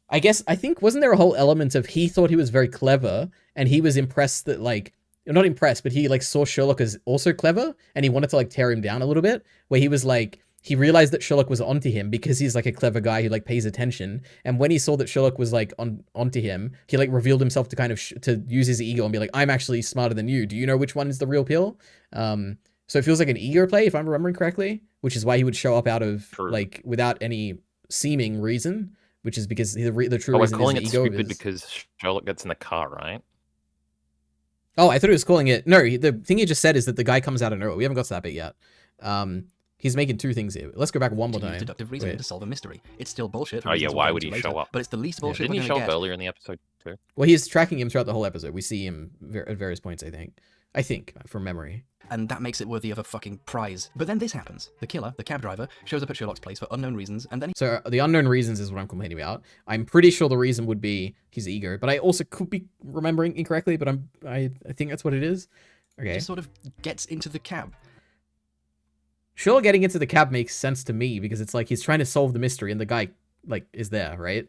Speaker 1: I think, wasn't there a whole element of he thought he was very clever, and he was impressed that, like, not impressed, but he, like, saw Sherlock as also clever, and he wanted to, like, tear him down a little bit, where he was, like, he realized that Sherlock was onto him because he's, like, a clever guy who, like, pays attention, and when he saw that Sherlock was, like, onto him, he, like, revealed himself to kind of, to use his ego and be like, I'm actually smarter than you. Do you know which one is the real pill? So it feels like an ego play, if I'm remembering correctly, which is why he would show up out of, like, without any seeming reason, which is because the true reason
Speaker 5: we're
Speaker 1: is
Speaker 5: calling
Speaker 1: the
Speaker 5: it
Speaker 1: ego.
Speaker 5: stupid because Sherlock gets in the car, right?
Speaker 1: Oh, I thought he was calling it... No, the thing he just said is that the guy comes out of nowhere. We haven't got to that bit yet. He's making two things here. Let's go back one more time.
Speaker 7: Deductive reasoning to solve a mystery. It's still bullshit.
Speaker 5: Oh yeah, why would he show up?
Speaker 7: But it's the least bullshit.
Speaker 5: Didn't he show up earlier in the episode too?
Speaker 1: Well, he's tracking him throughout the whole episode. We see him at various points, I think, from memory.
Speaker 7: And that makes it worthy of a fucking prize. But then this happens. The killer, the cab driver, shows up at Sherlock's place for unknown reasons, and then he...
Speaker 1: So the unknown reasons is what I'm complaining about. I'm pretty sure the reason would be his ego, but I also could be remembering incorrectly, but I think that's what it is. Okay.
Speaker 7: Just sort of gets into the cab.
Speaker 1: Sherlock getting into the cab makes sense to me because it's like he's trying to solve the mystery and the guy, like, is there, right?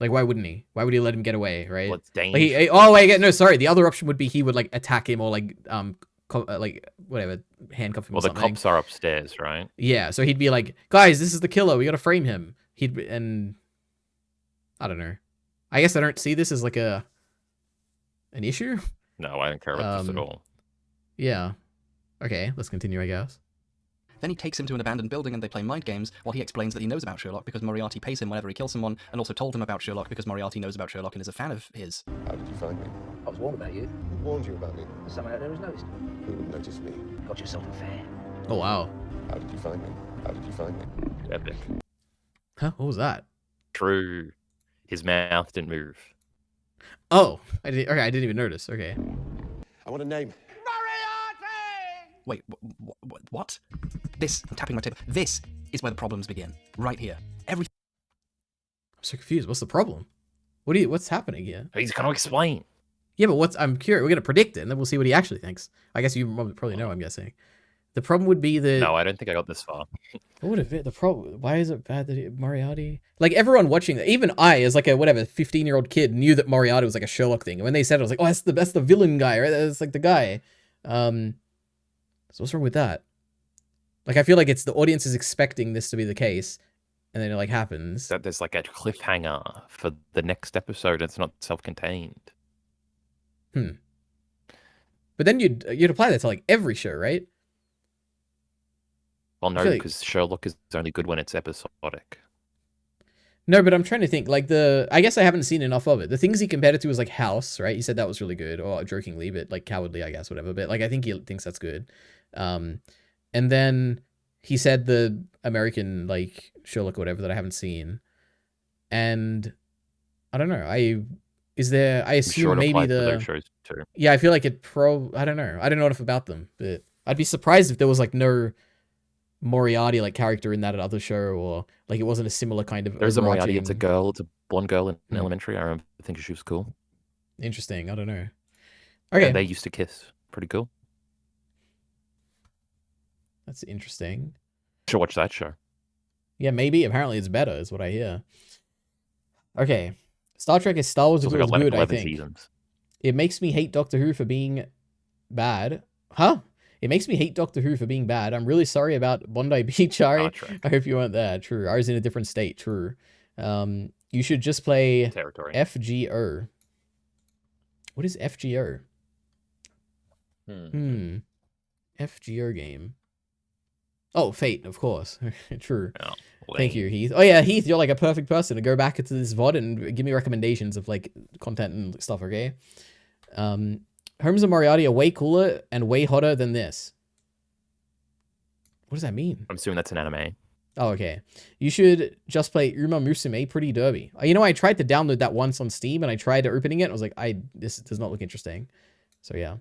Speaker 1: Like, why wouldn't he? Why would he let him get away, right?
Speaker 5: Well, it's dangerous.
Speaker 1: Like, no, sorry. The other option would be he would, like, attack him or, like, whatever, handcuff him or something.
Speaker 5: Well, the cops are upstairs, right?
Speaker 1: Yeah, so he'd be like, guys, this is the killer. We gotta frame him. And I don't know. I guess I don't see this as, like, an issue.
Speaker 5: No, I don't care about this at all.
Speaker 1: Yeah. Okay, let's continue, I guess.
Speaker 7: Then he takes him to an abandoned building and they play mind games while he explains that he knows about Sherlock because Moriarty pays him whenever he kills someone, and also told him about Sherlock because Moriarty knows about Sherlock and is a fan of his.
Speaker 10: How did you find me? I was warned about you. Who warned you about me? Someone out there has noticed. Who noticed me? Got yourself a fan.
Speaker 1: Oh, wow.
Speaker 10: How did you find me? How did you find me?
Speaker 5: Epic.
Speaker 1: Huh? What was that?
Speaker 5: True. His mouth didn't move.
Speaker 1: Oh, I didn't even notice. Okay.
Speaker 10: I want a name.
Speaker 7: Wait, what? This, I'm tapping my table. This is where the problems begin. Right here. Everything.
Speaker 1: I'm so confused. What's the problem? What's happening here?
Speaker 5: He's gonna explain.
Speaker 1: Yeah, but I'm curious. We're gonna predict it, and then we'll see what he actually thinks. I guess you probably know. I'm guessing. The problem would be that...
Speaker 5: No, I don't think I got this far.
Speaker 1: What would it be? The problem... Why is it bad that Moriarty... Like, everyone watching that, even I, as like a, 15-year-old kid, knew that Moriarty was like a Sherlock thing. And when they said it, I was like, oh, that's the villain guy, right? That's like the guy. So what's wrong with that? Like, I feel like it's the audience is expecting this to be the case, and then it, like, happens.
Speaker 5: That there's, like, a cliffhanger for the next episode. It's not self-contained.
Speaker 1: But then you'd apply that to, like, every show, right?
Speaker 5: Well, no, because Sherlock is only good when it's episodic.
Speaker 1: No, but I'm trying to think, like, I guess I haven't seen enough of it. The things he compared it to was, like, House, right? He said that was really good, or jokingly, but, like, cowardly, I guess, whatever. But, like, I think he thinks that's good. And then he said the American, like, Sherlock or whatever that I haven't seen. And I don't know. I assume
Speaker 5: sure
Speaker 1: maybe
Speaker 5: those shows too.
Speaker 1: Yeah, I feel like I don't know. I don't know enough about them, but I'd be surprised if there was, like, no Moriarty, like, character in that other show, or, like, it wasn't a similar kind of...
Speaker 5: There's a Moriarty. It's a blonde girl in elementary. I remember thinking she was cool.
Speaker 1: Interesting. I don't know. Okay.
Speaker 5: And they used to kiss. Pretty cool.
Speaker 1: That's interesting.
Speaker 5: Should watch that show.
Speaker 1: Yeah, maybe. Apparently it's better, is what I hear. Okay. Star Trek is Star Wars if it was good, I think.
Speaker 5: Seasons.
Speaker 1: It makes me hate Doctor Who for being bad. Huh? It makes me hate Doctor Who for being bad. I'm really sorry about Bondi Beach, Ari. I hope you weren't there. True. Ari's in a different state. True. You should just play
Speaker 5: Territory.
Speaker 1: FGO. What is FGO? FGO game. Oh, Fate, of course. True.
Speaker 5: Oh,
Speaker 1: thank you, Heath. Oh yeah, Heath, you're like a perfect person to go back into this VOD and give me recommendations of like content and stuff, okay? Holmes and Moriarty are way cooler and way hotter than this. What does that mean?
Speaker 5: I'm assuming that's an anime.
Speaker 1: Oh, okay. You should just play Uma Musume Pretty Derby. You know, I tried to download that once on Steam and I tried opening it. And I was like, this does not look interesting. So yeah.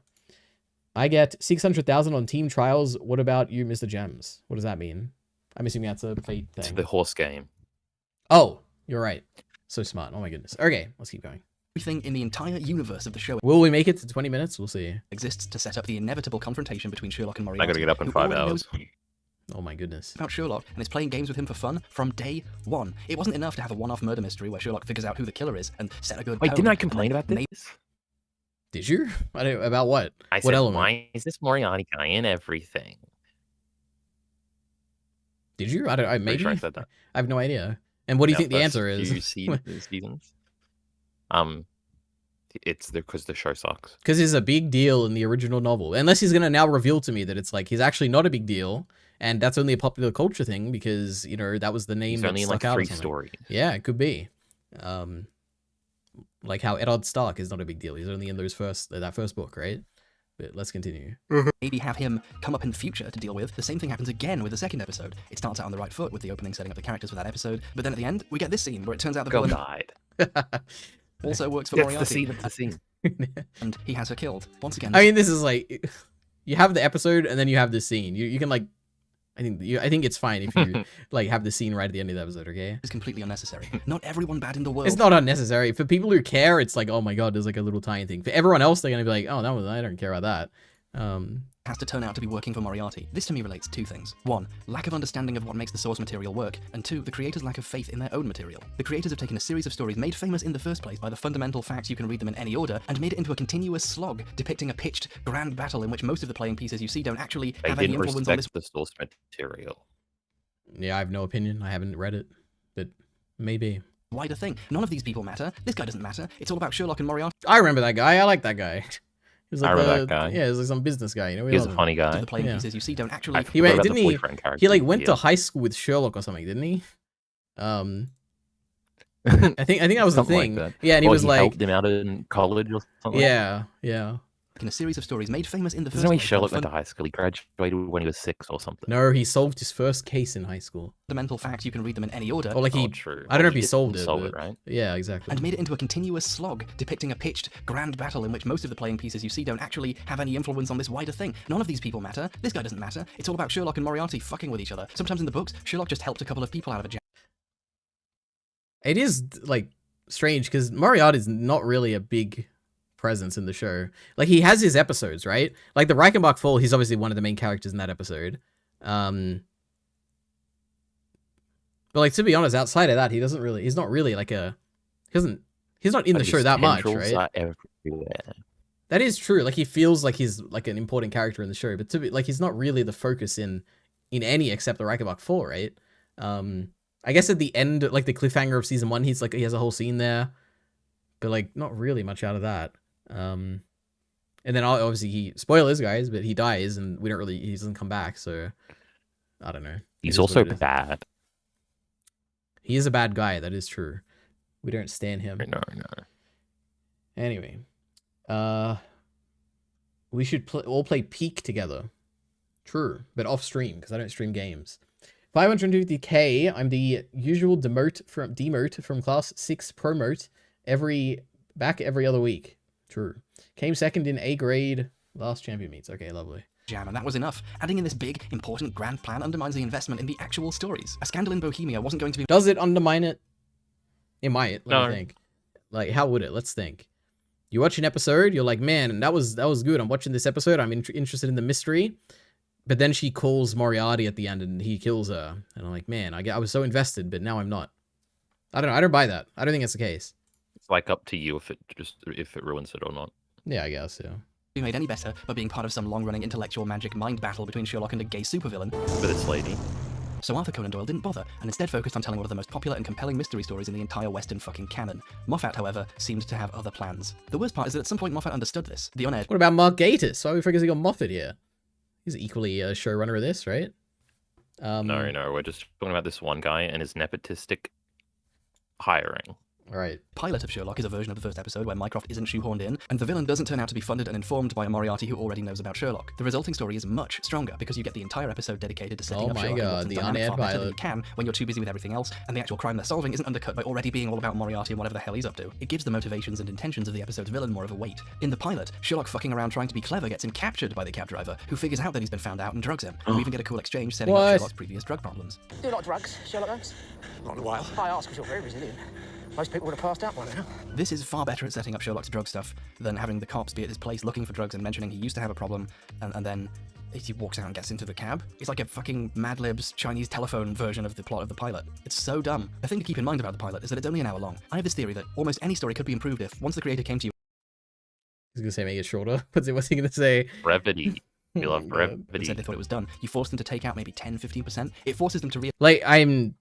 Speaker 1: I get 600,000 on team trials. What about you, Mr. Gems? What does that mean? I'm assuming that's a Fate thing.
Speaker 5: It's the horse game.
Speaker 1: Oh, you're right. So smart. Oh my goodness. Okay, let's keep going.
Speaker 7: Everything in the entire universe of the show
Speaker 1: Will we make it to 20 minutes? We'll see.
Speaker 7: exists to set up the inevitable confrontation between Sherlock and Moriarty.
Speaker 5: I gotta get up in
Speaker 7: who
Speaker 5: 5
Speaker 7: already
Speaker 5: hours.
Speaker 7: knows
Speaker 1: Oh my goodness.
Speaker 7: about Sherlock and is playing games with him for fun from day one. It wasn't enough to have a one-off murder mystery where Sherlock figures out who the killer is and set a good
Speaker 5: Wait,
Speaker 7: tone
Speaker 5: didn't I
Speaker 7: and
Speaker 5: complain
Speaker 7: then
Speaker 5: about this?
Speaker 1: Did you? About what?
Speaker 5: I
Speaker 1: What
Speaker 5: said,
Speaker 1: element?
Speaker 5: why is this Moriarty guy in everything?
Speaker 1: Did you?
Speaker 5: Pretty
Speaker 1: Maybe.
Speaker 5: sure I said that.
Speaker 1: I have no idea. And what do you think the
Speaker 5: First
Speaker 1: answer is?
Speaker 5: few seasons. It's because the show sucks.
Speaker 1: Because he's a big deal in the original novel. Unless he's going to now reveal to me that it's like, he's actually not a big deal. And that's only a popular culture thing because, you know, that was the name
Speaker 5: He's
Speaker 1: that
Speaker 5: only in
Speaker 1: stuck
Speaker 5: like
Speaker 1: out or
Speaker 5: 3
Speaker 1: something.
Speaker 5: stories.
Speaker 1: Yeah, it could be. Like how Eddard Stark is not a big deal. He's only in that first book, right? But let's continue.
Speaker 7: maybe have him come up in the future to deal with. The same thing happens again with the second episode. It starts out on the right foot with the opening setting up the characters for that episode, but then at the end, we get this scene where it turns out the
Speaker 5: Girl
Speaker 7: villain
Speaker 5: died.
Speaker 7: also works for
Speaker 5: That's
Speaker 7: Moriarty.
Speaker 5: the scene. That's the scene.
Speaker 7: And he has her killed. Once again,
Speaker 1: I mean, this is like, you have the episode and then you have this scene. You can like, I think it's fine if you like have the scene right at the end of the episode, okay?
Speaker 7: It's completely unnecessary. Not everyone bad in the world.
Speaker 1: It's not unnecessary. For people who care, it's like, oh my god, there's like a little tiny thing. For everyone else, they're gonna be like, oh, I don't care about that.
Speaker 7: Has to turn out to be working for Moriarty. This to me relates to 2 things. 1, lack of understanding of what makes the source material work, and 2, the creators' lack of faith in their own material. The creators have taken a series of stories made famous in the first place by the fundamental facts you can read them in any order, and made it into a continuous slog, depicting a pitched, grand battle in which most of the playing pieces you see don't actually
Speaker 5: They
Speaker 7: have any
Speaker 5: didn't
Speaker 7: influence on
Speaker 5: respect
Speaker 7: this.
Speaker 5: the source material.
Speaker 1: Yeah, I have no opinion. I haven't read it, but maybe.
Speaker 7: Wider thing. None of these people matter. This guy doesn't matter. It's all about Sherlock and Moriarty.
Speaker 1: I remember that guy. I like that guy. He was like
Speaker 5: I remember that guy.
Speaker 1: Yeah, he was like some business guy. You know,
Speaker 5: He was a funny guy.
Speaker 7: The playing
Speaker 1: Yeah.
Speaker 7: pieces you see don't actually.
Speaker 1: He went,
Speaker 5: about the
Speaker 1: didn't he?
Speaker 5: boyfriend character
Speaker 1: He like
Speaker 5: in
Speaker 1: went
Speaker 5: the
Speaker 1: to
Speaker 5: video.
Speaker 1: high school with Sherlock or something, didn't he? I think that was the
Speaker 5: Something like
Speaker 1: thing.
Speaker 5: that.
Speaker 1: Yeah, and he
Speaker 5: Or
Speaker 1: was like,
Speaker 5: helped him out in college or something.
Speaker 1: yeah.
Speaker 7: In a series of stories made famous in the first
Speaker 5: Isn't he
Speaker 7: place. by
Speaker 5: Sherlock
Speaker 7: the
Speaker 5: went to high school? He graduated when he was 6 or something.
Speaker 1: No, he solved his first case in high school.
Speaker 7: fundamental facts you can read them in any order.
Speaker 1: Or like he,
Speaker 5: true.
Speaker 1: I don't know
Speaker 5: Well,
Speaker 1: if he
Speaker 5: he
Speaker 1: solved
Speaker 5: didn't
Speaker 1: it.
Speaker 5: solve it,
Speaker 1: but-
Speaker 5: right?
Speaker 1: Yeah, exactly.
Speaker 7: And made it into a continuous slog, depicting a pitched, grand battle in which most of the playing pieces you see don't actually have any influence on this wider thing. None of these people matter. This guy doesn't matter. It's all about Sherlock and Moriarty fucking with each other. Sometimes in the books, Sherlock just helped a couple of people out of a jam.
Speaker 1: It is like strange because Moriarty's not really a big presence in the show. Like he has his episodes, right? Like the Reichenbach Fall, he's obviously one of the main characters in that episode. But like to be honest, outside of that, he's not really like he's not in
Speaker 5: But
Speaker 1: the show
Speaker 5: his
Speaker 1: that much,
Speaker 5: tendrils
Speaker 1: right?
Speaker 5: are everywhere.
Speaker 1: That is true. Like he feels like he's like an important character in the show, but to be like he's not really the focus in any except the Reichenbach Fall, right? I guess at the end, like the cliffhanger of season 1, he has a whole scene there, but like not really much out of that. And then obviously spoilers, guys, but he dies and he doesn't come back. So I don't know.
Speaker 5: He's also bad.
Speaker 1: He is a bad guy. That is true. We don't stand him.
Speaker 5: No.
Speaker 1: Anyway, we should all play Peak together. True, but off stream because I don't stream games. 550k. I'm the usual demote from class 6 promote every other week. True. Came second in A grade last champion meets. Okay, lovely.
Speaker 7: Jam, and that was enough. Adding in this big, important grand plan undermines the investment in the actual stories. A scandal in Bohemia wasn't going to be.
Speaker 1: Does it undermine it? It might. Let
Speaker 5: No.
Speaker 1: me think. Like, how would it? Let's think. You watch an episode, you're like, man, that was good. I'm watching this episode. I'm interested in the mystery. But then she calls Moriarty at the end and he kills her. And I'm like, man, I was so invested, but now I'm not. I don't know. I don't buy that. I don't think that's the case.
Speaker 5: It's like up to you if it ruins it or not.
Speaker 1: Yeah, I guess, yeah.
Speaker 7: Be made any better by being part of some long-running intellectual magic mind battle between Sherlock and a gay supervillain.
Speaker 5: But it's lady.
Speaker 7: So Arthur Conan Doyle didn't bother, and instead focused on telling one of the most popular and compelling mystery stories in the entire Western fucking canon. Moffat, however, seemed to have other plans. The worst part is that at some point Moffat understood this. The on-air...
Speaker 1: What about Mark Gatiss? Why are we focusing on Moffat here? He's equally a showrunner of this, right?
Speaker 5: No, we're just talking about this one guy and his nepotistic hiring.
Speaker 1: Right.
Speaker 7: Pilot of Sherlock is a version of the first episode where Mycroft isn't shoehorned in, and the villain doesn't turn out to be funded and informed by a Moriarty who already knows about Sherlock. The resulting story is much stronger because you get the entire episode dedicated to setting up Sherlock and Watson's dynamic far better than you can when you're too busy with everything else, and the actual crime they're solving isn't undercut by already being all about Moriarty and whatever the hell he's up to. It gives the motivations and intentions of the episode's villain more of a weight. In the pilot, Sherlock fucking around trying to be clever gets him captured by the cab driver, who figures out that he's been found out and drugs him. We even get a cool exchange setting up Sherlock's previous drug problems.
Speaker 8: Do a lot of drugs, Sherlock Holmes?
Speaker 10: Not in a while.
Speaker 8: I ask because you're very resilient. Most people would have passed out by now.
Speaker 7: This is far better at setting up Sherlock's drug stuff than having the cops be at his place looking for drugs and mentioning he used to have a problem, and then he walks out and gets into the cab. It's like a fucking Mad Libs Chinese telephone version of the plot of the pilot. It's so dumb. The thing to keep in mind about the pilot is that it's only an hour long. I have this theory that almost any story could be improved if, once the creator came to you...
Speaker 1: He's gonna say make it shorter. What's he gonna say?
Speaker 5: Brevity. You love brevity.
Speaker 7: Said they thought it was done. You force them to take out maybe 10-15%. It forces them to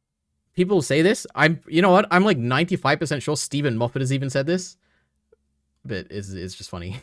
Speaker 1: People say this. You know what? I'm like 95% sure Stephen Moffat has even said this. But it's just funny.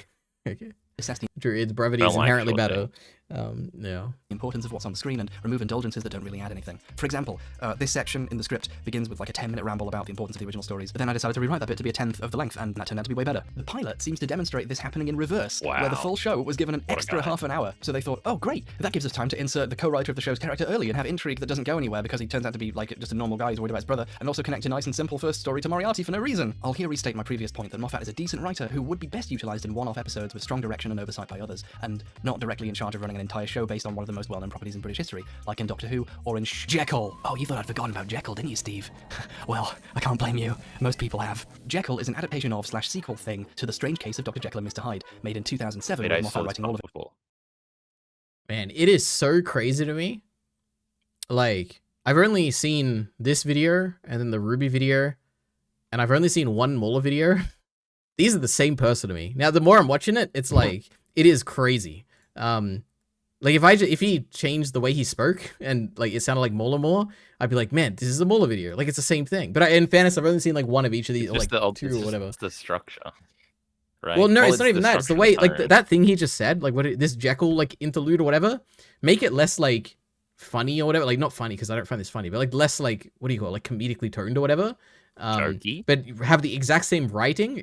Speaker 1: Okay. Its brevity is inherently better. Yeah.
Speaker 7: The importance of what's on the screen and remove indulgences that don't really add anything. For example, this section in the script begins with like a 10-minute ramble about the importance of the original stories, but then I decided to rewrite that bit to be a 10th of the length, and that turned out to be way better. The pilot seems to demonstrate this happening in reverse, where the full show was given an extra half an hour. So they thought, oh great, that gives us time to insert the co-writer of the show's character early and have intrigue that doesn't go anywhere because he turns out to be like just a normal guy who's worried about his brother, and also connect a nice and simple first story to Moriarty for no reason. I'll here restate my previous point that Moffat is a decent writer who would be best utilized in one-off episodes with strong direction and oversight by others, and not directly in charge of running an entire show based on one of the most well-known properties in British history, like in Doctor Who or in Jekyll. Oh, you thought I'd forgotten about Jekyll, didn't you, Steve? Well, I can't blame you. Most people have. Jekyll is an adaptation of / sequel thing to The Strange Case of Dr. Jekyll and Mr. Hyde, made in 2007 with Moffat writing all of it.
Speaker 1: Man, it is so crazy to me. Like, I've only seen this video and then the Ruby video, and I've only seen one Muller video. These are the same person to me. Now, the more I'm watching it, it's like, it is crazy. Like if he changed the way he spoke and like it sounded like Muller more, I'd be like, man, this is a Muller video. Like it's the same thing. But in fairness, I've only seen like one of each of these, or like two or whatever.
Speaker 5: It's the structure, right?
Speaker 1: Well, no, it's not even that. It's the way, like that thing he just said, like this Jekyll like interlude or whatever. Make it less like funny or whatever. Like not funny because I don't find this funny, but like less like what do you call it? Like comedically toned or whatever. But have the exact same writing.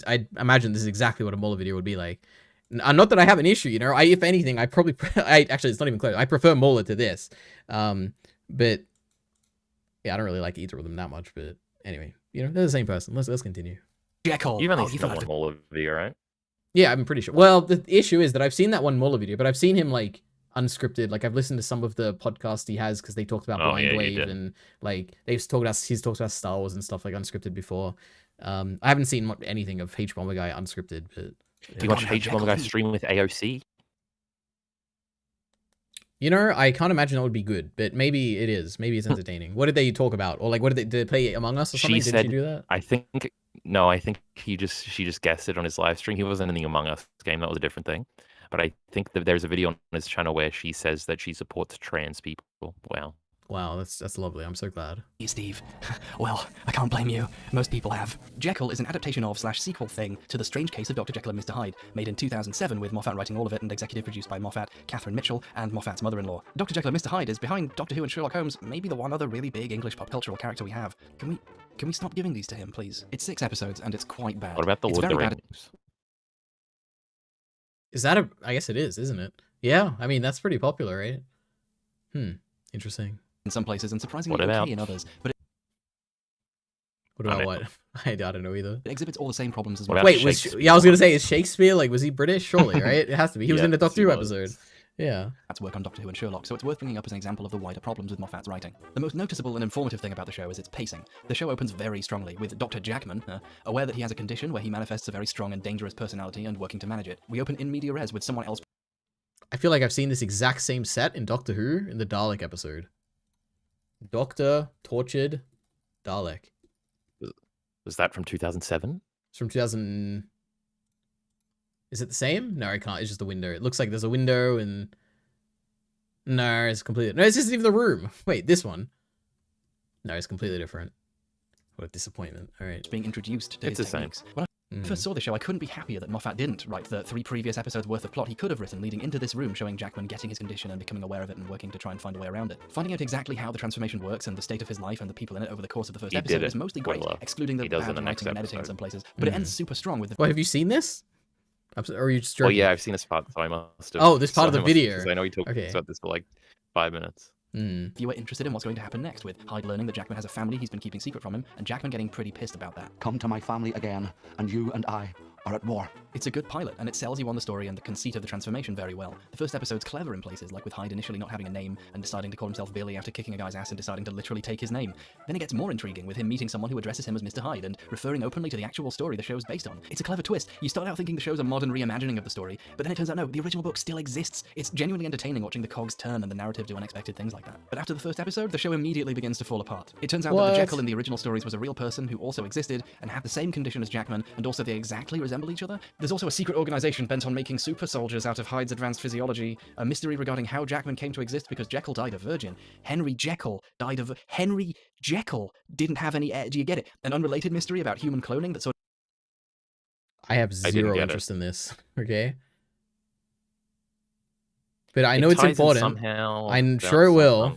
Speaker 1: I imagine this is exactly what a Muller video would be like. Not that I have an issue, you know. If anything, I probably actually it's not even close. I prefer Muller to this, but yeah, I don't really like either of them that much. But anyway, you know, they're the same person. Let's continue.
Speaker 7: Jekyll.
Speaker 5: You've only seen one Muller video, right?
Speaker 1: Yeah, I'm pretty sure. Well, the issue is that I've seen that one Muller video, but I've seen him like unscripted. Like I've listened to some of the podcasts he has because they talked about Blind Wave and like he's talked about Star Wars and stuff like unscripted before. I haven't seen anything of H Bomber Guy unscripted, but.
Speaker 5: Do you watch H Bomber Guy stream with AOC?
Speaker 1: You know, I can't imagine that would be good, but maybe it is. Maybe it's entertaining. What did they talk about? Or like, did they play Among Us or something? Did she do that?
Speaker 5: I think she just guessed it on his live stream. He wasn't in the Among Us game. That was a different thing. But I think that there's a video on his channel where she says that she supports trans people. Wow.
Speaker 1: Wow, that's lovely. I'm so glad.
Speaker 7: Hey, Steve. Well, I can't blame you. Most people have. Jekyll is an adaptation of / sequel thing to The Strange Case of Dr. Jekyll and Mr. Hyde, made in 2007 with Moffat writing all of it and executive produced by Moffat, Catherine Mitchell, and Moffat's mother-in-law. Dr. Jekyll and Mr. Hyde is behind Doctor Who and Sherlock Holmes, maybe the one other really big English pop cultural character we have. Can we stop giving these to him, please? It's 6 episodes and it's quite bad.
Speaker 5: What about the Lord of the Rings?
Speaker 1: Is that I guess it is, isn't it? Yeah, I mean that's pretty popular, right? Interesting.
Speaker 7: In some places and surprisingly okay in others, but
Speaker 1: what about what? I don't know either.
Speaker 7: It exhibits all the same problems as well.
Speaker 1: Wait, I was gonna say, is Shakespeare like was he British? Surely, right? It has to be. He was in the Doctor Who episode. Yeah.
Speaker 7: That's work on Doctor Who and Sherlock, so it's worth bringing up as an example of the wider problems with Moffat's writing. The most noticeable and informative thing about the show is its pacing. The show opens very strongly, with Dr. Jackman, aware that he has a condition where he manifests a very strong and dangerous personality and working to manage it. We open in media res with someone else.
Speaker 1: I feel like I've seen this exact same set in Doctor Who in the Dalek episode. Doctor Tortured Dalek.
Speaker 5: Was that from 2007?
Speaker 1: It's from 2000. Is it the same? No, I can't. It's just a window. It looks like there's a window and... No, it's completely... No, it's just even the room. Wait, this one. No, it's completely different. What a disappointment. All right.
Speaker 7: Being introduced to
Speaker 5: It's
Speaker 7: his
Speaker 5: the same.
Speaker 7: techniques. When I first saw the show, I couldn't be happier that Moffat didn't write the 3 previous episodes worth of plot he could have written leading into this room, showing Jackman getting his condition and becoming aware of it and working to try and find a way around it. Finding out exactly how the transformation works and the state of his life and the people in it over the course of the first episode is mostly great, excluding the bad writing and editing in some places. But it ends super strong with the...
Speaker 1: Well, have you seen this? Or are you just
Speaker 5: Well,
Speaker 1: joking?
Speaker 5: yeah, I've seen this part, so I must have.
Speaker 1: Oh, this part
Speaker 5: so
Speaker 1: of the
Speaker 5: I must have,
Speaker 1: video.
Speaker 5: 'cause I know he talked
Speaker 1: Okay.
Speaker 5: about this for like 5 minutes.
Speaker 7: If you were interested in what's going to happen next, with Hyde learning that Jackman has a family he's been keeping secret from him, and Jackman getting pretty pissed about that.
Speaker 9: Come to my family again, and you and I are at war.
Speaker 7: It's a good pilot, and it sells you on the story and the conceit of the transformation very well. The first episode's clever in places, like with Hyde initially not having a name and deciding to call himself Billy after kicking a guy's ass and deciding to literally take his name. Then it gets more intriguing with him meeting someone who addresses him as Mr. Hyde and referring openly to the actual story the show's based on. It's a clever twist. You start out thinking the show's a modern reimagining of the story, but then it turns out no, the original book still exists. It's genuinely entertaining watching the cogs turn and the narrative do unexpected things like that. But after the first episode, the show immediately begins to fall apart. It turns out that the Jekyll in the original stories was a real person who also existed and had the same condition as Jackman, and also they exactly resemble each other. There's also a secret organization bent on making super soldiers out of Hyde's advanced physiology, a mystery regarding how Jackman came to exist because Jekyll died a virgin. Henry Jekyll didn't have any do you get it? An unrelated mystery about human cloning that sort of...
Speaker 1: I have
Speaker 5: didn't
Speaker 1: zero
Speaker 5: get
Speaker 1: interest in this. Okay. But I know it's
Speaker 5: ties in
Speaker 1: important.
Speaker 5: somehow,
Speaker 1: I'm sure it will.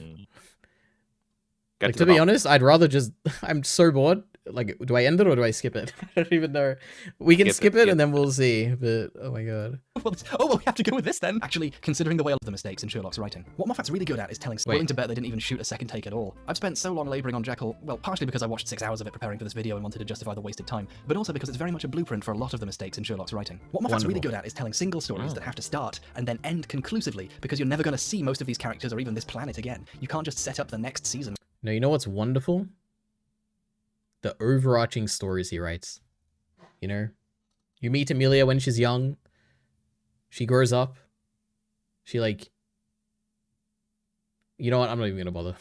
Speaker 5: Get
Speaker 1: Like,
Speaker 5: to
Speaker 1: to
Speaker 5: the
Speaker 1: be
Speaker 5: bottom.
Speaker 1: honest, I'd rather just... I'm so bored. Like, do I end it or do I skip it? I don't even know. We can skip it and then we'll see. But, oh my god.
Speaker 7: well, we have to go with this then. Actually, considering the way of the mistakes in Sherlock's writing, what Moffat's really good at is telling... Willing to bet they didn't even shoot a second take at all. I've spent so long labouring on Jekyll, well, partially because I watched 6 hours of it preparing for this video and wanted to justify the wasted time, but also because it's very much a blueprint for a lot of the mistakes in Sherlock's writing. What Moffat's really good at is telling single stories that have to start and then end conclusively, because you're never going to see most of these characters or even this planet again. You can't just set up the next season.
Speaker 1: No, you know what's wonderful? The overarching stories he writes. You know? You meet Amelia when she's young. She grows up. She like... You know what? I'm not even gonna bother.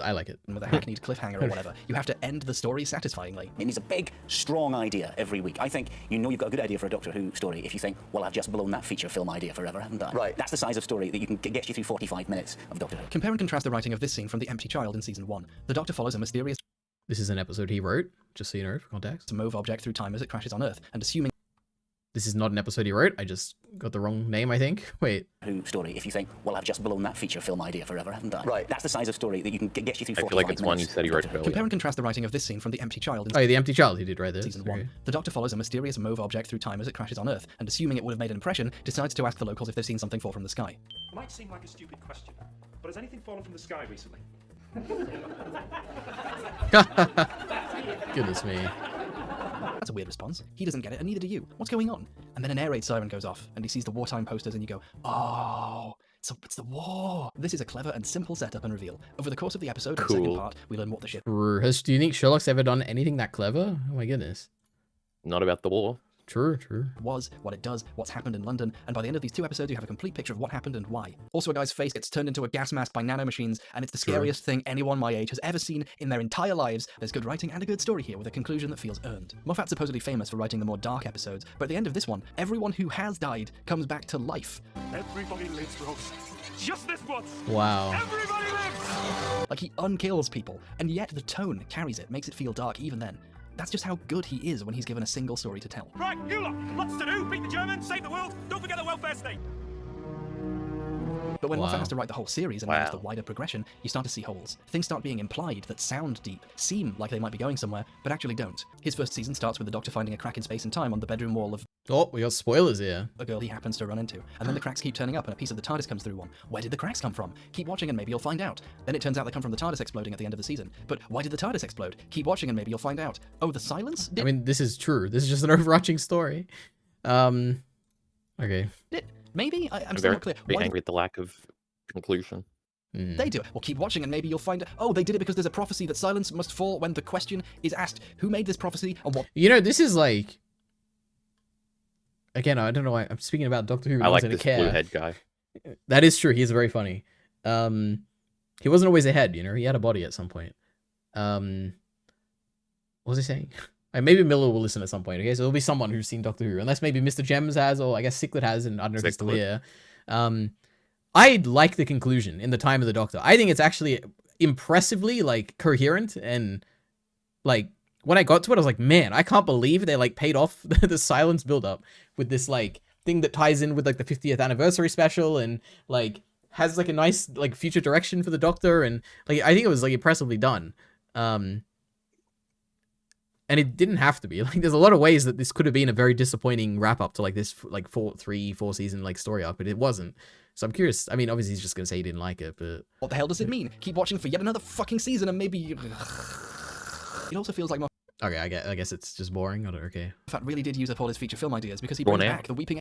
Speaker 1: I like it.
Speaker 7: With a hackneyed cliffhanger or whatever. You have to end the story satisfyingly.
Speaker 9: It needs a big, strong idea every week. I think you know you've got a good idea for a Doctor Who story if you think, well, I've just blown that feature film idea forever, haven't I? Right. That's the size of story that you can get you through 45 minutes of Doctor Who.
Speaker 7: Compare and contrast the writing of this scene from The Empty Child in Season 1. The Doctor follows a mysterious...
Speaker 1: This is an episode he wrote, just so you know, for context.
Speaker 7: ...mauve object through time as it crashes on Earth, and assuming...
Speaker 1: This is not an episode he wrote. I just got the wrong name, I think. Wait.
Speaker 9: Who story if you think, well, I've just blown that feature film idea forever, haven't I? Right. That's the size of story that you can get you through 45 minutes.
Speaker 5: I feel like it's one you said he wrote earlier.
Speaker 7: Compare and contrast the writing of this scene from The Empty Child in
Speaker 1: Oh, The Empty Child, he did write this.
Speaker 7: Season 1. The Doctor follows a mysterious mauve object through time as it crashes on Earth, and assuming it would have made an impression, decides to ask the locals if they've seen something fall from the sky.
Speaker 11: It might seem like a stupid question, but has anything fallen from the sky recently?
Speaker 1: Goodness me.
Speaker 7: That's a weird response. He doesn't get it, and neither do you. What's going on? And then an air raid siren goes off, and he sees the wartime posters, and you go, oh, so it's the war. This is a clever and simple setup and reveal. Over the course of the episode, in the second part, we learn what the ship...
Speaker 1: Do you think Sherlock's ever done anything that clever? Oh my goodness.
Speaker 5: Not about the war.
Speaker 1: True, true.
Speaker 7: Was, what it does, what's happened in London, and by the end of these 2 episodes you have a complete picture of what happened and why. Also, a guy's face gets turned into a gas mask by nanomachines, and it's the scariest thing anyone my age has ever seen in their entire lives. There's good writing and a good story here with a conclusion that feels earned. Moffat's supposedly famous for writing the more dark episodes, but at the end of this one, everyone who has died comes back to life.
Speaker 11: Everybody lives, Rose. Just this once.
Speaker 1: Wow.
Speaker 11: Everybody lives!
Speaker 7: Like, he unkills people, and yet the tone carries it, makes it feel dark even then. That's just how good he is when he's given a single story to tell.
Speaker 11: Right, you lot, lots to do. Beat the Germans, save the world. Don't forget the welfare state.
Speaker 7: But when
Speaker 1: Wow.
Speaker 7: Moffat has to write the whole series and manage the wider progression, you start to see holes. Things start being implied that sound deep, seem like they might be going somewhere, but actually don't. His first season starts with the Doctor finding a crack in space and time on the bedroom wall of
Speaker 1: Oh, we got spoilers here.
Speaker 7: a girl he happens to run into. And then the cracks keep turning up and a piece of the TARDIS comes through one. Where did the cracks come from? Keep watching and maybe you'll find out. Then it turns out they come from the TARDIS exploding at the end of the season. But why did the TARDIS explode? Keep watching and maybe you'll find out. Oh, the silence?
Speaker 1: I mean, this is true. This is just an overarching story. Okay.
Speaker 7: Maybe? I'm
Speaker 5: I'm
Speaker 7: still
Speaker 5: very,
Speaker 7: not clear.
Speaker 5: very
Speaker 7: Why
Speaker 5: angry at the lack of conclusion.
Speaker 1: Hmm.
Speaker 7: they do it? Well, keep watching and maybe you'll find it. Oh, they did it because there's a prophecy that silence must fall when the question is asked, who made this prophecy and what...
Speaker 1: You know, this is like... Again, I don't know why I'm speaking about Doctor Who.
Speaker 5: I like
Speaker 1: in
Speaker 5: this
Speaker 1: care.
Speaker 5: blue head guy.
Speaker 1: That is true. He's very funny. He wasn't always a head, you know. He had a body at some point. What was he saying? Maybe Miller will listen at some point. Okay, so there'll be someone who's seen Doctor Who, unless maybe Mr. Gems has, or I guess Ciclet has, and I don't know if he's still here. I like the conclusion in the Time of the Doctor. I think it's actually impressively like coherent, and like when I got to it, I was like, man, I can't believe they like paid off the silence build-up with this like thing that ties in with like the 50th anniversary special, and like has like a nice like future direction for the Doctor, and like I think it was like impressively done. And it didn't have to be. Like, there's a lot of ways that this could have been a very disappointing wrap up to like this like 4 season like story arc, but it wasn't. So I'm curious. I mean, obviously he's just gonna say he didn't like it, but
Speaker 7: What the hell does it mean? Keep watching for yet another fucking season and maybe... It also feels like Moffat
Speaker 1: okay, I guess it's just boring. Okay.
Speaker 7: really did use up all his feature film ideas because he
Speaker 5: Born
Speaker 7: brings
Speaker 5: out.
Speaker 7: back the Weeping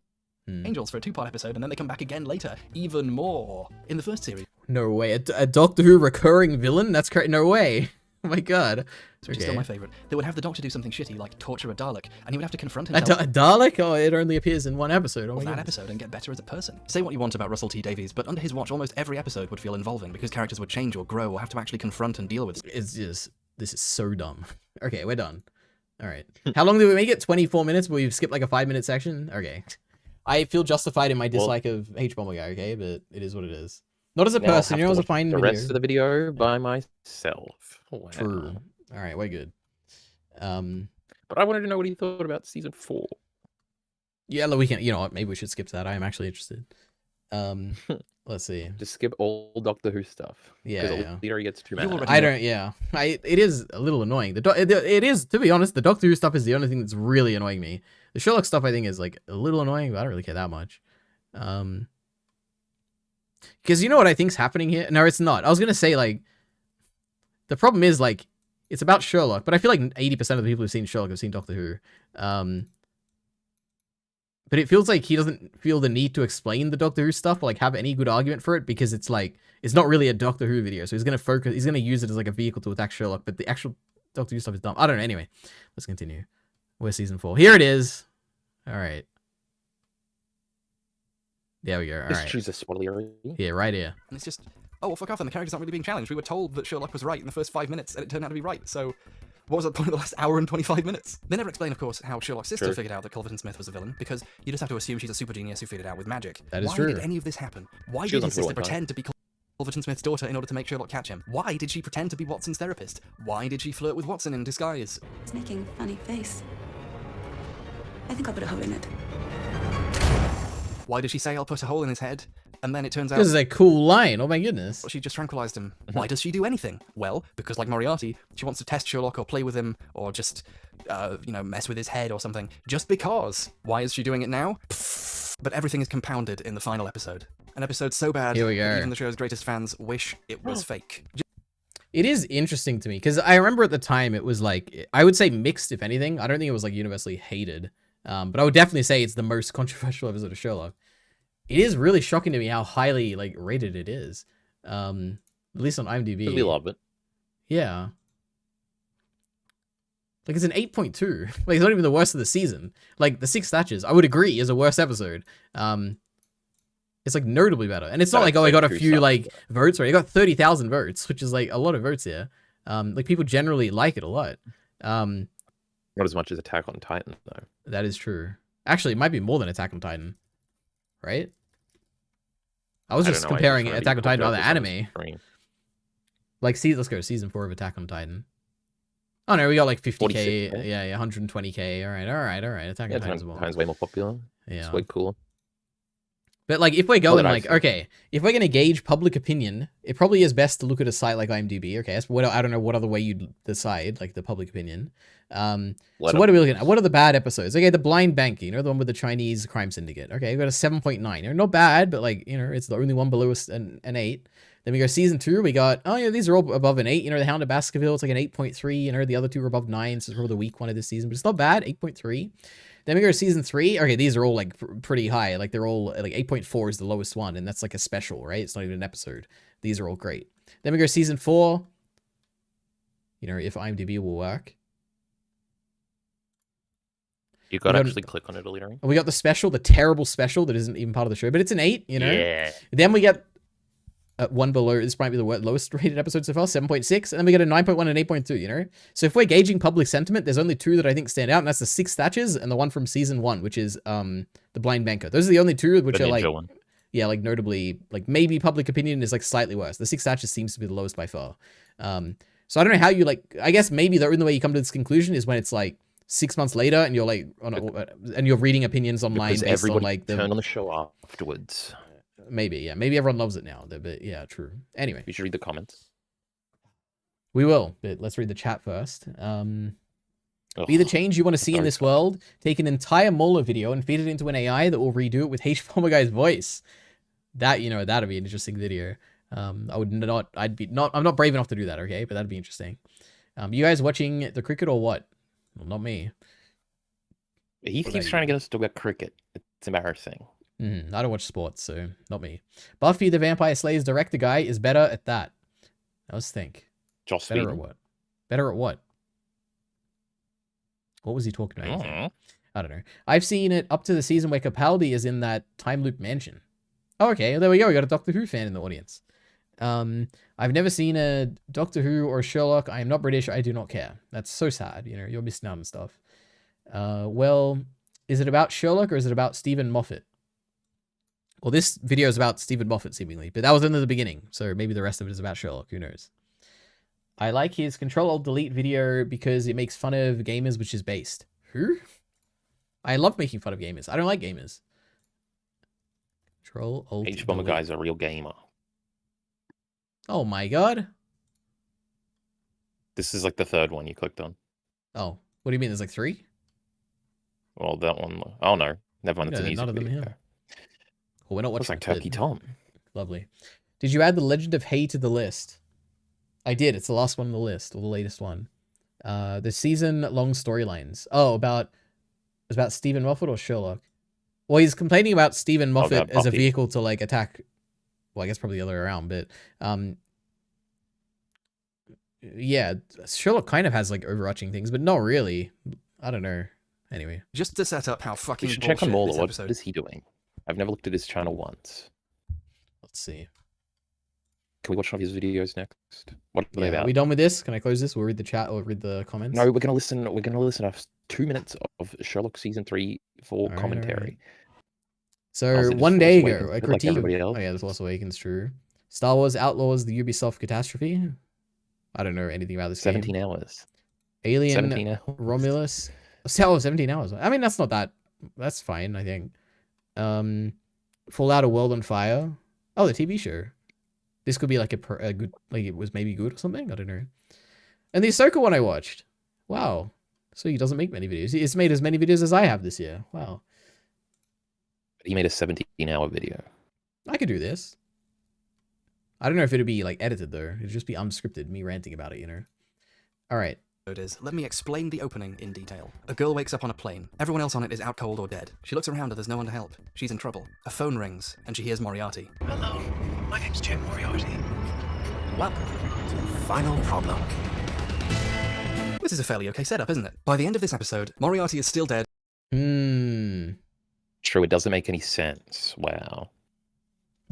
Speaker 7: Angels for a 2-part episode, and then they come back again later, even more, in the first series.
Speaker 1: No way. A Doctor Who recurring villain? That's crazy. No way. Oh my god.
Speaker 7: Which is still my favourite. They would have the Doctor do something shitty, like torture a Dalek, and he would have to confront
Speaker 1: A
Speaker 7: himself
Speaker 1: Dalek? Oh, it only appears in one episode. Oh my
Speaker 7: of that
Speaker 1: god.
Speaker 7: episode and get better as a person. Say what you want about Russell T Davies, but under his watch, almost every episode would feel involving because characters would change or grow or have to actually confront and deal with.
Speaker 1: It's just, this is so dumb. Okay, we're done. All right. How long did we make it? 24 minutes, but we've skipped like a 5-minute section? Okay. I feel justified in my dislike of H-Bomber Guy, okay? But it is what it is. Not as a
Speaker 5: Now I'll
Speaker 1: person,
Speaker 5: have
Speaker 1: you know,
Speaker 5: to
Speaker 1: as a
Speaker 5: watch
Speaker 1: fine
Speaker 5: the
Speaker 1: video.
Speaker 5: rest of the video by myself. Wow.
Speaker 1: True. All right, we're good.
Speaker 5: But I wanted to know what he thought about season 4.
Speaker 1: Yeah, we can. You know what? Maybe we should skip that. I am actually interested. Let's see.
Speaker 5: Just skip all Doctor Who stuff.
Speaker 1: Yeah,
Speaker 5: Because
Speaker 1: yeah.
Speaker 5: EliteAri gets too mad.
Speaker 1: I don't. Yeah, it is a little annoying. It is, to be honest. The Doctor Who stuff is the only thing that's really annoying me. The Sherlock stuff I think is like a little annoying, but I don't really care that much. Because you know what I think's happening here? No, it's not. I was gonna say like the problem is like it's about Sherlock, but I feel like 80% of the people who've seen Sherlock have seen Doctor Who. But it feels like he doesn't feel the need to explain the Doctor Who stuff or like have any good argument for it because it's like it's not really a Doctor Who video. So he's gonna use it as like a vehicle to attack Sherlock, but the actual Doctor Who stuff is dumb. I don't know. Anyway, let's continue. Where's season 4? Here it is. All right. There we go. All right.
Speaker 5: Choose a spoiler.
Speaker 1: Yeah, right here.
Speaker 7: And it's just, oh, well, fuck off then. The character's not really being challenged. We were told that Sherlock was right in the first 5 minutes, and it turned out to be right. So, what was the point of the last hour and 25 minutes? They never explain, of course, how Sherlock's sister figured out that Culverton Smith was a villain, because you just have to assume she's a super genius who figured it out with magic.
Speaker 1: That is
Speaker 7: Why
Speaker 1: true.
Speaker 7: did any of this happen? Why
Speaker 5: She
Speaker 7: did
Speaker 5: was on
Speaker 7: his
Speaker 5: for a
Speaker 7: sister
Speaker 5: long time.
Speaker 7: pretend to be Culverton Smith's daughter in order to make Sherlock catch him? Why did she pretend to be Watson's therapist? Why did she flirt with Watson in disguise?
Speaker 14: It's making a funny face. I think I'll put a hole in it.
Speaker 7: Why did she say, I'll put a hole in his head? And then it turns out...
Speaker 1: This is a cool line. Oh my goodness.
Speaker 7: She just tranquilized him. Why does she do anything? Well, because like Moriarty, she wants to test Sherlock or play with him or just, you know, mess with his head or something. Just because. Why is she doing it now? But everything is compounded in the final episode. An episode so bad
Speaker 1: Here we
Speaker 7: that
Speaker 1: go.
Speaker 7: even the show's greatest fans wish it was fake.
Speaker 1: It is interesting to me because I remember at the time it was like, I would say mixed, if anything. I don't think it was like universally hated. But I would definitely say it's the most controversial episode of Sherlock. It is really shocking to me how highly like rated it is. At least on IMDb.
Speaker 5: We love it.
Speaker 1: Yeah. Like it's an 8.2. Like it's not even the worst of the season. Like the Six Thatchers, I would agree, is a worst episode. It's like notably better. And it's not like, oh, I got a few like votes, right? I got 30,000 votes, which is like a lot of votes here. Like people generally like it a lot.
Speaker 5: Not as much as Attack on Titan, though.
Speaker 1: That is true. Actually, it might be more than Attack on Titan. Right? I was just comparing Attack on Titan to other anime. Like, see, let's go. Season 4 of Attack on Titan. Oh, no, we got like 50k. Yeah, 120k. All right. Attack on Titan's more.
Speaker 5: Titan's way more popular.
Speaker 1: Yeah.
Speaker 5: It's way cooler.
Speaker 1: But like, if we're going like, okay, if we're gonna gauge public opinion, it probably is best to look at a site like IMDb. Okay, that's what I don't know what other way you'd decide, like the public opinion. So what are we looking at? What are the bad episodes? Okay, the Blind Bank, you know, the one with the Chinese crime syndicate. Okay, we got a 7.9. You know, not bad, but like, you know, it's the only one below an 8. Then we go season 2. We got, oh yeah, these are all above an 8. You know, the Hound of Baskerville, it's like an 8.3. You know, the other two are above 9, so it's probably the weak one of this season, but it's not bad. 8.3. Then we go to season 3. Okay, these are all like pretty high. Like they're all like 8.4 is the lowest one, and that's like a special, right? It's not even an episode. These are all great. Then we go to season 4. You know, if IMDb will work.
Speaker 5: You got to actually click on it, EliteAri.
Speaker 1: We got the special, the terrible special that isn't even part of the show, but it's an 8, you know?
Speaker 5: Yeah.
Speaker 1: Then we get one below. This might be the lowest rated episode so far, 7.6. And then we get a 9.1 and 8.2, you know? So if we're gauging public sentiment, there's only 2 that I think stand out, and that's the 6 Thatchers and the one from season 1, which is the Blind Banker. Those are the only 2 which are like, yeah, like notably, like maybe public opinion is like slightly worse. The 6 Thatchers seems to be the lowest by far. So I don't know how you like, I guess maybe the only way you come to this conclusion is when it's like 6 months later and you're like, and you're reading opinions online
Speaker 5: because
Speaker 1: based on like
Speaker 5: turn on the show afterwards.
Speaker 1: Maybe, yeah. Maybe everyone loves it now. But yeah, true. Anyway.
Speaker 5: You should read the comments.
Speaker 1: We will, but let's read the chat first. Be the change you want to see in this world. Take an entire Mola video and feed it into an AI that will redo it with H-Bomber Guy's voice. That, you know, that'd be an interesting video. I'm not brave enough to do that, okay? But that'd be interesting. You guys watching the cricket or what? Well, not me.
Speaker 5: He keeps trying to get us to talk about cricket. It's embarrassing.
Speaker 1: I don't watch sports, so not me. Buffy the Vampire Slayer's director guy is better at that. Let's think.
Speaker 5: Joss
Speaker 1: better
Speaker 5: Whedon.
Speaker 1: at what? Better at what? What was he talking about? I don't know. I've seen it up to the season where Capaldi is in that time loop mansion. Oh, okay. There we go. We got a Doctor Who fan in the audience. I've never seen a Doctor Who or Sherlock. I am not British. I do not care. That's so sad. You know, you're missing out on stuff. Well, is it about Sherlock or is it about Stephen Moffat? Well, this video is about Stephen Moffat, seemingly, but that was in the beginning, so maybe the rest of it is about Sherlock. Who knows? I like his Control-Alt-Delete video because it makes fun of gamers, which is based. Who? I love making fun of gamers. I don't like gamers. Control-Alt-Delete.
Speaker 5: H-Bomber Guy's a real gamer.
Speaker 1: Oh my god.
Speaker 5: This is like the 3rd one you clicked on.
Speaker 1: Oh, what do you mean? There's like 3?
Speaker 5: Well, that one. Oh no, never mind. It's a music
Speaker 1: none of them
Speaker 5: video.
Speaker 1: here. Well, we're not watching.
Speaker 5: Looks like Turkey Tom.
Speaker 1: Lovely. Did you add the Legend of Hay to the list? I did. It's the last one on the list, or the latest one. The season-long storylines. Oh, about Stephen Moffat or Sherlock? Well, he's complaining about Stephen Moffat as a vehicle to like attack. Well, I guess probably the other way around, but yeah, Sherlock kind of has like overarching things, but not really. I don't know. Anyway,
Speaker 7: just to set up how fucking
Speaker 5: you should check on
Speaker 7: bullshit
Speaker 5: Mola.
Speaker 7: this
Speaker 5: What
Speaker 7: episode
Speaker 5: is he doing? I've never looked at his channel once.
Speaker 1: Let's see.
Speaker 5: Can we watch one of his videos next? What are they about?
Speaker 1: Are we done with this? Can I close this? We'll read the chat or read the comments.
Speaker 5: No, we're gonna listen. We're gonna listen to 2 minutes of Sherlock season 3 for commentary.
Speaker 1: Right. So one day ago, a critique. Oh yeah, The Force Awakens, true. Star Wars Outlaws, the Ubisoft catastrophe. I don't know anything about this
Speaker 5: 17
Speaker 1: game.
Speaker 5: hours.
Speaker 1: Alien
Speaker 5: 17 hours.
Speaker 1: Romulus. Oh, 17 hours. I mean, that's not that. That's fine, I think. Fallout: A World on Fire. Oh, the TV show. This could be like a good, like it was maybe good or something. I don't know. And the Ahsoka one I watched. Wow. So he doesn't make many videos. It's made as many videos as I have this year. Wow.
Speaker 5: He made a 17-hour video.
Speaker 1: I could do this. I don't know if it'd be like edited though. It'd just be unscripted, me ranting about it, you know. All right.
Speaker 7: It is. Let me explain the opening in detail. A girl wakes up on a plane. Everyone else on it is out cold or dead. She looks around and there's no one to help. She's in trouble. A phone rings and she hears Moriarty.
Speaker 8: Hello, my name's Jim Moriarty. Welcome to the final problem.
Speaker 7: This is a fairly okay setup, isn't it? By the end of this episode, Moriarty is still dead.
Speaker 5: True, it doesn't make any sense. Wow.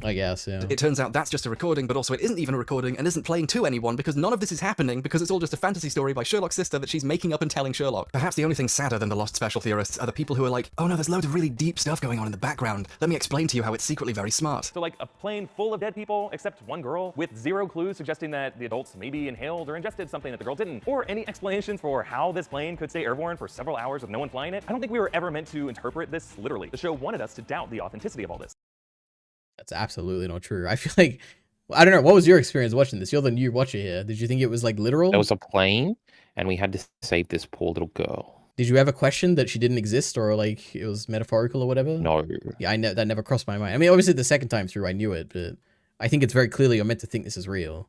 Speaker 1: I guess, yeah.
Speaker 7: It turns out that's just a recording, but also it isn't even a recording and isn't playing to anyone because none of this is happening because it's all just a fantasy story by Sherlock's sister that she's making up and telling Sherlock. Perhaps the only thing sadder than the lost special theorists are the people who are like, oh no, there's loads of really deep stuff going on in the background. Let me explain to you how it's secretly very smart.
Speaker 11: So like a plane full of dead people, except one girl, with 0 clues suggesting that the adults maybe inhaled or ingested something that the girl didn't, or any explanations for how this plane could stay airborne for several hours with no one flying it. I don't think we were ever meant to interpret this literally. The show wanted us to doubt the authenticity of all this.
Speaker 1: That's absolutely not true. I feel like, I don't know, what was your experience watching this? You're the new watcher here. Did you think it was like literal?
Speaker 5: There was a plane, and we had to save this poor little girl.
Speaker 1: Did you ever question that she didn't exist or like it was metaphorical or whatever?
Speaker 5: No.
Speaker 1: Yeah, that never crossed my mind. I mean, obviously the second time through I knew it, but I think it's very clearly you're meant to think this is real.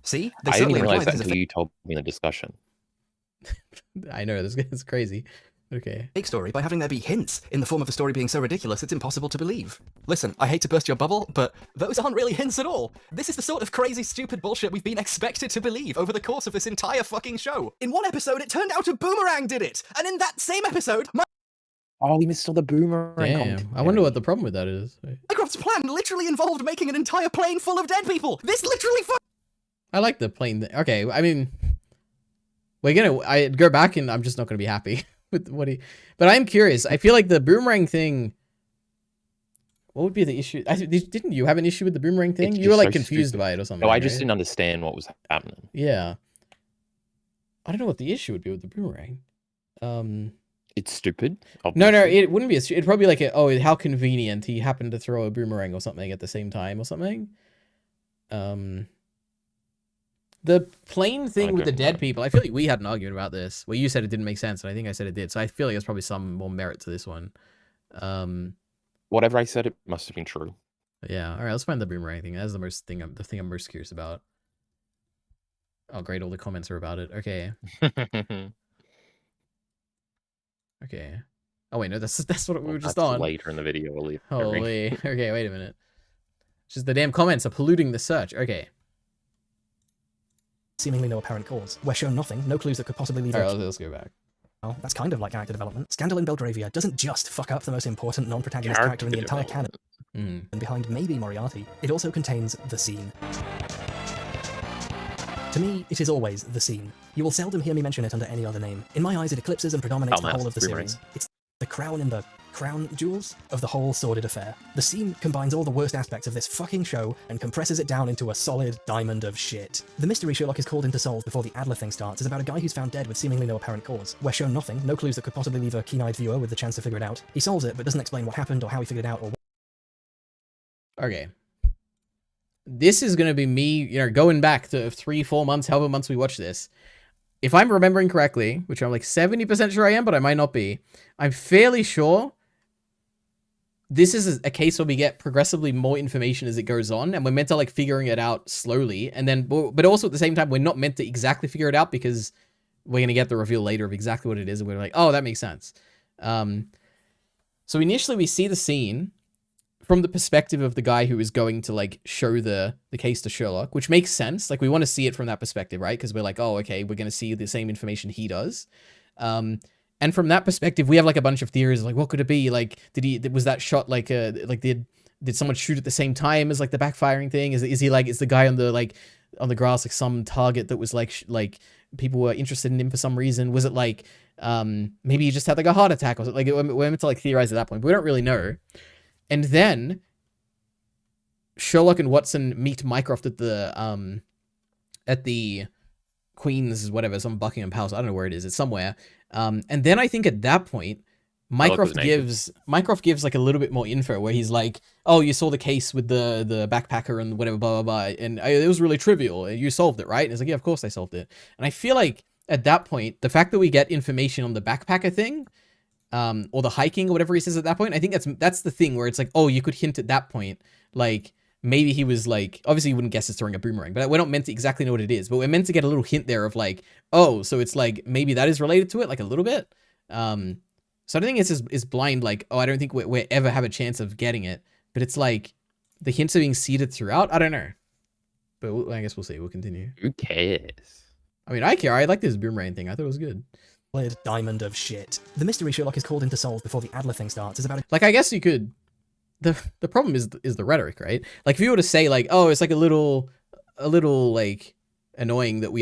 Speaker 7: See?
Speaker 5: I didn't realize that until you told me in the discussion.
Speaker 1: I know, this is crazy. Okay.
Speaker 7: fake story by having there be hints in the form of a story being so ridiculous it's impossible to believe. Listen, I hate to burst your bubble, but those aren't really hints at all. This is the sort of crazy, stupid bullshit we've been expected to believe over the course of this entire fucking show. In one episode, it turned out a boomerang did it, and in that same episode,
Speaker 5: Oh, we missed all the boomerang
Speaker 1: Damn.
Speaker 5: content.
Speaker 1: I wonder what the problem with that is.
Speaker 7: Mycroft's plan literally involved making an entire plane full of dead people. This literally
Speaker 1: I like the plane. Okay, I mean, I go back and I'm just not gonna be happy with what he. But I'm curious. I feel like the boomerang thing. What would be the issue? Didn't you have an issue with the boomerang thing?
Speaker 5: It's
Speaker 1: You were
Speaker 5: just
Speaker 1: like
Speaker 5: so
Speaker 1: confused
Speaker 5: stupid.
Speaker 1: by it or something.
Speaker 5: No, I just
Speaker 1: right?
Speaker 5: didn't understand what was happening.
Speaker 1: Yeah. I don't know what the issue would be with the boomerang.
Speaker 5: It's stupid.
Speaker 1: No,
Speaker 5: Obviously.
Speaker 1: it wouldn't be. It'd probably be like, oh, how convenient. He happened to throw a boomerang or something at the same time or something. The plane thing with the dead people, I feel like we had an argument about this where you said it didn't make sense, and I think I said it did. So I feel like there's probably some more merit to this one.
Speaker 5: Whatever I said, it must have been true.
Speaker 1: Yeah. All right. Let's find the boomerang thing. That's the thing I'm most curious about. Oh, great! All the comments are about it. Okay. Okay. Oh wait, no, that's what we were just
Speaker 5: That's
Speaker 1: on.
Speaker 5: later in the video. We'll leave.
Speaker 1: Holy. Okay, wait a minute. Just the damn comments are polluting the search. Okay.
Speaker 7: seemingly no apparent cause. We're shown nothing, no clues that could possibly lead
Speaker 1: Alright, let's go back.
Speaker 7: Oh, that's kind of like character development. Scandal in Belgravia doesn't just fuck up the most important non-protagonist character in the entire canon. And behind maybe Moriarty, it also contains the scene. To me, it is always the scene. You will seldom hear me mention it under any other name. In my eyes, it eclipses and predominates the whole of the series. It's the crown in the crown jewels of the whole sordid affair. The scene combines all the worst aspects of this fucking show and compresses it down into a solid diamond of shit. The mystery Sherlock is called in to solve before the Adler thing starts is about a guy who's found dead with seemingly no apparent cause. We're shown nothing, no clues that could possibly leave a keen-eyed viewer with the chance to figure it out. He solves it, but doesn't explain what happened or how he figured it out or
Speaker 1: Okay. This is going to be me, going back to 3-4 months, however months we watch this. If I'm remembering correctly, which I'm like 70% sure I am, but I might not be, I'm fairly sure this is a case where we get progressively more information as it goes on, and we're meant to like figuring it out slowly, and then, but also at the same time, we're not meant to exactly figure it out because we're going to get the reveal later of exactly what it is, and we're like, oh, that makes sense. So initially we see the scene from the perspective of the guy who is going to like show the case to Sherlock, which makes sense. Like we want to see it from that perspective, right? Because we're like, oh, okay, we're going to see the same information he does. And from that perspective, we have like a bunch of theories, like what could it be? Like, was that shot like did someone shoot at the same time as like the backfiring thing? Is the guy on the grass like some target that was like people were interested in him for some reason? Was it like maybe he just had like a heart attack or something? Like we're meant to like theorize at that point, but we don't really know. And then Sherlock and Watson meet Mycroft at the Queen's whatever, some Buckingham Palace. I don't know where it is. It's somewhere. And then I think at that point, Mycroft gives like a little bit more info where he's like, oh, you saw the case with the backpacker and whatever, blah, blah, blah. And it was really trivial. You solved it, right? And it's like, yeah, of course I solved it. And I feel like at that point, the fact that we get information on the backpacker thing, or the hiking or whatever he says at that point, I think that's the thing where it's like, oh, you could hint at that point, like maybe he was like, obviously you wouldn't guess it's throwing a boomerang, but we're not meant to exactly know what it is, but we're meant to get a little hint there of like, oh, so it's like maybe that is related to it, like a little bit. So I don't think it's is blind, like, oh, I don't think we ever have a chance of getting it, but it's like the hints are being seeded throughout. I don't know, but I guess we'll see. We'll continue.
Speaker 5: Who cares? I
Speaker 1: mean, I care. I like this boomerang thing. I thought it was good.
Speaker 7: Diamond of shit. The mystery Sherlock is called in to solve before the Adler thing starts is about
Speaker 1: like, I guess you could, the problem is the rhetoric, right? Like if you were to say like, oh, it's like a little like annoying that we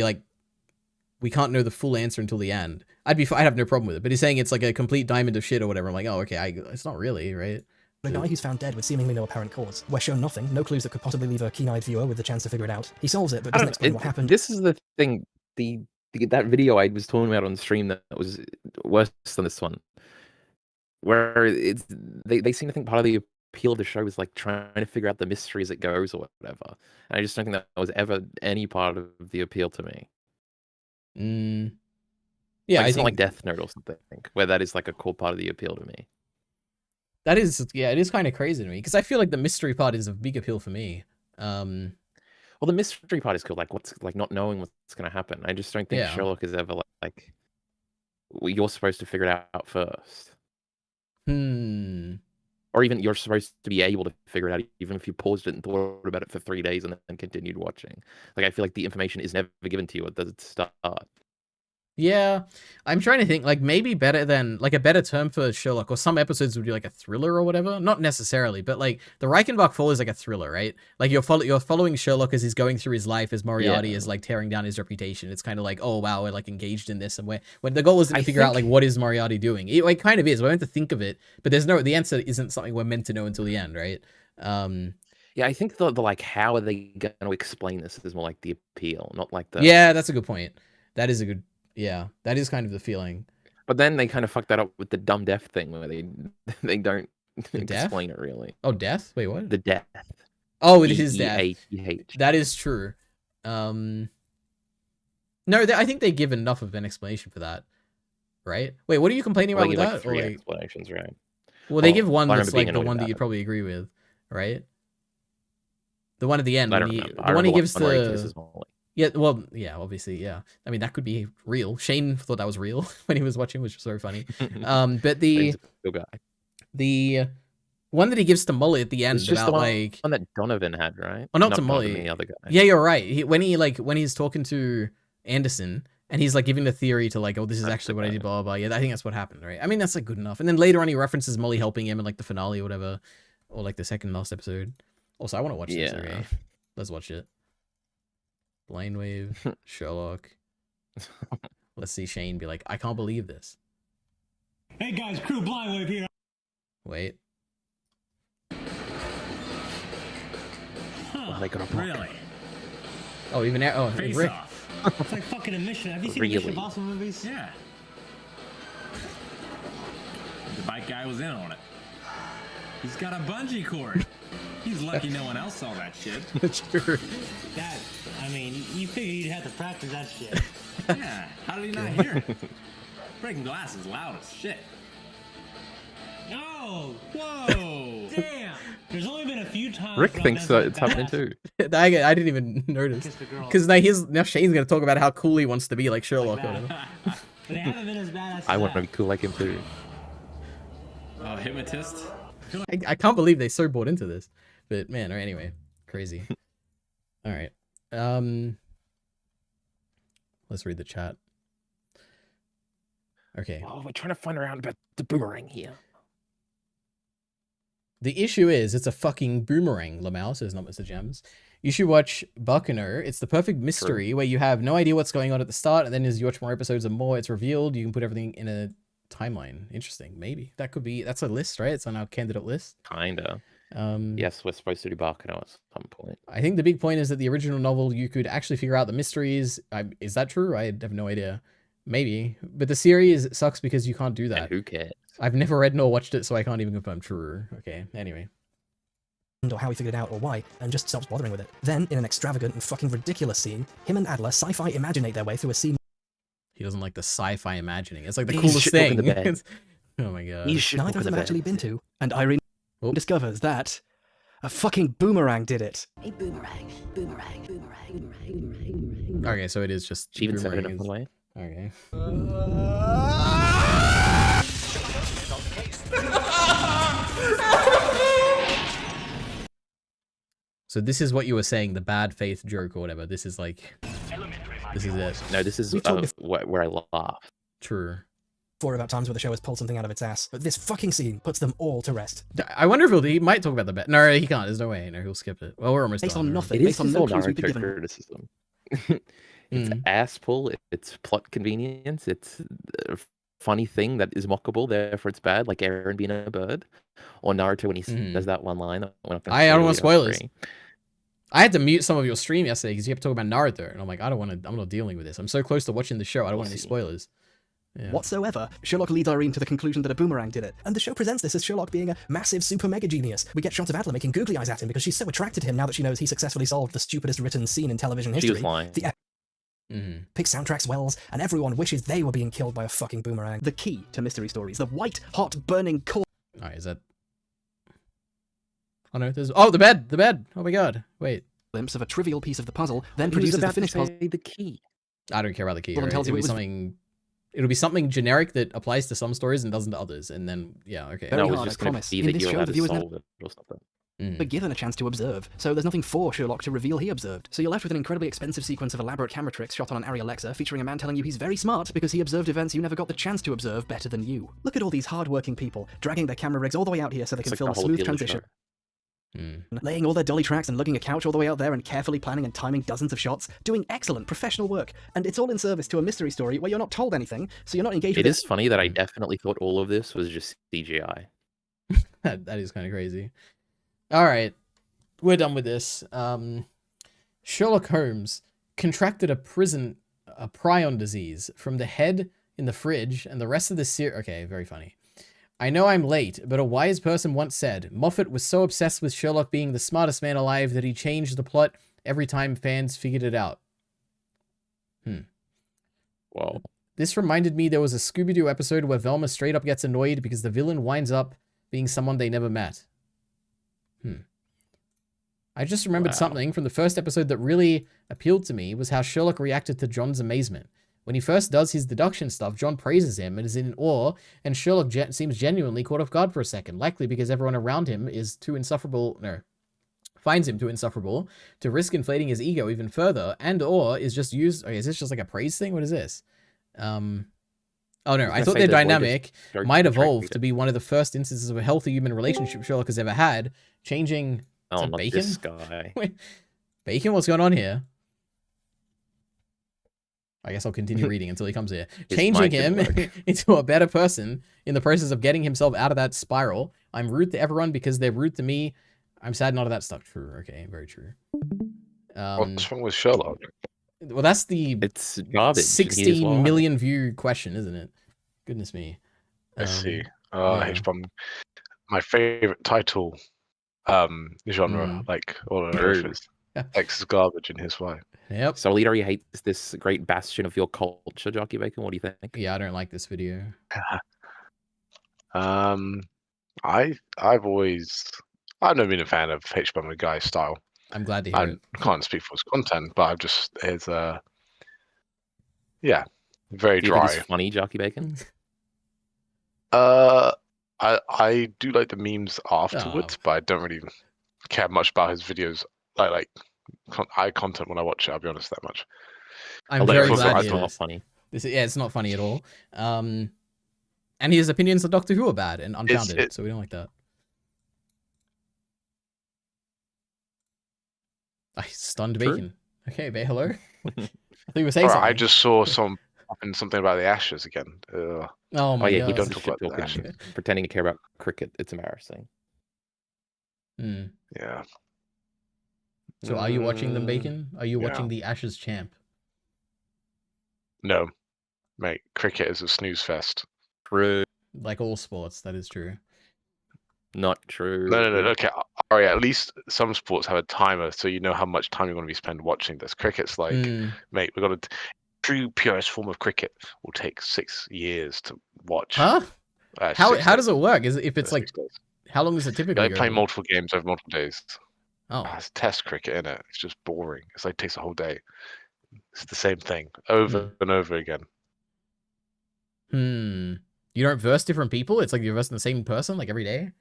Speaker 1: can't know the full answer until the end, I'd have no problem with it. But he's saying it's like a complete diamond of shit or whatever. I'm like, oh, okay, it's not really, right?
Speaker 7: A guy who's found dead with seemingly no apparent cause. We're shown nothing, no clues that could possibly leave a keen-eyed viewer with the chance to figure it out. He solves it, but doesn't explain what happened.
Speaker 5: This is the thing. That video I was talking about on the stream that was worse than this one, where they seem to think part of the appeal of the show is like trying to figure out the mystery as it goes or whatever. And I just don't think that was ever any part of the appeal to me.
Speaker 1: Yeah,
Speaker 5: like, it's not like Death Note or something, where that is like a core part of the appeal to me.
Speaker 1: That is, yeah, it is kind of crazy to me because I feel like the mystery part is a big appeal for me.
Speaker 5: Well, the mystery part is cool, like what's like not knowing what's going to happen. I just don't think Sherlock is ever like you're supposed to figure it out first.
Speaker 1: Hmm.
Speaker 5: Or even you're supposed to be able to figure it out, even if you paused it and thought about it for 3 days and then continued watching. Like, I feel like the information is never given to you at the start.
Speaker 1: Yeah, I'm trying to think, like, maybe better than, like, a better term for Sherlock, or some episodes would be like a thriller or whatever. Not necessarily, but like the Reichenbach Fall is like a thriller, right? Like you're following Sherlock as he's going through his life, as Moriarty is like tearing down his reputation. It's kind of like, oh wow, we're like engaged in this, and when the goal isn't to figure out like what is Moriarty doing. It kind of is. We're meant to think of it, but the answer isn't something we're meant to know until the end, right?
Speaker 5: Yeah, I think the like, how are they going to explain this is more like the appeal, not like the...
Speaker 1: Yeah, that's a good point. That is a good... Yeah, that is kind of the feeling.
Speaker 5: But then they kind of fucked that up with the dumb death thing, where they don't explain it really.
Speaker 1: Oh, death? Wait, what?
Speaker 5: The death.
Speaker 1: Oh, it is death.
Speaker 5: D-E-A-T-H.
Speaker 1: That is true. No, I think they give enough of an explanation for that, right? Wait, what are you complaining about with that?
Speaker 5: Like 3 explanations, right?
Speaker 1: Well, they give one that's like the one that you'd probably agree with, right? The one at the end. The one he gives the... Yeah, well, yeah, obviously, yeah. I mean, that could be real. Shane thought that was real when he was watching, which was so funny. But the one that he gives to Molly at the end,
Speaker 5: it's just
Speaker 1: about
Speaker 5: the one that Donovan had, right?
Speaker 1: Oh, not to Molly.
Speaker 5: The other guy.
Speaker 1: Yeah, you're right. When he's talking to Anderson and he's like giving the theory to like, oh, this is actually what I did, blah, blah, blah. Yeah, I think that's what happened, right? I mean, that's like good enough. And then later on, he references Molly helping him in like the finale or whatever, or like the second last episode. Also, I want to watch this. Okay, let's watch it. Blind Wave, Sherlock. Let's see Shane be like, I can't believe this.
Speaker 15: Hey guys, crew, Blind Wave here.
Speaker 1: Wait.
Speaker 15: Huh,
Speaker 5: they got a block.
Speaker 15: Really?
Speaker 1: Oh, even now. Oh,
Speaker 15: Face
Speaker 1: Rick.
Speaker 15: Off. It's like fucking a mission. Have you seen Mission Impossible movies? Yeah. The bike guy was in on it. He's got a bungee cord. He's lucky no one else saw that shit.
Speaker 1: Sure.
Speaker 15: That, I mean, you figure you'd have to practice that shit. Yeah, how did he not hear it? Breaking glass is loud as shit. Oh, whoa, damn. There's only been a few times.
Speaker 5: Rick thinks it's happening too.
Speaker 1: I didn't even notice. Because now Shane's going to talk about how cool he wants to be like Sherlock or whatever.
Speaker 15: But they haven't been as bad as
Speaker 5: I want to be cool like him too.
Speaker 15: Oh, hypnotist?
Speaker 1: I can't believe they so bought into this. But man, or anyway, crazy. All right. Let's read the chat. Okay.
Speaker 5: Oh, we're trying to find out about the boomerang here.
Speaker 1: The issue is it's a fucking boomerang, Lamau says, not Mr. Gems. You should watch Buccaneer. It's the perfect mystery where you have no idea what's going on at the start, and then as you watch more episodes and more, it's revealed. You can put everything in a timeline. Interesting. Maybe. That's a list, right? It's on our candidate list.
Speaker 5: Kinda. Yes, we're supposed to do Buccaneer at some point.
Speaker 1: I think the big point is that the original novel, you could actually figure out the mysteries. Is that true? I have no idea. Maybe. But the series sucks because you can't do that.
Speaker 5: And who cares?
Speaker 1: I've never read nor watched it, so I can't even confirm true. Okay, anyway.
Speaker 16: Or how he figured it out or why, and just stops bothering with it. Then, in an extravagant and fucking ridiculous scene, him and Adler sci-fi imaginate their way through a scene.
Speaker 1: He doesn't like the sci-fi imagining. It's like the coolest thing. Oh my god.
Speaker 16: Neither of them have actually been to, and Irene discovers that a fucking boomerang did it.
Speaker 13: A boomerang, boomerang, boomerang, boomerang.
Speaker 1: Okay, so it is just...
Speaker 5: She even said it in a way.
Speaker 1: Okay. So this is what you were saying, the bad faith joke or whatever. This is like... This is it.
Speaker 5: No, this is where I laugh.
Speaker 1: True.
Speaker 16: About times where the show has pulled something out of its ass, but this fucking scene puts them all to rest.
Speaker 1: I wonder if he might talk about the bad. No, he can't. There's no way. No, he'll skip it. Well, we're almost
Speaker 16: based
Speaker 1: done.
Speaker 16: On nothing.
Speaker 5: It
Speaker 16: based on no clues we've been given.
Speaker 5: Criticism. It's ass pull. It's plot convenience. It's a funny thing that is mockable. Therefore, it's bad. Like Aaron being a bird, or Naruto when he does that one line.
Speaker 1: I don't want spoilers. I had to mute some of your stream yesterday because you kept talking about Naruto, and I'm like, I don't want to. I'm not dealing with this. I'm so close to watching the show. I don't want any spoilers. Yeah.
Speaker 16: Whatsoever. Sherlock leads Irene to the conclusion that a boomerang did it, and the show presents this as Sherlock being a massive super mega genius. We get shots of Adler making googly eyes at him because she's so attracted to him now that she knows he successfully solved the stupidest written scene in television history.
Speaker 5: She was lying.
Speaker 16: The epic soundtrack swells, and everyone wishes they were being killed by a fucking boomerang. The key to mystery stories, the white, hot, burning core.
Speaker 1: Alright, is that... Oh no, there's... Oh, the bed! The bed! Oh my god. Wait.
Speaker 16: Glimpse of a trivial piece of the puzzle, then produces the finished puzzle.
Speaker 5: The key.
Speaker 1: I don't care about the key.
Speaker 16: Right?
Speaker 1: Tells you it was something... It'll be something generic that applies to some stories and doesn't to others, and then yeah, okay.
Speaker 16: Very
Speaker 5: No, it's
Speaker 16: hard, I
Speaker 5: just gonna
Speaker 16: promise.
Speaker 5: be
Speaker 16: In
Speaker 5: that
Speaker 16: this
Speaker 5: you're
Speaker 16: show,
Speaker 5: allowed
Speaker 16: the
Speaker 5: to
Speaker 16: viewers never
Speaker 5: solve it or something.
Speaker 16: but given a chance to observe, so there's nothing for Sherlock to reveal he observed. So you're left with an incredibly expensive sequence of elaborate camera tricks shot on an Arri Alexa, featuring a man telling you he's very smart because he observed events you never got the chance to observe better than you. Look at all these hard-working people, dragging their camera rigs all the way out here so they
Speaker 5: It's
Speaker 16: can
Speaker 5: like
Speaker 16: film
Speaker 5: the
Speaker 16: a
Speaker 5: whole
Speaker 16: smooth
Speaker 5: appeal of the
Speaker 16: transition.
Speaker 5: show.
Speaker 16: Laying all their dolly tracks and lugging a couch all the way out there and carefully planning and timing dozens of shots, doing excellent professional work, and it's all in service to a mystery story where you're not told anything, so you're not engaged
Speaker 5: It
Speaker 16: with
Speaker 5: is funny that I definitely thought all of this was just CGI.
Speaker 1: That is kind of crazy. All right, we're done with this. Sherlock Holmes contracted a prion disease from the head in the fridge, and the rest of the series. Okay, very funny. I know I'm late, but a wise person once said Moffat was so obsessed with Sherlock being the smartest man alive that he changed the plot every time fans figured it out.
Speaker 5: Wow.
Speaker 1: This reminded me there was a Scooby-Doo episode where Velma straight up gets annoyed because the villain winds up being someone they never met. I just remembered something from the first episode that really appealed to me was how Sherlock reacted to John's amazement. When he first does his deduction stuff, John praises him and is in awe, and Sherlock seems genuinely caught off guard for a second, likely because everyone around him is too insufferable, finds him too insufferable to risk inflating his ego even further, and or is just used, is this just like a praise thing? What is this? Oh no, I thought their dynamic might evolve to be one of the first instances of a healthy human relationship Sherlock has ever had, changing to
Speaker 5: not
Speaker 1: Bacon?
Speaker 5: this guy.
Speaker 1: Wait, Bacon, what's going on here? I guess I'll continue reading until he comes here. Changing him into a better person in the process of getting himself out of that spiral. I'm rude to everyone because they're rude to me. I'm sad none of that stuff. True. Okay, very true.
Speaker 17: What's wrong with Sherlock?
Speaker 1: Well, that's the
Speaker 5: it's garbage.
Speaker 1: 16 million view question, isn't it? Goodness me.
Speaker 17: Let's see.
Speaker 1: yeah.
Speaker 17: H-bomb. My favorite title genre, like all on earth is X is garbage in his way.
Speaker 1: Yep.
Speaker 5: So EliteAri hates this great bastion of your culture, Jockey Bacon. What do you think?
Speaker 1: Yeah, I don't like this video.
Speaker 17: I've never been a fan of H-bomb and Guy's style.
Speaker 1: I'm glad to hear it.
Speaker 17: I can't speak for his content, but I've just it's very
Speaker 5: do you
Speaker 17: dry.
Speaker 5: Think it's funny, Jockey Bacon?
Speaker 17: I do like the memes afterwards, but I don't really care much about his videos. Like content when I watch it. I'll be honest that much.
Speaker 1: I'm very glad
Speaker 5: it's not funny.
Speaker 1: It's not funny at all. And his opinions on Doctor Who are bad and unfounded, so we don't like that. I stunned Bacon. Okay, hello. I think we were saying something.
Speaker 17: I just saw something about the Ashes again.
Speaker 1: Oh my
Speaker 5: yeah,
Speaker 1: god!
Speaker 5: we don't talk about the Ashes. Pretending to care about cricket, it's embarrassing.
Speaker 17: Yeah.
Speaker 1: So are you watching them, Bacon? Are you watching the Ashes champ?
Speaker 17: No, mate. Cricket is a snooze fest.
Speaker 5: True.
Speaker 1: Like all sports, that is true.
Speaker 5: Not true.
Speaker 17: No. Okay, all right. At least some sports have a timer, so you know how much time you're going to be spent watching this. Cricket's like, mate, we've got a true purest form of cricket will take 6 years to watch.
Speaker 1: Huh? How does it work? Is it, if it's like, how long is it typically?
Speaker 17: They play multiple games over multiple days.
Speaker 1: Oh,
Speaker 17: it's test cricket, innit? It's just boring. It's like it takes a whole day. It's the same thing over and over again.
Speaker 1: You don't verse different people? It's like you're versing the same person like every day?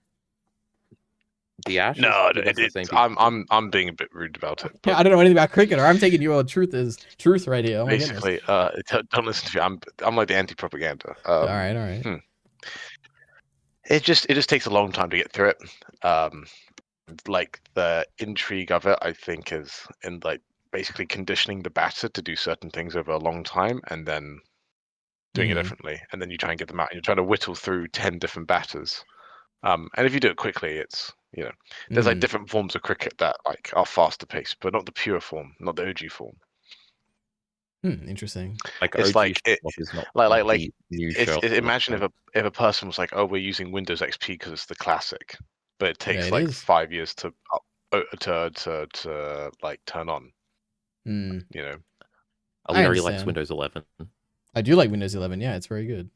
Speaker 5: The Ashes?
Speaker 17: No, I'm being a bit rude about it.
Speaker 1: Yeah, I don't know anything about cricket, or I'm taking your truth as truth right here. Oh my
Speaker 17: basically, don't listen to me. I'm like the anti-propaganda.
Speaker 1: All right.
Speaker 17: It just takes a long time to get through it. Like the intrigue of it, I think, is in like basically conditioning the batter to do certain things over a long time, and then doing it differently, and then you try and get them out. And you're trying to whittle through 10 different batters. And if you do it quickly, it's there's like different forms of cricket that like are faster paced, but not the pure form, not the OG form.
Speaker 1: Interesting.
Speaker 5: Like
Speaker 17: it's
Speaker 5: OG
Speaker 17: like imagine
Speaker 5: not
Speaker 17: if a person was like, oh, we're using Windows XP because it's the classic, but it takes
Speaker 1: Yeah, it is.
Speaker 17: 5 years to like turn on.
Speaker 5: EliteAri likes
Speaker 1: understand.
Speaker 5: Windows 11.
Speaker 1: I do like Windows 11. Yeah, it's very good.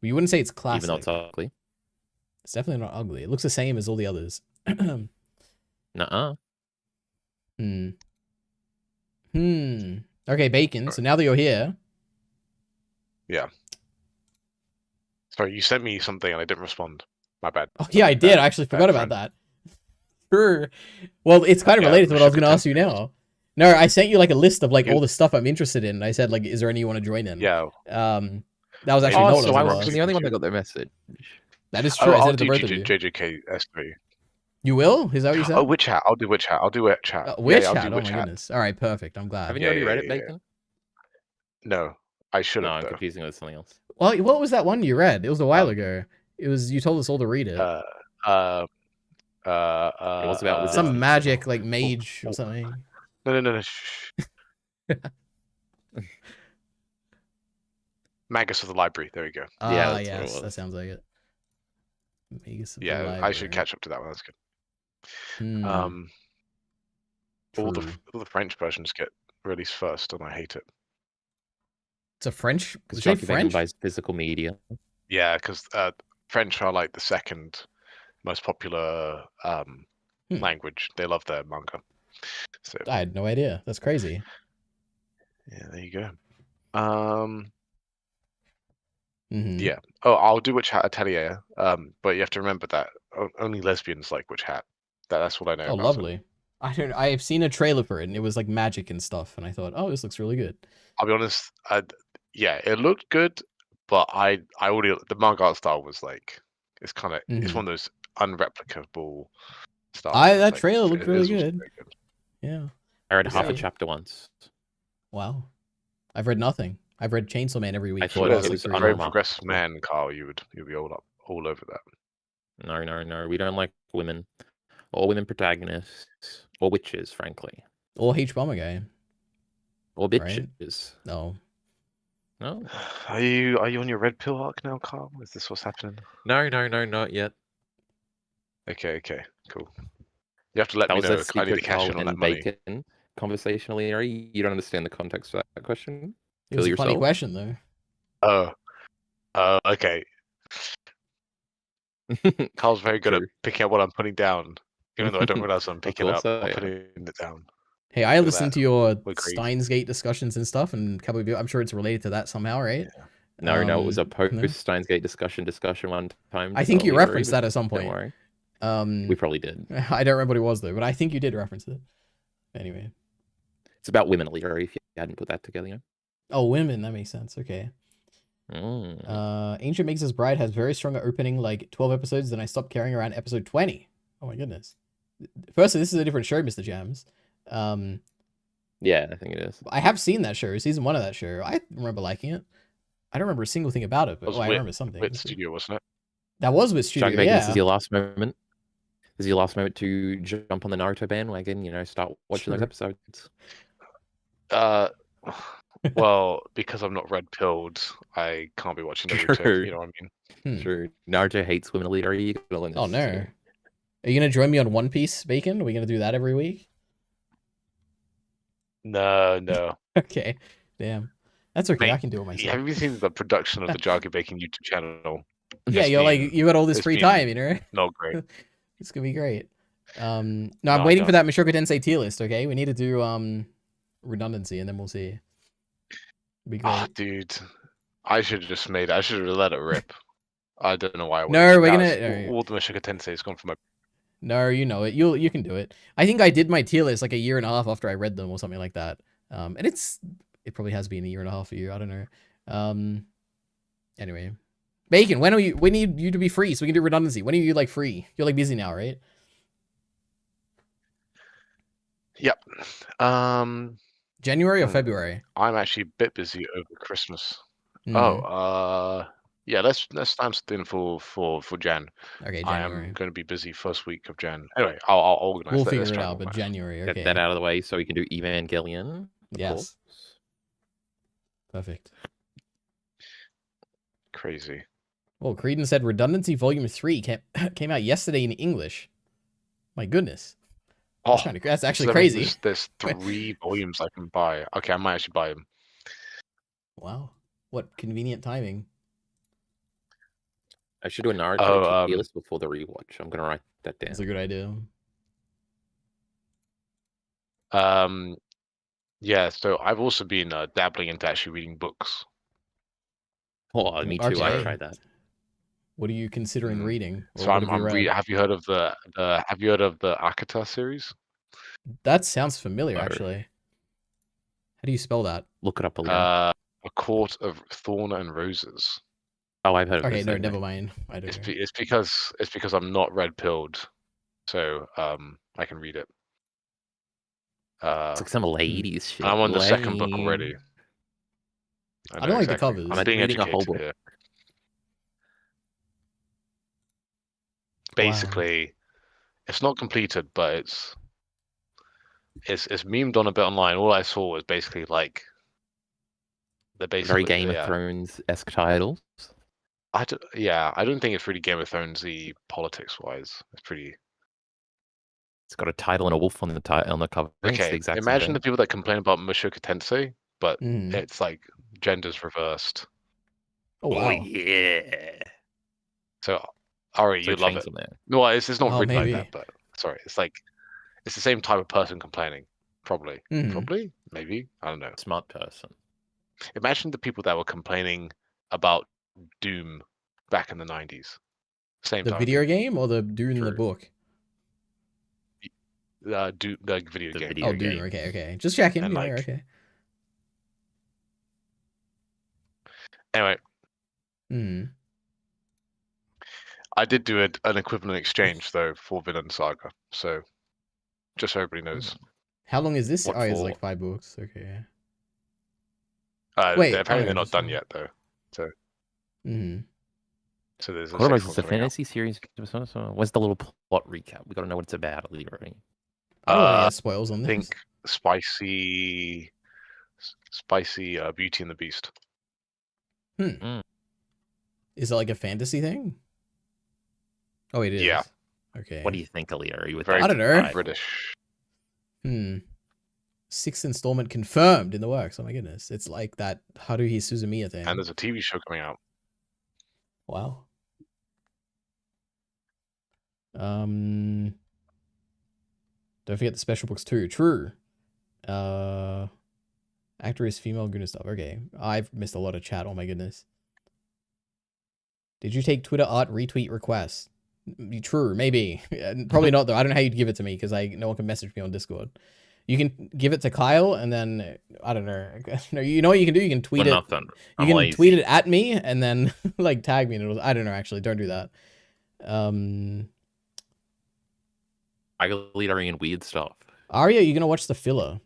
Speaker 1: But you wouldn't say it's classic.
Speaker 5: Even though it's ugly.
Speaker 1: It's definitely not ugly. It looks the same as all the others.
Speaker 5: Nuh-uh.
Speaker 1: Okay, Bacon. So now that you're here,
Speaker 17: Yeah. Sorry, you sent me something and I didn't respond. My bad.
Speaker 1: Oh yeah, I did. I actually forgot about that. Sure. Well, it's kind of related to what I was going to ask you now. No, I sent you like a list of like all the stuff I'm interested in. I said like, is there any you want to join in?
Speaker 17: Yeah.
Speaker 1: That was actually not what
Speaker 5: so
Speaker 1: I
Speaker 5: I
Speaker 1: was
Speaker 5: wasn't the only one that got their message.
Speaker 1: That is true. I
Speaker 17: I'll
Speaker 1: sent it to
Speaker 17: do
Speaker 1: both of you.
Speaker 17: JJK S3.
Speaker 1: You will? Is that what you said?
Speaker 17: Oh, which hat? I'll do which hat. I'll do which hat.
Speaker 1: Which
Speaker 17: yeah,
Speaker 1: hat?
Speaker 17: I'll do
Speaker 1: Oh
Speaker 17: which
Speaker 1: my
Speaker 17: hat.
Speaker 1: goodness. All right, perfect. I'm glad.
Speaker 5: Haven't you already read it, Bacon?
Speaker 17: No, I should have.
Speaker 5: No, I'm confusing it with something else.
Speaker 1: Well, what was that one you read? It was a while ago. It was you told us all to read it.
Speaker 5: It was about
Speaker 1: some magic like mage or something.
Speaker 17: No. Shh. Magus of the Library. There we go.
Speaker 1: Yeah, yes, that sounds like it. Magus of the Library.
Speaker 17: I should catch up to that one. That's good. All the French versions get released first, and I hate it.
Speaker 1: It's a French.
Speaker 5: Because Jockey Bacon buys physical media.
Speaker 17: Yeah, because French are like the second most popular language. They love their manga. So
Speaker 1: I had no idea. That's crazy.
Speaker 17: Yeah, there you go. Yeah. Oh, I'll do Witch Hat Atelier. But you have to remember that only lesbians like Witch Hat. That's what I know.
Speaker 1: Oh, lovely. I've seen a trailer for it, and it was like magic and stuff, and I thought, oh, this looks really good.
Speaker 17: I'll be honest. Yeah, it looked good, but I already the manga art style was like it's kind of it's one of those unreplicable styles.
Speaker 1: That trailer looked really good. Yeah.
Speaker 5: I read half a chapter once.
Speaker 1: Wow. I've read nothing. I've read Chainsaw Man every week.
Speaker 5: I thought it was
Speaker 17: a very progressive man, Carl. You'd be all over that.
Speaker 5: No. We don't like women or women protagonists or witches, frankly.
Speaker 1: Or H-Bomber Guy.
Speaker 5: Or bitches.
Speaker 1: Right? No.
Speaker 5: No.
Speaker 17: Are you on your red pill arc now, Carl? Is this what's happening?
Speaker 5: No, not yet.
Speaker 17: Okay, cool. You have to let me know. I need to cash in on that money.
Speaker 5: Bacon conversationally, Ari, you don't understand the context of that question.
Speaker 1: It was a funny question, though.
Speaker 17: Okay. Carl's very good at picking up what I'm putting down, even though I don't realize I'm picking up. I'm putting it down.
Speaker 1: Hey, I listened to your Steins Gate discussions and stuff, and a couple of you, I'm sure it's related to that somehow, right?
Speaker 5: Yeah. No, it was a post Steins Gate discussion one time.
Speaker 1: I think you referenced that at some point.
Speaker 5: Don't worry. We probably did.
Speaker 1: I don't remember what it was though, but I think you did reference it. Anyway,
Speaker 5: it's about women, EliteAri, if you hadn't put that together. You know?
Speaker 1: Oh, women. That makes sense. Okay. Ancient Makes Us Bride has very strong opening, like 12 episodes. Then I stopped caring around episode 20. Oh my goodness. Firstly, this is a different show, Mr. Jams.
Speaker 5: Yeah, I think it is.
Speaker 1: I have seen that show, season 1 of that show. I remember liking it. I don't remember a single thing about it, but I remember something.
Speaker 17: Wit Studio, wasn't it?
Speaker 1: That was Wit Studio.
Speaker 5: Jockey Bacon, this is your last moment. This is your last moment to jump on the Naruto bandwagon. Start watching those episodes.
Speaker 17: Well, because I'm not red pilled, I can't be watching Naruto. You know what I mean?
Speaker 5: True. Naruto hates women, EliteAri. You gotta learn this.
Speaker 1: Oh no. Are you gonna join me on One Piece, Bacon? Are we gonna do that every week?
Speaker 17: No.
Speaker 1: Okay. Damn. That's okay.
Speaker 17: Mate,
Speaker 1: I can do it myself.
Speaker 17: Have you seen the production of the Jockey Bacon YouTube channel?
Speaker 1: Yeah, you got all this free time,
Speaker 17: Not great.
Speaker 1: It's gonna be great. No, I'm waiting for that Mushoku Tensei tier list. Okay, we need to do redundancy, and then we'll see. Be great.
Speaker 17: Oh, dude, I should have let it rip. I don't know why.
Speaker 1: No, we're gonna.
Speaker 17: All the Mushoku Tensei has gone for my.
Speaker 1: No, you know it. You can do it. I think I did my tier list like a year and a half after I read them or something like that. And it probably has been a year and a half for you. I don't know. Anyway, Bacon, we need you to be free so we can do redundancy. When are you like free? You're like busy now, right?
Speaker 17: Yep.
Speaker 1: January or February?
Speaker 17: I'm actually a bit busy over Christmas. Yeah, let's time something for Jan.
Speaker 1: Okay, January.
Speaker 17: I am going to be busy first week of Jan. Anyway, I'll organize.
Speaker 1: We'll figure it out, but January. Okay.
Speaker 5: Get that out of the way so we can do Evangelion.
Speaker 1: Yes. Perfect.
Speaker 17: Crazy.
Speaker 1: Well, Creedon said Redundancy Volume 3 came out yesterday in English. My goodness. That's actually crazy.
Speaker 17: There's 3 volumes I can buy. Okay, I might actually buy them.
Speaker 1: Wow. What convenient timing.
Speaker 5: I should do a Naruto tier list before the rewatch. I'm going to write that down.
Speaker 1: That's a good idea.
Speaker 17: Yeah, so I've also been dabbling into actually reading books.
Speaker 5: Oh, me too. I tried that.
Speaker 1: What are you considering reading? Or
Speaker 17: So
Speaker 1: what have you read?
Speaker 17: have you heard of the Akata series?
Speaker 1: That sounds familiar,
Speaker 5: No.
Speaker 1: actually. How do you spell that?
Speaker 5: Look it up a little.
Speaker 17: A Court of Thorn and Roses.
Speaker 5: Oh, I've heard of
Speaker 1: Okay,
Speaker 5: this.
Speaker 1: no,
Speaker 5: anyway.
Speaker 1: never mind. I don't know.
Speaker 17: It's because I'm not red pilled, so I can read it.
Speaker 5: It's like some ladies shit.
Speaker 17: I'm on the second book
Speaker 5: Lame.
Speaker 17: already.
Speaker 1: I don't like the covers.
Speaker 17: I'm being
Speaker 5: reading a whole
Speaker 17: educated
Speaker 5: book.
Speaker 17: here. Basically, it's not completed, but it's memed on a bit online. All I saw was basically like the basic
Speaker 5: Very Game of Thrones-esque titles.
Speaker 17: I don't think it's really Game of Thronesy politics wise. It's pretty.
Speaker 5: It's got a title and a wolf on the cover. It's the
Speaker 17: Okay,
Speaker 5: exact same
Speaker 17: imagine
Speaker 5: thing.
Speaker 17: the people that complain about Mushoku Tensei, but it's like genders reversed.
Speaker 1: Oh wow!
Speaker 5: Yeah.
Speaker 17: So Ari,
Speaker 5: So
Speaker 17: you love it.
Speaker 5: Chainsaw Man.
Speaker 17: No, it's not
Speaker 1: Oh,
Speaker 17: written
Speaker 1: maybe.
Speaker 17: like that, but sorry, it's the same type of person complaining. Probably, probably, maybe. I don't know.
Speaker 5: Smart person.
Speaker 17: Imagine the people that were complaining about Doom back in the 90s. Same
Speaker 1: The
Speaker 17: type
Speaker 1: video
Speaker 17: of
Speaker 1: game or the Dune in the book?
Speaker 17: Doom, the video game.
Speaker 1: Oh, Dune. Okay. Just checking.
Speaker 17: And,
Speaker 1: Yeah,
Speaker 17: like,
Speaker 1: okay.
Speaker 17: Anyway, I did do an equivalent exchange though for Vinland Saga, so just so everybody knows.
Speaker 1: How long is this?
Speaker 17: What
Speaker 1: Oh, it's
Speaker 17: for?
Speaker 1: like 5 books. Okay.
Speaker 17: Wait,
Speaker 1: oh,
Speaker 17: apparently
Speaker 1: no,
Speaker 17: they're not
Speaker 1: just
Speaker 17: done yet though. So, so there's a
Speaker 5: What about
Speaker 17: sixth
Speaker 5: this?
Speaker 17: one
Speaker 5: A
Speaker 17: coming out.
Speaker 5: fantasy series? What's the little plot recap? We gotta know what it's about. Already.
Speaker 1: I don't want to get spoils on
Speaker 17: I
Speaker 1: this.
Speaker 17: think spicy Beauty and the Beast.
Speaker 1: Is it like a fantasy thing? Oh, it is.
Speaker 17: Yeah.
Speaker 1: Okay.
Speaker 5: What do you think, EliteAri? You would
Speaker 17: Very
Speaker 1: I don't know.
Speaker 17: British.
Speaker 1: 6th installment confirmed in the works. Oh my goodness. It's like that Haruhi Suzumiya thing.
Speaker 17: And there's a TV show coming out.
Speaker 1: Wow. Don't forget the special books too. True. Actor is female, goodness stuff. Okay. I've missed a lot of chat. Oh my goodness. Did you take Twitter art retweet requests? True, maybe. Probably not though. I don't know how you'd give it to me because no one can message me on Discord. You can give it to Kyle and then I don't know. No, you know what you can do? You can tweet it.
Speaker 5: Nothing.
Speaker 1: You can tweet it at me and then like tag me and it'll, I don't know actually. Don't do that.
Speaker 5: EliteAri and weird stuff.
Speaker 1: Arya, you're gonna watch the filler?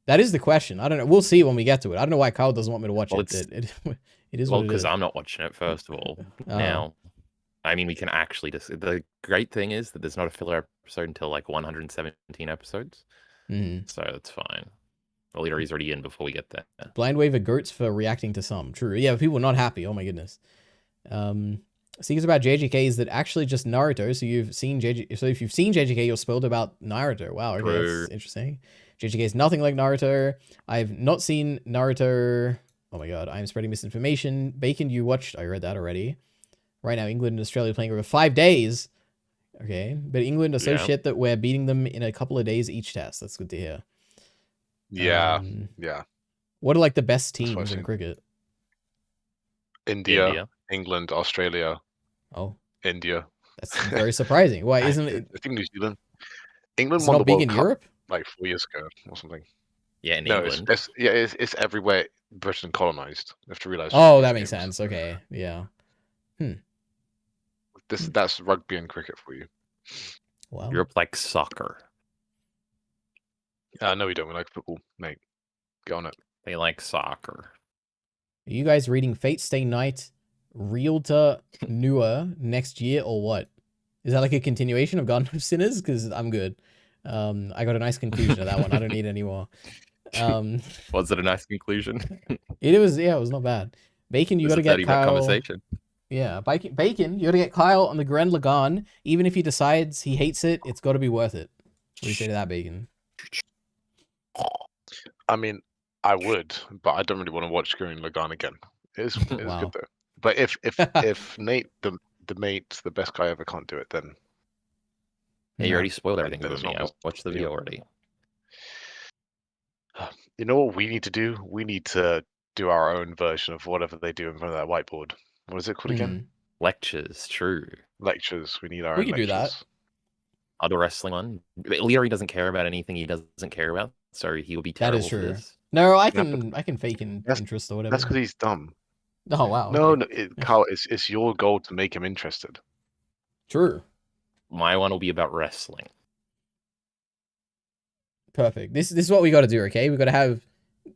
Speaker 1: That is the question. I don't know. We'll see when we get to it. I don't know why Kyle doesn't want me to watch it. It is
Speaker 5: well,
Speaker 1: what it
Speaker 5: because
Speaker 1: is.
Speaker 5: I'm not watching it, first of all. Now, I mean, we can actually just. The great thing is that there's not a filler episode until like 117 episodes. So that's fine. EliteAri's already in before we get there.
Speaker 1: Blind waiver goats for reacting to some. True. Yeah, people are not happy. Oh my goodness. Secrets about JJK is that actually just Naruto. So you've seen JJK. So if you've seen JJK, you're spoiled about Naruto. Wow. Okay, that's interesting. JJK is nothing like Naruto. I've not seen Naruto. Oh my god, I'm spreading misinformation. Bacon, you watched. I read that already. Right now, England and Australia are playing over 5 days. Okay, but England are so shit that we're beating them in a couple of days each test. That's good to hear.
Speaker 17: Yeah,
Speaker 1: What are like the best teams in cricket?
Speaker 17: India, England, Australia.
Speaker 1: Oh,
Speaker 17: India.
Speaker 1: That's very surprising. Why isn't it?
Speaker 17: I think New Zealand. England
Speaker 1: It's
Speaker 17: won
Speaker 1: not
Speaker 17: the
Speaker 1: big
Speaker 17: World
Speaker 1: in
Speaker 17: Cup
Speaker 1: Europe?
Speaker 17: like 4 years ago or something.
Speaker 5: Yeah, in
Speaker 17: no,
Speaker 5: England.
Speaker 17: It's everywhere Britain colonized. You have to realize.
Speaker 1: Oh, that makes sense. Okay, yeah.
Speaker 17: That's rugby and cricket for you.
Speaker 1: Wow.
Speaker 5: Europe like soccer.
Speaker 17: No, we don't. We like football, mate. Get on it.
Speaker 5: They like soccer.
Speaker 1: Are you guys reading Fate Stay Night, Realtor Newer next year or what? Is that like a continuation of Garden of Sinners? Because I'm good. I got a nice conclusion of that one. I don't need any more.
Speaker 5: Was it a nice conclusion?
Speaker 1: It was not bad. Bacon, you got to get Kyle.
Speaker 5: Conversation.
Speaker 1: Yeah, Bacon, you got to get Kyle on the Grand Lagan. Even if he decides he hates it, it's got to be worth it. What do you say to that, Bacon?
Speaker 17: I mean, I would, but I don't really want to watch Gurren Lagann again. It's
Speaker 1: Wow.
Speaker 17: good though. But if Nate, the mate, the best guy ever, can't do it, then
Speaker 5: Yeah, you already spoiled everything
Speaker 17: Then
Speaker 5: for
Speaker 17: it's
Speaker 5: me.
Speaker 17: not
Speaker 5: I watched the video already.
Speaker 17: You know what we need to do? We need to do our own version of whatever they do in front of that whiteboard. What is it called again?
Speaker 5: Lectures, true.
Speaker 17: Lectures. We need our
Speaker 1: We
Speaker 17: own
Speaker 1: could do that.
Speaker 17: lectures.
Speaker 5: Other wrestling one. EliteAri doesn't care about anything he doesn't care about, so he will be
Speaker 1: That
Speaker 5: terrible
Speaker 1: is
Speaker 5: for
Speaker 1: true.
Speaker 5: this.
Speaker 1: No, I
Speaker 17: Yeah,
Speaker 1: can fake in
Speaker 17: That's-
Speaker 1: interest or whatever.
Speaker 17: That's because he's dumb.
Speaker 1: Oh wow.
Speaker 17: No,
Speaker 1: okay.
Speaker 17: Carl, it's your goal to make him interested.
Speaker 1: True.
Speaker 5: My one will be about wrestling.
Speaker 1: Perfect. This is what we got to do. Okay, we got to have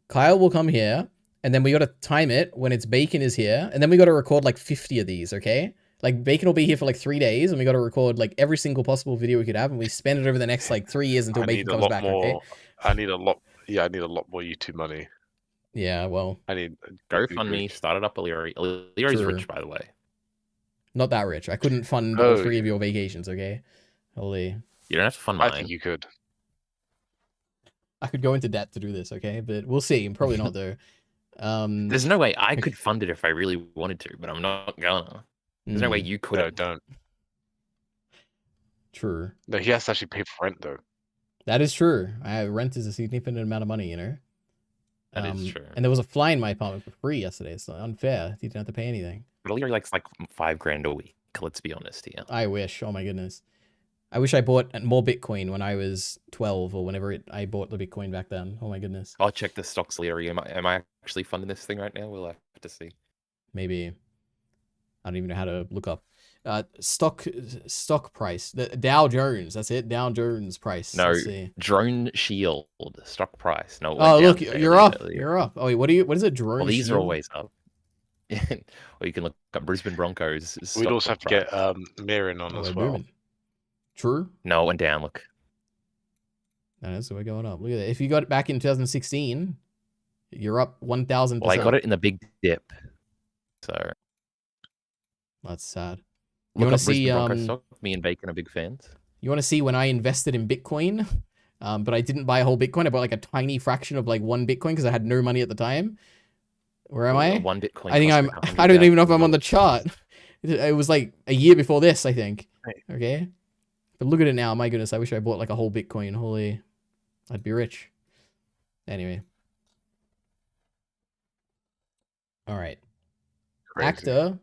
Speaker 1: Kyle will come here, and then we got to time it when it's Bacon is here, and then we got to record like 50 of these. Okay, like Bacon will be here for like 3 days, and we got to record like every single possible video we could have, and we spend it over the next like 3 years until Bacon comes back.
Speaker 17: More,
Speaker 1: Okay.
Speaker 17: I need a lot. Yeah, I need a lot more YouTube money.
Speaker 1: Yeah. Well.
Speaker 17: I need
Speaker 5: GoFundMe started up EliteAri. EliteAri's rich, by the way.
Speaker 1: Not that rich. I couldn't fund all 3 of your vacations. Okay. Holy.
Speaker 5: You don't have to fund mine.
Speaker 17: I think you could.
Speaker 1: I could go into debt to do this, okay? But we'll see. Probably not though.
Speaker 5: There's no way I could fund it if I really wanted to, but I'm not gonna. There's no way you could.
Speaker 17: No, don't.
Speaker 1: True.
Speaker 17: No, he has to actually pay for rent though.
Speaker 1: That is true. Rent is a significant amount of money, you know.
Speaker 5: That is true.
Speaker 1: And there was a fly in my apartment for free yesterday. It's unfair. You didn't have to pay anything.
Speaker 5: But EliteAri likes like $5,000 a week. Let's be honest here.
Speaker 1: I wish. Oh my goodness. I wish I bought more Bitcoin when I was 12 or whenever I bought the Bitcoin back then. Oh my goodness.
Speaker 5: I'll check the stocks, EliteAri. Am I actually funding this thing right now? We'll have to see.
Speaker 1: Maybe. I don't even know how to look up. Stock price. The Dow Jones. That's it. Dow Jones price.
Speaker 5: No,
Speaker 1: Let's see.
Speaker 5: Drone Shield stock price. No.
Speaker 1: Oh look, you're up. You're up. Oh wait, what is it? Drone.
Speaker 5: Well, these
Speaker 1: Shield?
Speaker 5: are always up. Or you can look up Brisbane Broncos.
Speaker 17: We'd also have to get Mirin on as well.
Speaker 1: Moving. True.
Speaker 5: No, it went down. Look.
Speaker 1: No, so we're going up. Look at that. If you got it back in 2016, you're up 1,000%.
Speaker 5: Well, I got it in the big dip. So
Speaker 1: that's sad.
Speaker 5: You want to see stock? Me and Bacon are big fans.
Speaker 1: You want to see when I invested in Bitcoin, but I didn't buy a whole Bitcoin. I bought like a tiny fraction of like 1 Bitcoin because I had no money at the time. Where am I?
Speaker 5: 1 Bitcoin.
Speaker 1: I think I'm. I don't even know if I'm on the chart. It was like a year before this, I think. Okay. But look at it now. My goodness, I wish I bought like a whole Bitcoin. Holy, I'd be rich. Anyway. All right.
Speaker 17: Crazy.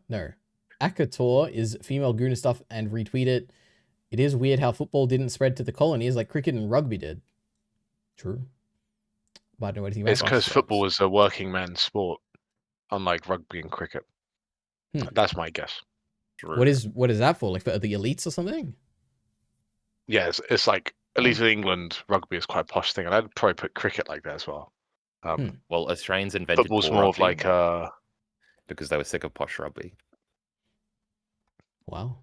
Speaker 1: Akator is female Gooner stuff and retweet it. It is weird how football didn't spread to the colonies like cricket and rugby did. True. But I don't know anything about
Speaker 17: It's because football is a working man's sport, unlike rugby and cricket. That's my guess.
Speaker 1: What is that for? Like for the elites or something?
Speaker 17: Yeah, it's like at least in England, rugby is quite a posh thing, and I'd probably put cricket like that as well.
Speaker 5: Well, Australians invented
Speaker 17: football's more of like
Speaker 5: because they were sick of posh rugby.
Speaker 1: Wow.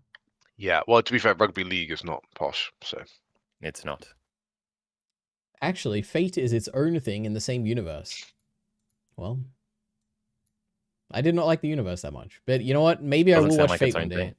Speaker 17: Yeah, well, to be fair, rugby league is not posh, so
Speaker 5: it's not.
Speaker 1: Actually, Fate is its own thing in the same universe. Well, I did not like the universe that much, but you know what? Maybe I will watch Fate one day.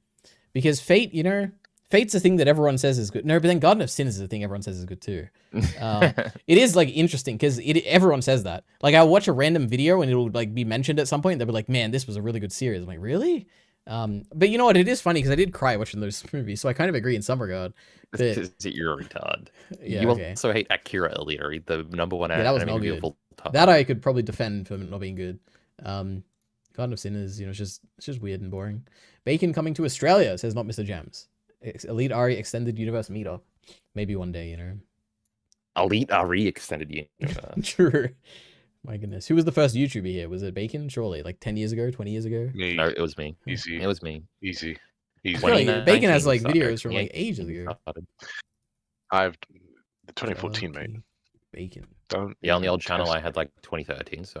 Speaker 1: Because Fate, you know, Fate's a thing that everyone says is good. No, but then Garden of Sin is a thing everyone says is good too. It is like interesting because everyone says that. Like I'll watch a random video and it'll like be mentioned at some point. They'll be like, "Man, this was a really good series." I'm like, "Really?" But you know what? It is funny because I did cry watching those movies, so I kind of agree in some regard. But
Speaker 5: You're a retard.
Speaker 1: Yeah,
Speaker 5: you
Speaker 1: okay.
Speaker 5: also hate Akira EliteAri, the #1
Speaker 1: Yeah, that was
Speaker 5: anime
Speaker 1: not
Speaker 5: movie
Speaker 1: good.
Speaker 5: of all time.
Speaker 1: That I could probably defend for not being good. Garden of Sin is, you know, it's just weird and boring. Bacon coming to Australia, says not Mr. Gems. EliteAri extended universe meetup. Maybe one day, you know.
Speaker 5: EliteAri extended universe.
Speaker 1: True. My goodness. Who was the first YouTuber here? Was it Bacon? Surely. Like 10 years ago, 20 years ago?
Speaker 17: Me.
Speaker 5: No, it was me.
Speaker 17: Easy.
Speaker 5: It was me.
Speaker 17: Easy.
Speaker 1: Really, Bacon has like videos from like ages ago.
Speaker 17: I've 2014, mate.
Speaker 1: Bacon.
Speaker 5: Yeah, on the old channel I had like 2013, so.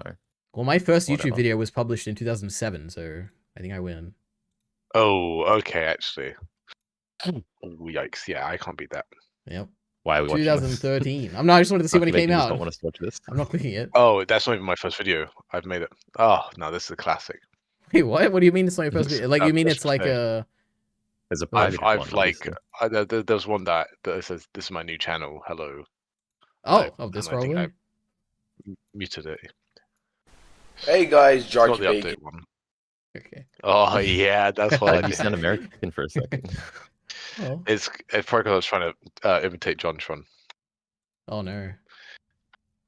Speaker 1: Well, my first
Speaker 5: Whatever.
Speaker 1: YouTube video was published in 2007, so I think I win.
Speaker 17: Oh, okay, actually. Oh, yikes. Yeah, I can't beat that.
Speaker 1: Yep.
Speaker 5: Why are we watching
Speaker 1: 2013. I'm not. I just wanted to see when it came out.
Speaker 5: Don't want us to watch this.
Speaker 1: I'm not clicking it.
Speaker 17: Oh, that's not even my first video. I've made it. Oh, no, this is a classic.
Speaker 1: Wait, what? What do you mean it's not your first video? Like, you mean it's like a...
Speaker 5: There's a
Speaker 17: I've like... there's one that says, "This is my new channel. Hello."
Speaker 1: Oh, this
Speaker 17: and I think
Speaker 1: probably?
Speaker 17: I muted it.
Speaker 18: Hey guys,
Speaker 17: It's
Speaker 18: George
Speaker 17: not the
Speaker 18: Bacon.
Speaker 17: update one.
Speaker 1: Okay.
Speaker 17: Oh, yeah, that's what I
Speaker 5: You sound American for a second.
Speaker 1: Oh.
Speaker 17: It's probably because I was trying to imitate John Tron.
Speaker 1: Oh, no.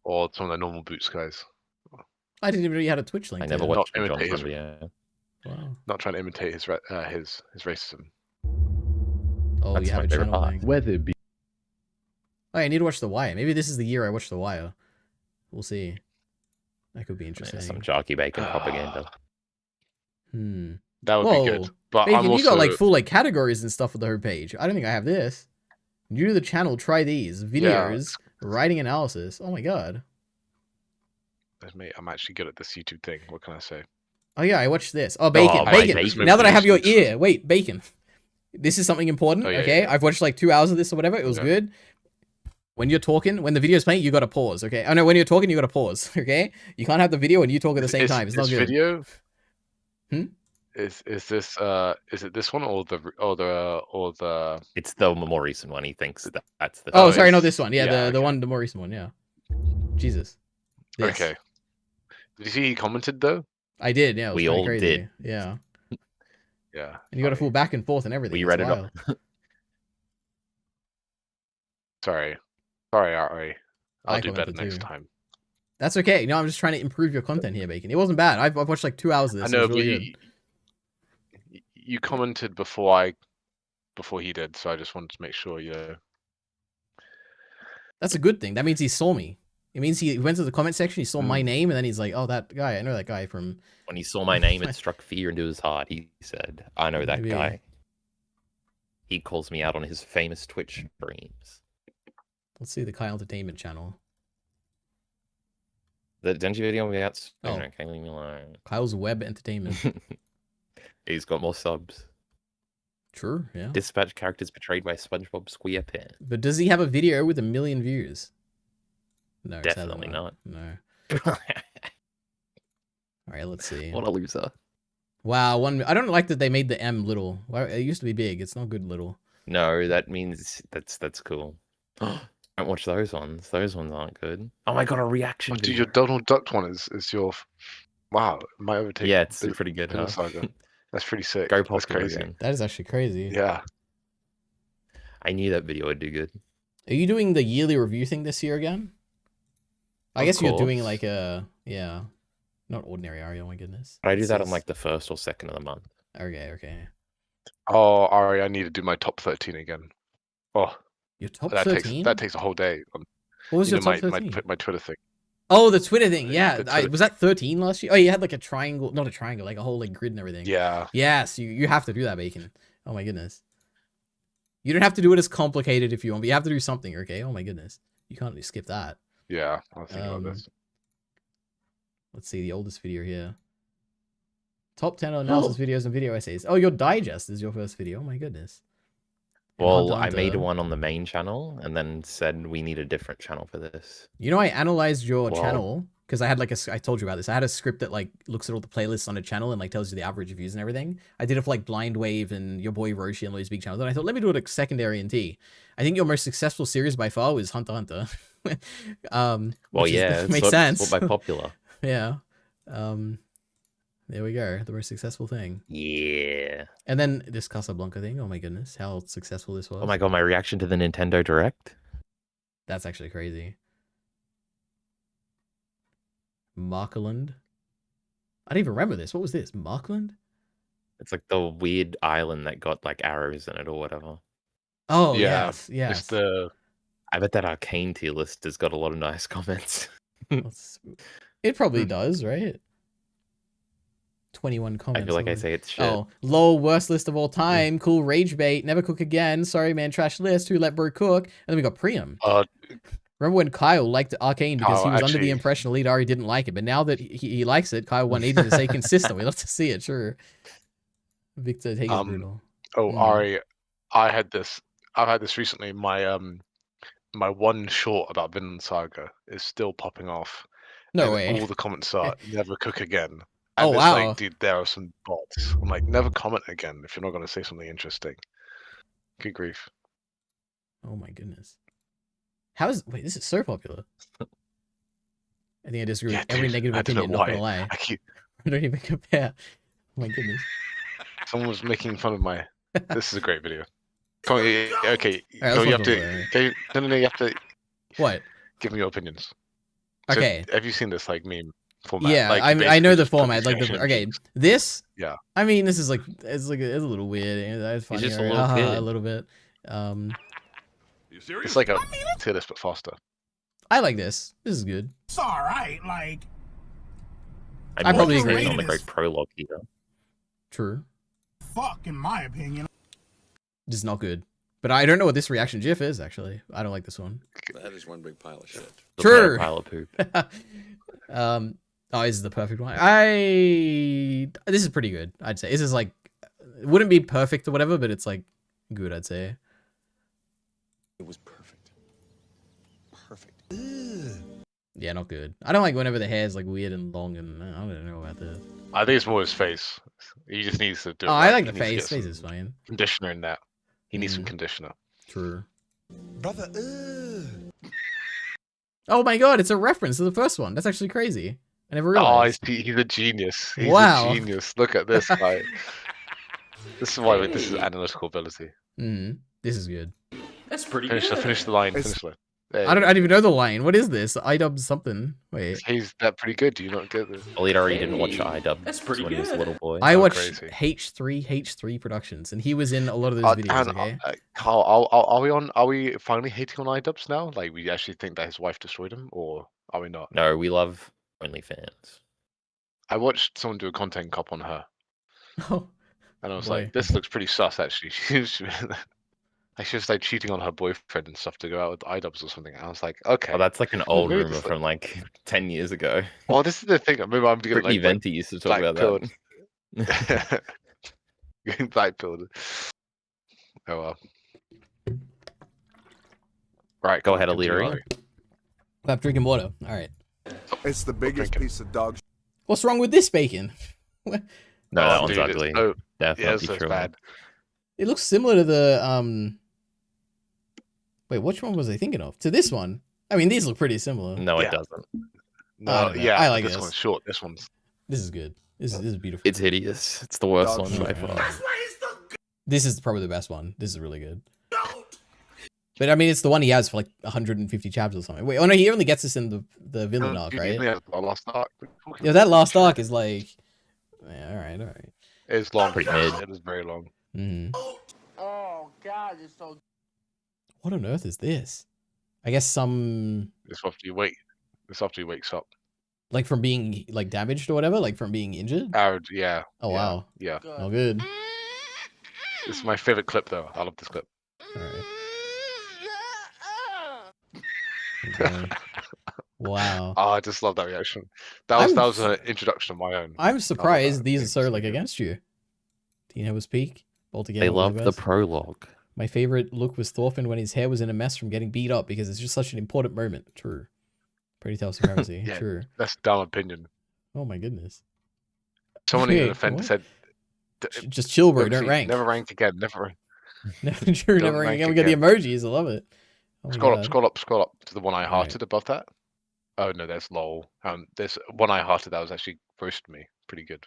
Speaker 17: Or some of the normal Boots guys.
Speaker 1: I didn't even know you had a Twitch link.
Speaker 5: I never
Speaker 1: to it.
Speaker 5: watched
Speaker 17: Not
Speaker 5: John
Speaker 17: imitate
Speaker 5: Tron
Speaker 17: him.
Speaker 5: video.
Speaker 1: Wow.
Speaker 17: Not trying to imitate his racism.
Speaker 1: Oh,
Speaker 5: That's
Speaker 1: you have
Speaker 5: my
Speaker 1: a
Speaker 5: favorite
Speaker 1: channel
Speaker 5: part.
Speaker 1: link.
Speaker 19: Weather be
Speaker 1: Oh, I need to watch The Wire. Maybe this is the year I watch The Wire. We'll see. That could be interesting.
Speaker 5: Yeah, some Jarky Bacon propaganda.
Speaker 1: Hmm.
Speaker 17: That would
Speaker 1: Whoa.
Speaker 17: be good. But
Speaker 1: Bacon,
Speaker 17: I'm
Speaker 1: you got like
Speaker 17: also
Speaker 1: full like categories and stuff for the homepage. I don't think I have this. New to the channel, try these videos, writing analysis. Oh my god.
Speaker 17: mate, I'm actually good at this YouTube thing. What can I say?
Speaker 1: Oh yeah, I watched this. Oh, Bacon,
Speaker 5: Oh,
Speaker 1: Bacon.
Speaker 5: Bacon.
Speaker 1: Now that I have your ear, wait, Bacon. This is something important.
Speaker 17: Oh, yeah,
Speaker 1: okay,
Speaker 17: yeah.
Speaker 1: I've watched like 2 hours of this or whatever. It was good. When you're talking, when the video's playing, you gotta pause. Okay. Oh no, when you're talking, you gotta pause. Okay. You can't have the video and you talk at the same time. It's not good.
Speaker 17: Video.
Speaker 1: Hmm?
Speaker 17: Is this is it this one or the?
Speaker 5: It's the more recent one. He thinks that's the.
Speaker 1: Oh, sorry,
Speaker 17: it's-
Speaker 1: not this one. Yeah,
Speaker 17: yeah,
Speaker 1: the one, the more recent one. Yeah. Jesus. This.
Speaker 17: Okay. Did you see he commented though?
Speaker 1: I did. Yeah. It was
Speaker 5: We
Speaker 1: kinda
Speaker 5: all
Speaker 1: crazy.
Speaker 5: did.
Speaker 1: Yeah.
Speaker 17: Yeah.
Speaker 1: And you got a full back and forth and everything.
Speaker 5: We
Speaker 1: It's
Speaker 5: read it
Speaker 1: wild.
Speaker 5: up.
Speaker 17: Sorry, Ari. I'll
Speaker 1: I
Speaker 17: do better
Speaker 1: commented
Speaker 17: next
Speaker 1: too.
Speaker 17: time.
Speaker 1: That's okay. No, I'm just trying to improve your content here, Bacon. It wasn't bad. I've watched like 2 hours of
Speaker 17: I
Speaker 1: this.
Speaker 17: know,
Speaker 1: It was really
Speaker 17: but
Speaker 1: good.
Speaker 17: you commented before he did, so I just wanted to make sure
Speaker 1: That's a good thing. That means he saw me. It means he went to the comment section, he saw my
Speaker 17: Mm.
Speaker 1: name, and then he's like, "Oh, that guy. I know that guy from."
Speaker 5: When he saw my name, it struck fear into his heart. He said, "I know that
Speaker 1: Maybe.
Speaker 5: guy." He calls me out on his famous Twitch streams.
Speaker 1: Let's see the Kyle Entertainment channel.
Speaker 5: The Denji video will be out soon.
Speaker 1: Oh.
Speaker 5: Okay, leave me alone.
Speaker 1: Kyle's Web Entertainment.
Speaker 5: He's got more subs.
Speaker 1: True. Yeah.
Speaker 5: Dispatch characters portrayed by SpongeBob SquarePants.
Speaker 1: But does he have a video with 1 million views? No, sadly
Speaker 5: Definitely not.
Speaker 1: No. All right, let's see.
Speaker 5: What a loser.
Speaker 1: Wow, I don't like that they made the M little. Well, it used to be big. It's not good little.
Speaker 5: No, that means that's cool. Don't watch those ones. Those ones aren't good. Oh my god, a reaction
Speaker 17: Dude,
Speaker 5: video.
Speaker 17: your Donald Duck one is your. Wow, it might overtake.
Speaker 5: Yeah, it's
Speaker 17: the
Speaker 5: pretty good,
Speaker 17: Vinland
Speaker 5: huh?
Speaker 17: Saga. That's pretty sick.
Speaker 5: Go
Speaker 17: That's
Speaker 5: popular
Speaker 17: crazy.
Speaker 5: again.
Speaker 1: That is actually crazy.
Speaker 17: Yeah.
Speaker 5: I knew that video would do good.
Speaker 1: Are you doing the yearly review thing this year again? I
Speaker 5: Of
Speaker 1: guess you're doing
Speaker 5: course.
Speaker 1: like a not ordinary Ari. Oh my goodness.
Speaker 5: But I do
Speaker 1: It
Speaker 5: that on
Speaker 1: says-
Speaker 5: like the 1st or 2nd of the month.
Speaker 1: Okay.
Speaker 17: Oh, Ari, I need to do my top 13 again. Oh,
Speaker 1: Your top
Speaker 17: that
Speaker 1: 13?
Speaker 17: takes a whole day.
Speaker 1: What was
Speaker 17: You
Speaker 1: your
Speaker 17: know,
Speaker 1: top 13?
Speaker 17: my Twitter thing.
Speaker 1: Oh, the Twitter thing. Yeah,
Speaker 17: the Twitter-
Speaker 1: was that 13 last year? Oh, you had like a triangle, not a triangle, like a whole like grid and everything.
Speaker 17: Yeah.
Speaker 1: Yes, you have to do that, Bacon. Oh my goodness. You don't have to do it as complicated if you want, but you have to do something. Okay. Oh my goodness. You can't just skip that.
Speaker 17: Yeah, I was thinking about this.
Speaker 1: Let's see the oldest video here. Top 10 analysis videos and video essays. Oh, your digest is your first video. Oh my goodness. And
Speaker 5: Well,
Speaker 1: Hunter
Speaker 5: I made
Speaker 1: Hunter.
Speaker 5: one on the main channel and then said we need a different channel for this.
Speaker 1: You know, I analyzed your
Speaker 5: Well-
Speaker 1: channel because I had like I told you about this. I had a script that like looks at all the playlists on a channel and like tells you the average views and everything. I did it for like Blind Wave and your boy Roshi and all these big channels. And I thought, let me do it like secondary and T. I think your most successful series by far was Hunter Hunter.
Speaker 5: Well,
Speaker 1: which is-
Speaker 5: yeah, it's
Speaker 1: makes
Speaker 5: what-
Speaker 1: sense.
Speaker 5: it's what by popular.
Speaker 1: Yeah. There we go. The most successful thing.
Speaker 5: Yeah.
Speaker 1: And then this Casablanca thing. Oh my goodness, how successful this was.
Speaker 5: Oh my god, my reaction to the Nintendo Direct.
Speaker 1: That's actually crazy. Markland. I don't even remember this. What was this? Markland?
Speaker 5: It's like the weird island that got like arrows in it or whatever.
Speaker 1: Oh,
Speaker 17: Yeah,
Speaker 1: yes, yes.
Speaker 17: It's the
Speaker 5: I bet that arcane tier list has got a lot of nice comments.
Speaker 1: It probably does, right? 21
Speaker 5: I
Speaker 1: comments.
Speaker 5: feel like I
Speaker 1: only.
Speaker 5: say it's shit.
Speaker 1: Oh, lol, worst list of all time. Cool rage bait. Never cook again. Sorry, man. Trash list. Who let bro cook? And then we got Priam. Remember when Kyle liked Arcane because he was under the impression EliteAri didn't like it, but now that he likes it, Kyle wanted to stay consistent. We love to see it, sure. Victor, take it brutal.
Speaker 17: Oh, Ari, I've had this recently. My my one short about Vinland Saga is still popping off.
Speaker 1: No
Speaker 17: and
Speaker 1: way.
Speaker 17: All the comments are never cook again.
Speaker 1: Oh,
Speaker 17: And it's
Speaker 1: wow.
Speaker 17: like, dude, there are some bots. I'm like, never comment again if you're not going to say something interesting. Good grief.
Speaker 1: Oh my goodness. Wait, this is so popular. I think I disagree with every
Speaker 17: dude,
Speaker 1: negative
Speaker 17: I don't know
Speaker 1: opinion, not gonna
Speaker 17: why.
Speaker 1: lie.
Speaker 17: I keep
Speaker 1: I don't even compare. Oh my goodness.
Speaker 17: someone was making fun of my. This is a great video. Come on, okay.
Speaker 1: All right,
Speaker 17: Go,
Speaker 1: let's
Speaker 17: you
Speaker 1: watch
Speaker 17: have
Speaker 1: it,
Speaker 17: to. Okay, no, you have to.
Speaker 1: What?
Speaker 17: Give me your opinions.
Speaker 1: Okay.
Speaker 17: Have you seen this like meme? format.
Speaker 1: Yeah,
Speaker 17: Like,
Speaker 1: I
Speaker 17: basically
Speaker 1: know the
Speaker 17: just put
Speaker 1: format. Like
Speaker 17: section
Speaker 1: okay,
Speaker 17: jokes.
Speaker 1: this.
Speaker 17: Yeah.
Speaker 1: I mean, this is like it's a little weird. It's funny.
Speaker 5: just a
Speaker 1: right?
Speaker 5: little
Speaker 1: Haha,
Speaker 5: kid.
Speaker 1: a little bit.
Speaker 17: It's like a tier list but faster.
Speaker 1: I like this. This is good.
Speaker 15: It's all right. Like,
Speaker 5: I
Speaker 1: probably
Speaker 5: agree
Speaker 1: agree.
Speaker 5: on the great prologue here.
Speaker 1: True.
Speaker 15: fuck, in my opinion.
Speaker 1: This is not good. But I don't know what this reaction GIF is actually. I don't like this one.
Speaker 12: That is one big pile of shit.
Speaker 1: True.
Speaker 5: Pile of poop.
Speaker 1: Oh, this is the perfect one. This is pretty good. I'd say this is like, it wouldn't be perfect or whatever, but it's like good. I'd say.
Speaker 12: It was perfect. Perfect.
Speaker 1: Yeah, not good. I don't like whenever the hair is like weird and long, and I don't know about this.
Speaker 17: I think it's more his face. He just needs to do it.
Speaker 1: Oh, I like
Speaker 17: He
Speaker 1: the
Speaker 17: needs to
Speaker 1: face.
Speaker 17: get
Speaker 1: Face
Speaker 17: some
Speaker 1: is fine.
Speaker 17: Conditioner in that. He needs some conditioner.
Speaker 1: True.
Speaker 12: Brother,
Speaker 17: Oh
Speaker 1: Oh my god, it's a reference to the first one. That's actually crazy. I never
Speaker 17: Oh,
Speaker 1: realized.
Speaker 17: he's a genius. He's
Speaker 1: Wow.
Speaker 17: a genius. Look at this guy. This is why this is analytical ability.
Speaker 1: This is good.
Speaker 12: that's pretty
Speaker 17: Finish
Speaker 12: good.
Speaker 17: the line. Finish the line. There
Speaker 1: I
Speaker 17: you
Speaker 1: don't even know the line. What is this? iDub something. Wait.
Speaker 17: go. He's that pretty good. Do you not get this?
Speaker 5: EliteAri didn't watch iDub
Speaker 12: That's pretty
Speaker 5: when he was a
Speaker 12: good.
Speaker 5: little boy.
Speaker 1: I
Speaker 17: Oh,
Speaker 1: watched
Speaker 17: crazy.
Speaker 1: H3 Productions, and he was in a lot of those videos. Okay.
Speaker 17: Carl, are we on? Are we finally hating on iDubbbz now? Like, we actually think that his wife destroyed him, or are we not?
Speaker 5: No, we love OnlyFans.
Speaker 17: I watched someone do a content cop on her,
Speaker 1: Oh.
Speaker 17: and I was
Speaker 1: Boy.
Speaker 17: like, "This looks pretty sus." Actually, she was like cheating on her boyfriend and stuff to go out with iDubbbz or something. And I was like, "Okay."
Speaker 5: Oh, that's like an old
Speaker 17: maybe
Speaker 5: rumor
Speaker 17: this,
Speaker 5: from like 10 years ago.
Speaker 17: Well, this is the thing. Maybe I'm getting
Speaker 5: Brittany Venti used to talk about that.
Speaker 17: that. Getting blackpilled. Oh well. Right,
Speaker 5: Go ahead,
Speaker 17: continue,
Speaker 5: EliteAri.
Speaker 17: Ari.
Speaker 1: I'm drinking water. All right.
Speaker 18: It's the biggest piece of dog.
Speaker 1: What's wrong with this bacon?
Speaker 5: No, that one's
Speaker 17: dude, it's
Speaker 5: ugly.
Speaker 17: so-
Speaker 5: Definitely
Speaker 17: Yeah, it's so
Speaker 5: true.
Speaker 17: bad.
Speaker 1: It looks similar to the Wait, which one was I thinking of? To this one. I mean, these look pretty similar.
Speaker 5: No,
Speaker 17: Yeah.
Speaker 5: it doesn't.
Speaker 17: No,
Speaker 1: I don't know.
Speaker 17: yeah,
Speaker 1: I like
Speaker 17: this
Speaker 1: this.
Speaker 17: one's short. This one's
Speaker 1: This is good. This is beautiful.
Speaker 5: It's hideous. It's the worst
Speaker 18: Dog
Speaker 5: one by
Speaker 1: shit.
Speaker 5: far.
Speaker 1: This is probably the best one. This is really good. But I mean, it's the one he has for like 150 chapters or something. Wait, oh no, he only gets this in the villain arc, right?
Speaker 17: Yeah, the last arc.
Speaker 1: Yeah, that last arc is like, yeah, all right.
Speaker 17: It's long.
Speaker 5: Pretty mid.
Speaker 17: It is very long.
Speaker 18: Oh God, it's so.
Speaker 1: What on earth is this? I guess some
Speaker 17: It's after you wake. It's after he wakes up.
Speaker 1: like from being like damaged or whatever, like from being injured.
Speaker 17: Yeah.
Speaker 1: Oh
Speaker 17: yeah,
Speaker 1: wow,
Speaker 17: Yeah.
Speaker 1: no good.
Speaker 17: It's my favorite clip though. I love this clip.
Speaker 1: All right. Okay. Wow.
Speaker 17: Oh, I just love that reaction. That was an introduction of my own.
Speaker 1: I'm surprised these are so like against you. Do you know his peak? Altogether,
Speaker 5: They
Speaker 1: one
Speaker 5: love
Speaker 1: of
Speaker 5: the
Speaker 1: best.
Speaker 5: prologue.
Speaker 1: My favorite look was Thorfinn when his hair was in a mess from getting beat up because it's just such an important moment. True. Pretty tell supremacy.
Speaker 17: Yeah,
Speaker 1: True.
Speaker 17: that's a dumb opinion.
Speaker 1: Oh my goodness.
Speaker 17: Someone in
Speaker 1: Wait,
Speaker 17: the defense
Speaker 1: what?
Speaker 17: said,
Speaker 1: Just chill, bro. Don't
Speaker 17: "Oopsie,
Speaker 1: rank.
Speaker 17: Never rank again. Never rank."
Speaker 1: True,
Speaker 17: Don't
Speaker 1: never rank
Speaker 17: rank
Speaker 1: again. We got the emojis. I love it. Oh my
Speaker 17: Scroll up,
Speaker 1: God.
Speaker 17: scroll up to the one I hearted above that. Oh no, that's lol. There's one I hearted that was actually roasted me. Pretty good.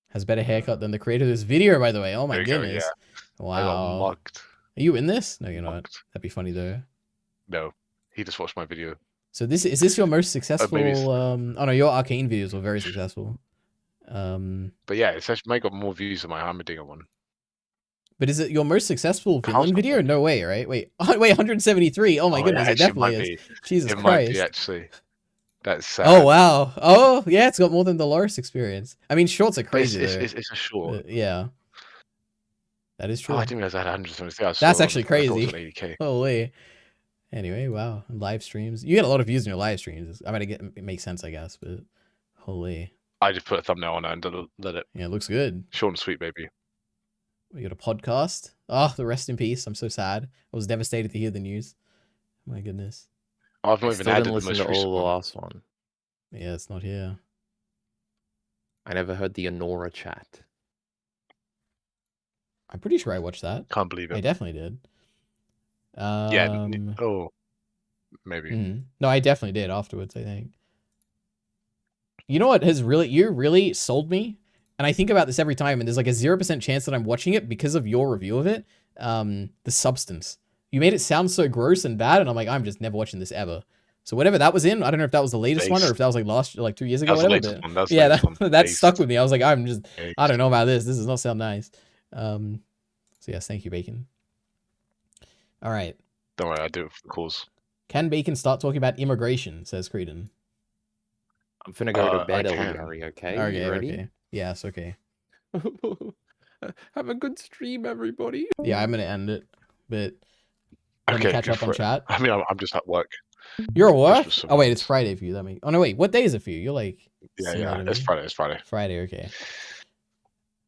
Speaker 1: Has better haircut than the creator of this video, by the way. Oh my
Speaker 17: There you go,
Speaker 1: goodness.
Speaker 17: yeah. I got
Speaker 1: Wow.
Speaker 17: mugged.
Speaker 1: Are you in this? No, you're not. That'd be funny though.
Speaker 17: No, he just watched my video.
Speaker 1: So this is this your most successful?
Speaker 17: maybe
Speaker 1: Oh no, your arcane videos were very successful.
Speaker 17: But yeah, it's actually might got more views than my Heimerdinger one.
Speaker 1: But is it your most successful villain video? No way, right? Wait, wait, 173. Oh my goodness, it definitely is. Jesus
Speaker 17: it
Speaker 1: Christ.
Speaker 17: might be actually. That's sad.
Speaker 1: Oh wow. Oh yeah, it's got more than the Loris experience. I mean, shorts are crazy.
Speaker 17: It's a short.
Speaker 1: Yeah. That is true.
Speaker 17: Oh, I didn't realize I had 173.
Speaker 1: That's actually
Speaker 17: I thought it was
Speaker 1: crazy.
Speaker 17: an 80K.
Speaker 1: Holy. Anyway, wow. Live streams. You get a lot of views in your live streams. I mean, it makes sense, I guess, but holy.
Speaker 17: I just put a thumbnail on it and let it.
Speaker 1: Yeah, it looks good.
Speaker 17: Short and sweet, baby.
Speaker 1: We got a podcast. Oh, the rest in peace. I'm so sad. I was devastated to hear the news. My goodness.
Speaker 17: I've not even
Speaker 5: Still
Speaker 17: added
Speaker 5: didn't
Speaker 17: the
Speaker 5: listen
Speaker 17: most
Speaker 5: to all
Speaker 17: recent
Speaker 5: the
Speaker 17: one.
Speaker 5: last one.
Speaker 1: Yeah, it's not here.
Speaker 5: I never heard the Honora chat.
Speaker 1: I'm pretty sure I watched that.
Speaker 17: Can't believe it.
Speaker 1: I definitely did.
Speaker 17: Yeah. Oh, maybe.
Speaker 1: No, I definitely did afterwards, I think. You know what has really sold me? And I think about this every time, and there's like a 0% chance that I'm watching it because of your review of it. The substance. You made it sound so gross and bad, and I'm like, I'm just never watching this ever. So whatever that was in, I don't know if that was the latest one or if that was like 2 years ago. Whatever. That stuck with me. I was like, I don't know about this. This does not sound nice. So yes, thank you, Bacon. All right.
Speaker 17: Don't worry, I do it for the cause.
Speaker 1: Can Bacon start talking about immigration? Says Creedon.
Speaker 5: I'm finna go to bed,
Speaker 17: I can.
Speaker 5: EliteAri, okay?
Speaker 1: Okay,
Speaker 5: You ready?
Speaker 1: okay. Yes, okay.
Speaker 5: Have a good stream, everybody.
Speaker 1: Yeah, I'm gonna end it, but let me
Speaker 17: Okay,
Speaker 1: catch
Speaker 17: go
Speaker 1: up on
Speaker 17: for it.
Speaker 1: chat.
Speaker 17: I mean, I'm just at work.
Speaker 1: You're at work?
Speaker 17: Just for
Speaker 1: Oh wait,
Speaker 17: some-
Speaker 1: it's Friday for you. That means. Oh no, wait. What day is it for you? You're like.
Speaker 17: Yeah,
Speaker 1: similar
Speaker 17: yeah.
Speaker 1: to
Speaker 17: It's
Speaker 1: me.
Speaker 17: Friday. It's Friday.
Speaker 1: Friday, okay.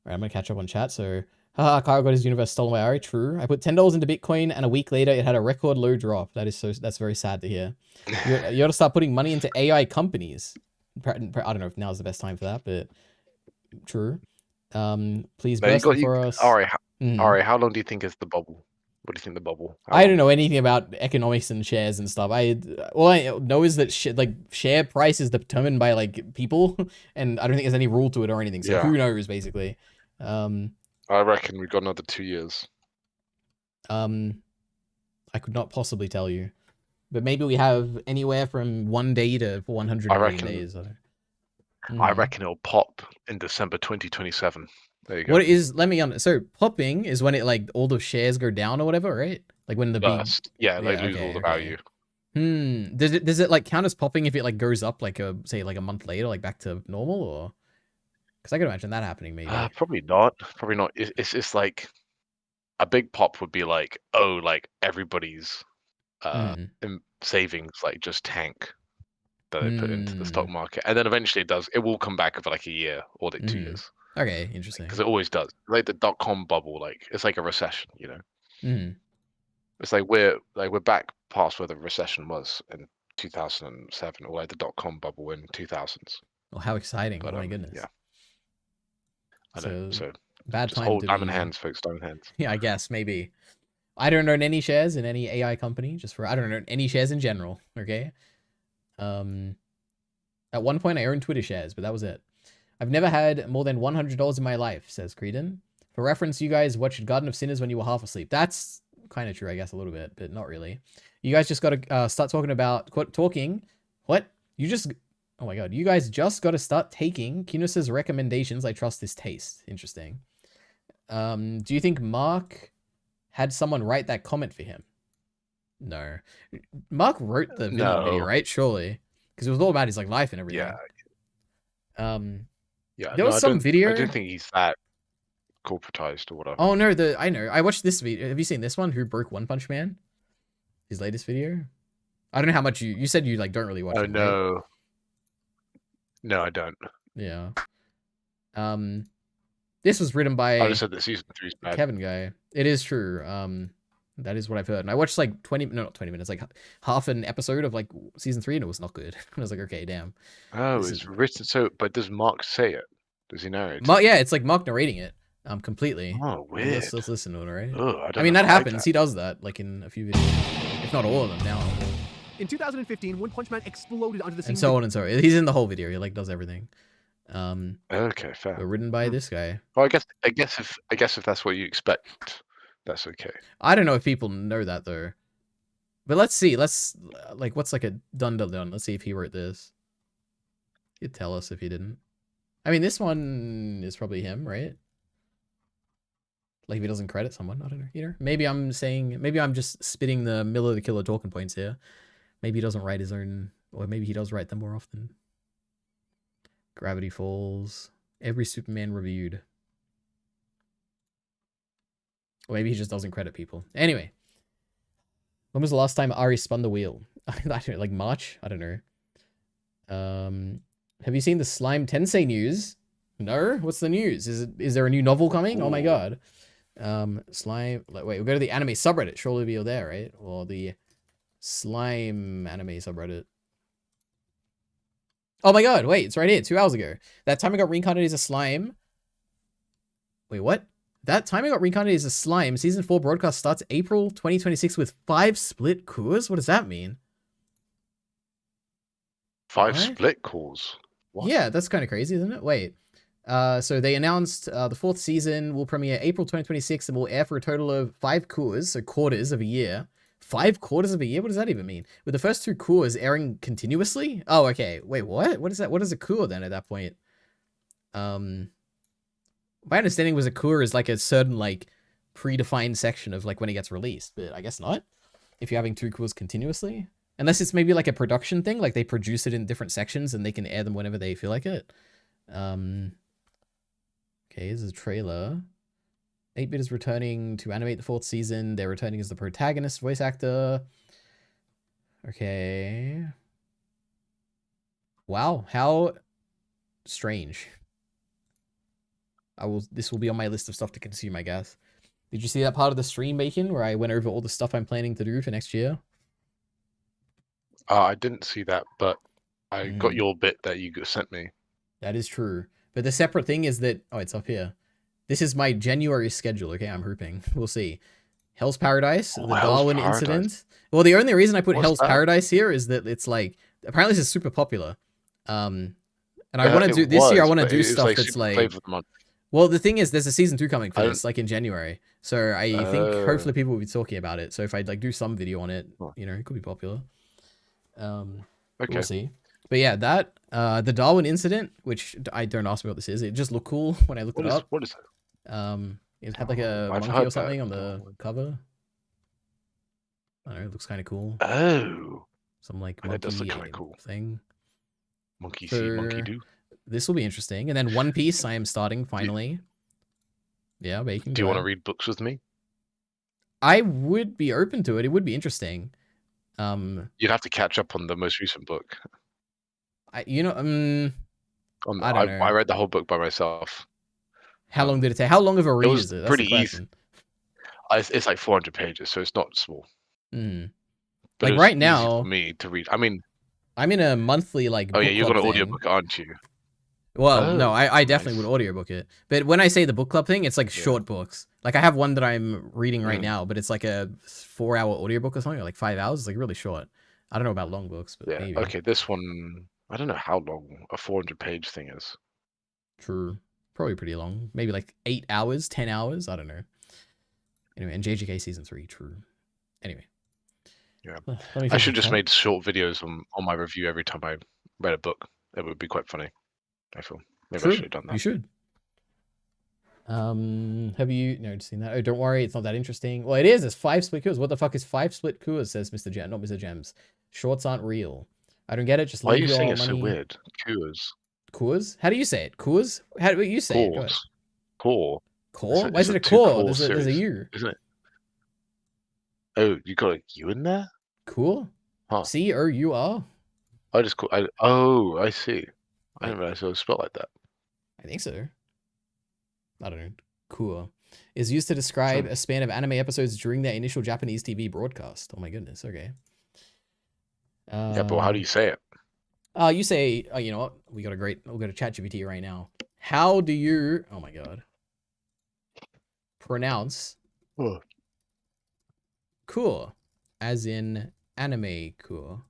Speaker 1: Alright, I'm gonna catch up on chat. So, haha, Kyle got his universe stolen by Ari. True. I put $10 into Bitcoin, and a week later, it had a record low drop. That's very sad to hear. You ought to start putting money into AI companies. I don't know if now's the best time for that, but true. Please
Speaker 17: No, you
Speaker 1: burst
Speaker 17: got
Speaker 1: them for us.
Speaker 17: Ari,
Speaker 1: Mhm.
Speaker 17: Ari, how long do you think is the bubble? What do you think the bubble?
Speaker 1: I don't know anything about economics and shares and stuff. All I know is that share price is determined by like people, and I don't think there's any rule to it or anything. So
Speaker 17: Yeah.
Speaker 1: who knows, basically.
Speaker 17: I reckon we've got another 2 years.
Speaker 1: I could not possibly tell you, but maybe we have anywhere from 1 day to 100
Speaker 17: I
Speaker 1: million
Speaker 17: reckon-
Speaker 1: days.
Speaker 17: I reckon it'll pop in December 2027. There you go.
Speaker 1: What is? Let me on. So popping is when it like all the shares go down or whatever, right? Like when the
Speaker 17: Burst. Yeah, they lose all the value.
Speaker 1: Does it like count as popping if it like goes up like say like a month later, like back to normal, or? Because I can imagine that happening maybe.
Speaker 17: Probably not. Probably not. It's like a big pop would be like, oh, like everybody's savings like just tank that they put into the stock market, and then eventually it will come back for like a year or like 2 years.
Speaker 1: Okay, interesting.
Speaker 17: Because it always does. Like the .com bubble, like it's like a recession, you know.
Speaker 1: Mhm.
Speaker 17: It's like we're back past where the recession was in 2007, or like the .com bubble in 2000s.
Speaker 1: Oh, how exciting!
Speaker 17: But,
Speaker 1: Oh my goodness.
Speaker 17: Yeah. I know. So
Speaker 1: bad
Speaker 17: just
Speaker 1: time
Speaker 17: hold
Speaker 1: to
Speaker 17: diamond
Speaker 1: be-
Speaker 17: hands, folks. Diamond hands.
Speaker 1: Yeah, I guess maybe. I don't own any shares in any AI company. I don't own any shares in general. Okay. At one point I owned Twitter shares, but that was it. I've never had more than $100 in my life, says Creedon. For reference, you guys watched Garden of Sinners when you were half asleep. That's kind of true, I guess, a little bit, but not really. You guys just got to start talking about What? Oh my god. You guys just got to start taking Kinus's recommendations. I trust his taste. Interesting. Do you think Mark had someone write that comment for him? No. Mark wrote the villain video, right? Surely. Because it was all about his like life and everything.
Speaker 17: Yeah. Yeah.
Speaker 1: There was some video.
Speaker 17: I don't think he's that corporatized or whatever.
Speaker 1: Oh no, I know. I watched this video. Have you seen this one? Who broke One Punch Man? His latest video. I don't know how much you said you like don't really watch.
Speaker 17: Oh
Speaker 1: it,
Speaker 17: no.
Speaker 1: Right?
Speaker 17: No, I don't.
Speaker 1: Yeah. This was written by
Speaker 17: I just said that season 3 is bad.
Speaker 1: Kevin guy. It is true. That is what I've heard. And I watched like 20 minutes, like half an episode of like season 3, and it was not good. I was like, okay, damn.
Speaker 17: Oh, it's written so. But does Mark say it? Does he narrate?
Speaker 1: Yeah, it's like Mark narrating it. Completely.
Speaker 17: Oh, weird.
Speaker 1: Let's listen to it, right?
Speaker 17: Ugh,
Speaker 1: I mean, that happens. He does that like in a few videos, if not all of them now.
Speaker 3: In 2015, One Punch Man exploded onto the scene.
Speaker 1: And so on and so on. He's in the whole video. He like does everything.
Speaker 17: Okay, fair.
Speaker 1: But written by this guy.
Speaker 17: Well, I guess if that's what you expect, that's okay.
Speaker 1: I don't know if people know that though. But let's see. Let's what's like a done. Let's see if he wrote this. He'd tell us if he didn't. I mean, this one is probably him, right? Like if he doesn't credit someone, I don't know. You know, maybe I'm just spitting the Miller the Killer talking points here. Maybe he doesn't write his own, or maybe he does write them more often. Gravity Falls. Every Superman reviewed. Or maybe he just doesn't credit people. Anyway. When was the last time Ari spun the wheel? I don't know, like March? I don't know. Have you seen the Slime Tensei news? No? What's the news? Is there a new novel coming? Oh my god. Slime, wait, we'll go to the anime subreddit. Surely you're there, right? Or the Slime anime subreddit. Oh my god, wait, it's right here, 2 hours ago. That time I got reincarnated as a slime. Wait, what? That time I got reincarnated as a slime. Season 4 broadcast starts April 2026 with 5 split cores? What does that mean?
Speaker 17: 5 split calls? What?
Speaker 1: Yeah, that's kind of crazy, isn't it? Wait. So they announced the 4th season will premiere April 2026 and will air for a total of 5 cores, so quarters of a year. 5/4 of a year? What does that even mean? With the first 2 cours airing continuously? Oh, okay. Wait, what? What is that? What is a cour then at that point? My understanding was a cour is like a certain like predefined section of like when it gets released, but I guess not. If you're having 2 cours continuously, unless it's maybe like a production thing, like they produce it in different sections and they can air them whenever they feel like it. Okay, this is a trailer. 8-Bit is returning to animate the 4th season. They're returning as the protagonist voice actor. Okay. Wow, how strange. This will be on my list of stuff to consume, I guess. Did you see that part of the stream, Bacon, where I went over all the stuff I'm planning to do for next year?
Speaker 17: I didn't see that, but I got your bit that you sent me.
Speaker 1: That is true. But the separate thing is that... Oh, it's up here. This is my January schedule. Okay, I'm hooping. We'll see. Hell's Paradise, the Darwin incident. Well, the only reason I put Hell's Paradise here is that it's like... Apparently this is super popular. And I want to do... This year I want to do stuff that's like... Well, the thing is, there's a season 2 coming for this, like in January. So I think hopefully people will be talking about it. So if I like do some video on it, you know, it could be popular. We'll see. But yeah, that the Darwin incident, which I don't ask me what this is. It just looked cool when I looked it up.
Speaker 17: What is it?
Speaker 1: It had like a monkey or something on the cover. I don't know. It looks kind of cool.
Speaker 17: Oh,
Speaker 1: some like
Speaker 17: that does look kind of cool
Speaker 1: thing.
Speaker 17: Monkey see, monkey do.
Speaker 1: This will be interesting. And then One Piece, I am starting finally. Yeah, Bacon.
Speaker 17: Do you want to read books with me?
Speaker 1: I would be open to it. It would be interesting.
Speaker 17: You'd have to catch up on the most recent book.
Speaker 1: I don't know.
Speaker 17: I read the whole book by myself.
Speaker 1: How long did it take? How long of a read is it? That's
Speaker 17: pretty easy. It's like 400 pages, so it's not small. But
Speaker 1: like right now,
Speaker 17: for me to read. I mean,
Speaker 1: I'm in a monthly like.
Speaker 17: Oh yeah, you've got an audiobook, aren't you?
Speaker 1: Well, no, I definitely would audiobook it. But when I say the book club thing, it's like short books. Like I have one that I'm reading right now, but it's like a 4-hour audiobook or something, or like 5 hours. It's like really short. I don't know about long books, but maybe.
Speaker 17: Okay, this one, I don't know how long a 400-page thing is.
Speaker 1: True. Probably pretty long. Maybe like 8 hours, 10 hours. I don't know. Anyway, and JJK season 3, true. Anyway.
Speaker 17: Yeah. I should just made short videos on my review every time I read a book. It would be quite funny. I feel maybe I should have done that.
Speaker 1: You should. Have you seen that? Oh, don't worry, it's not that interesting. Well, it is. It's 5 split cours. What the fuck is 5 split cours? Says Mr. Gem, not Mr. Gems. Shorts aren't real. I don't get it. Just
Speaker 17: why are
Speaker 1: leave
Speaker 17: you saying
Speaker 1: your
Speaker 17: it's
Speaker 1: money.
Speaker 17: so weird? Cours.
Speaker 1: Cours? How do you say it? Cours? How do you say it?
Speaker 17: Core.
Speaker 1: Core? Why is it a core? There's a U.
Speaker 17: Isn't it? Oh, you got a U in there?
Speaker 1: Cool.
Speaker 17: Huh.
Speaker 1: C-O-U-R.
Speaker 17: I see. I didn't realize it was spelled like that.
Speaker 1: I think so. I don't know. Cool. Is used to describe a span of anime episodes during their initial Japanese TV broadcast. Oh my goodness. Okay.
Speaker 17: Yeah, but how do you say it?
Speaker 1: You say, you know what? We'll go to ChatGPT right now. How do you, oh my God, pronounce cool, as in anime cool?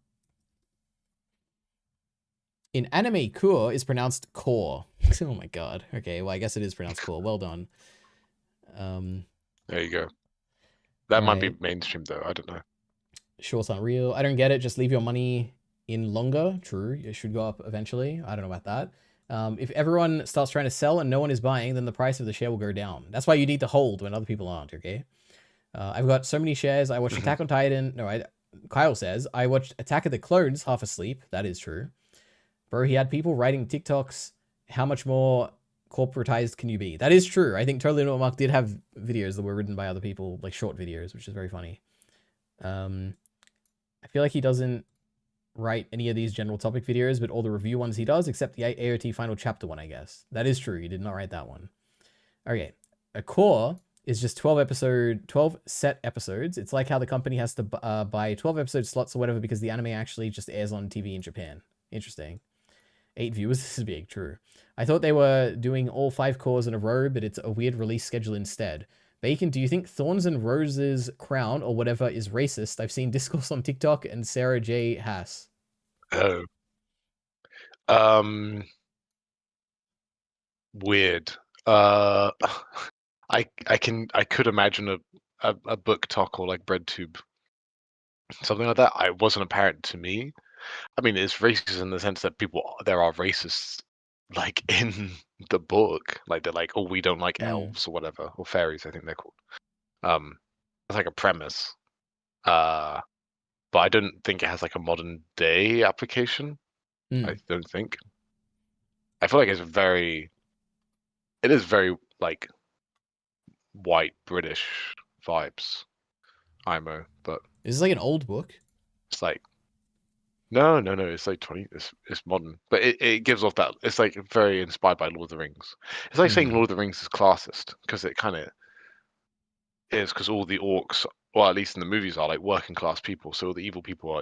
Speaker 1: In anime, cool is pronounced core. Oh my God. Okay, well, I guess it is pronounced cool. Well done.
Speaker 17: There you go. That might be mainstream, though. I don't know.
Speaker 1: Shorts aren't real. I don't get it. Just leave your money in longer. True. It should go up eventually. I don't know about that. If everyone starts trying to sell and no one is buying, then the price of the share will go down. That's why you need to hold when other people aren't, okay? I've got so many shares. I watched Attack on Titan. No, Kyle says, I watched Attack of the Clones half asleep. That is true. Bro, he had people writing TikToks. How much more corporatized can you be? That is true. I think Totally Normal Mark did have videos that were written by other people, like short videos, which is very funny. I feel like he doesn't write any of these general topic videos, but all the review ones he does, except the AOT final chapter one, I guess. That is true. He did not write that one. Okay. A core is just 12 set episodes. It's like how the company has to buy 12 episode slots or whatever because the anime actually just airs on TV in Japan. Interesting. 8 viewers. This is big. True. I thought they were doing all 5 cores in a row, but it's a weird release schedule instead. Bacon, do you think Thorns and Roses Crown or whatever is racist? I've seen discourse on TikTok and Sarah J. Haas.
Speaker 17: Oh. Weird. I could imagine a book talk or like BreadTube something like that. I wasn't apparent to me. I mean, it's racist in the sense that there are racists like in the book, like they're like, oh, we don't like elves or whatever, or fairies, I think they're called. It's like a premise. But I don't think it has like a modern day application. I don't think. I feel like it is very like white British vibes, IMO, but
Speaker 1: Is this like an old book?
Speaker 17: it's like no, it's like it's modern, but it gives off that it's like very inspired by Lord of the Rings. It's like saying Lord of the Rings is classist because it kind of is, because all the orcs, well, at least in the movies, are like working class people. So all the evil people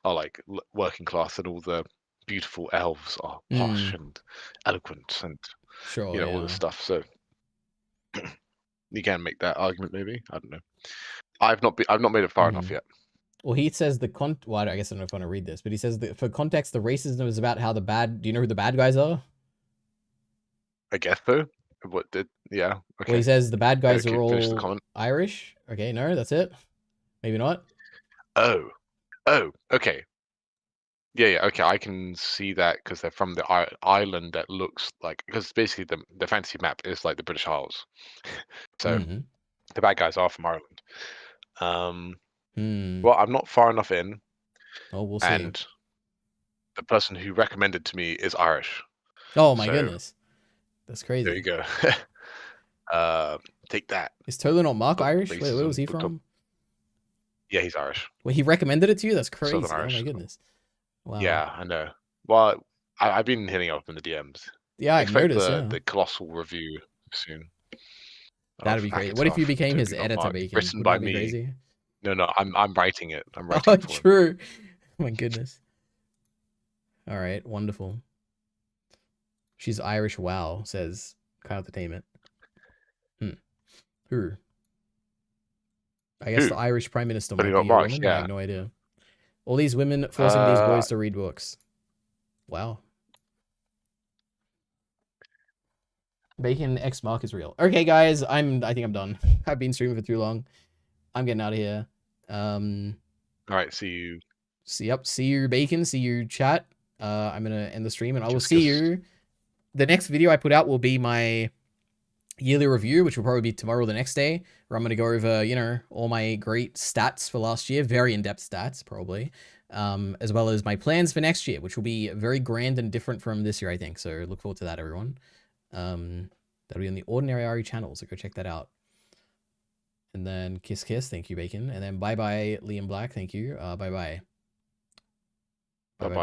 Speaker 17: are like working class, and all the beautiful elves are posh and eloquent and
Speaker 1: Sure,
Speaker 17: all this stuff. So you can make that argument, maybe. I don't know. I've not made it far enough yet.
Speaker 1: Well, he says well, I guess I don't know if I want to read this, but he says that for context, the racism is about how do you know who the bad guys are?
Speaker 17: I guess so. Yeah. Okay.
Speaker 1: Well, he says the bad guys are
Speaker 17: finish the
Speaker 1: all
Speaker 17: comment.
Speaker 1: Irish. Okay, no, that's it. Maybe not.
Speaker 17: Oh, okay. Yeah, okay. I can see that because they're from the island that looks like, because basically the fantasy map is like the British Isles. So the bad guys are from Ireland. Well, I'm not far enough in.
Speaker 1: Oh, we'll see.
Speaker 17: And the person who recommended to me is Irish.
Speaker 1: Oh my goodness, that's crazy.
Speaker 17: There you go. Take that.
Speaker 1: Is totally not Mark Irish? Wait, where was he from?
Speaker 17: Yeah, he's Irish.
Speaker 1: Well, he recommended it to you? That's crazy.
Speaker 17: Southern Irish.
Speaker 1: Oh my goodness. Wow.
Speaker 17: Yeah, I know. Well, I've been hitting up in the DMs.
Speaker 1: Yeah, I've noticed.
Speaker 17: The colossal review soon.
Speaker 1: That'd be great. What if you became his editor, Bacon?
Speaker 17: Written by me.
Speaker 1: Crazy?
Speaker 17: No, I'm writing it. I'm writing it for him.
Speaker 1: True. Oh my goodness. All right, wonderful. She's Irish. Wow, says Kyle Entertainment. Who? I guess the Irish Prime Minister might be a woman.
Speaker 17: Yeah.
Speaker 1: I have no idea. All these women forcing these boys to read books. Wow. Bacon X Mark is real. Okay, guys, I think I'm done. I've been streaming for too long. I'm getting out of here.
Speaker 17: All right, see you.
Speaker 1: See you, Bacon. See you, chat. I'm gonna end the stream, and I will see you. The next video I put out will be my yearly review, which will probably be tomorrow or the next day, where I'm going to go over, all my great stats for last year, very in-depth stats, probably, as well as my plans for next year, which will be very grand and different from this year, I think. So look forward to that, everyone. That'll be on the EliteAri channel, so go check that out. And then kiss, thank you, Bacon. And then bye-bye, Liam Black, thank you. Bye-bye.
Speaker 17: Bye-bye.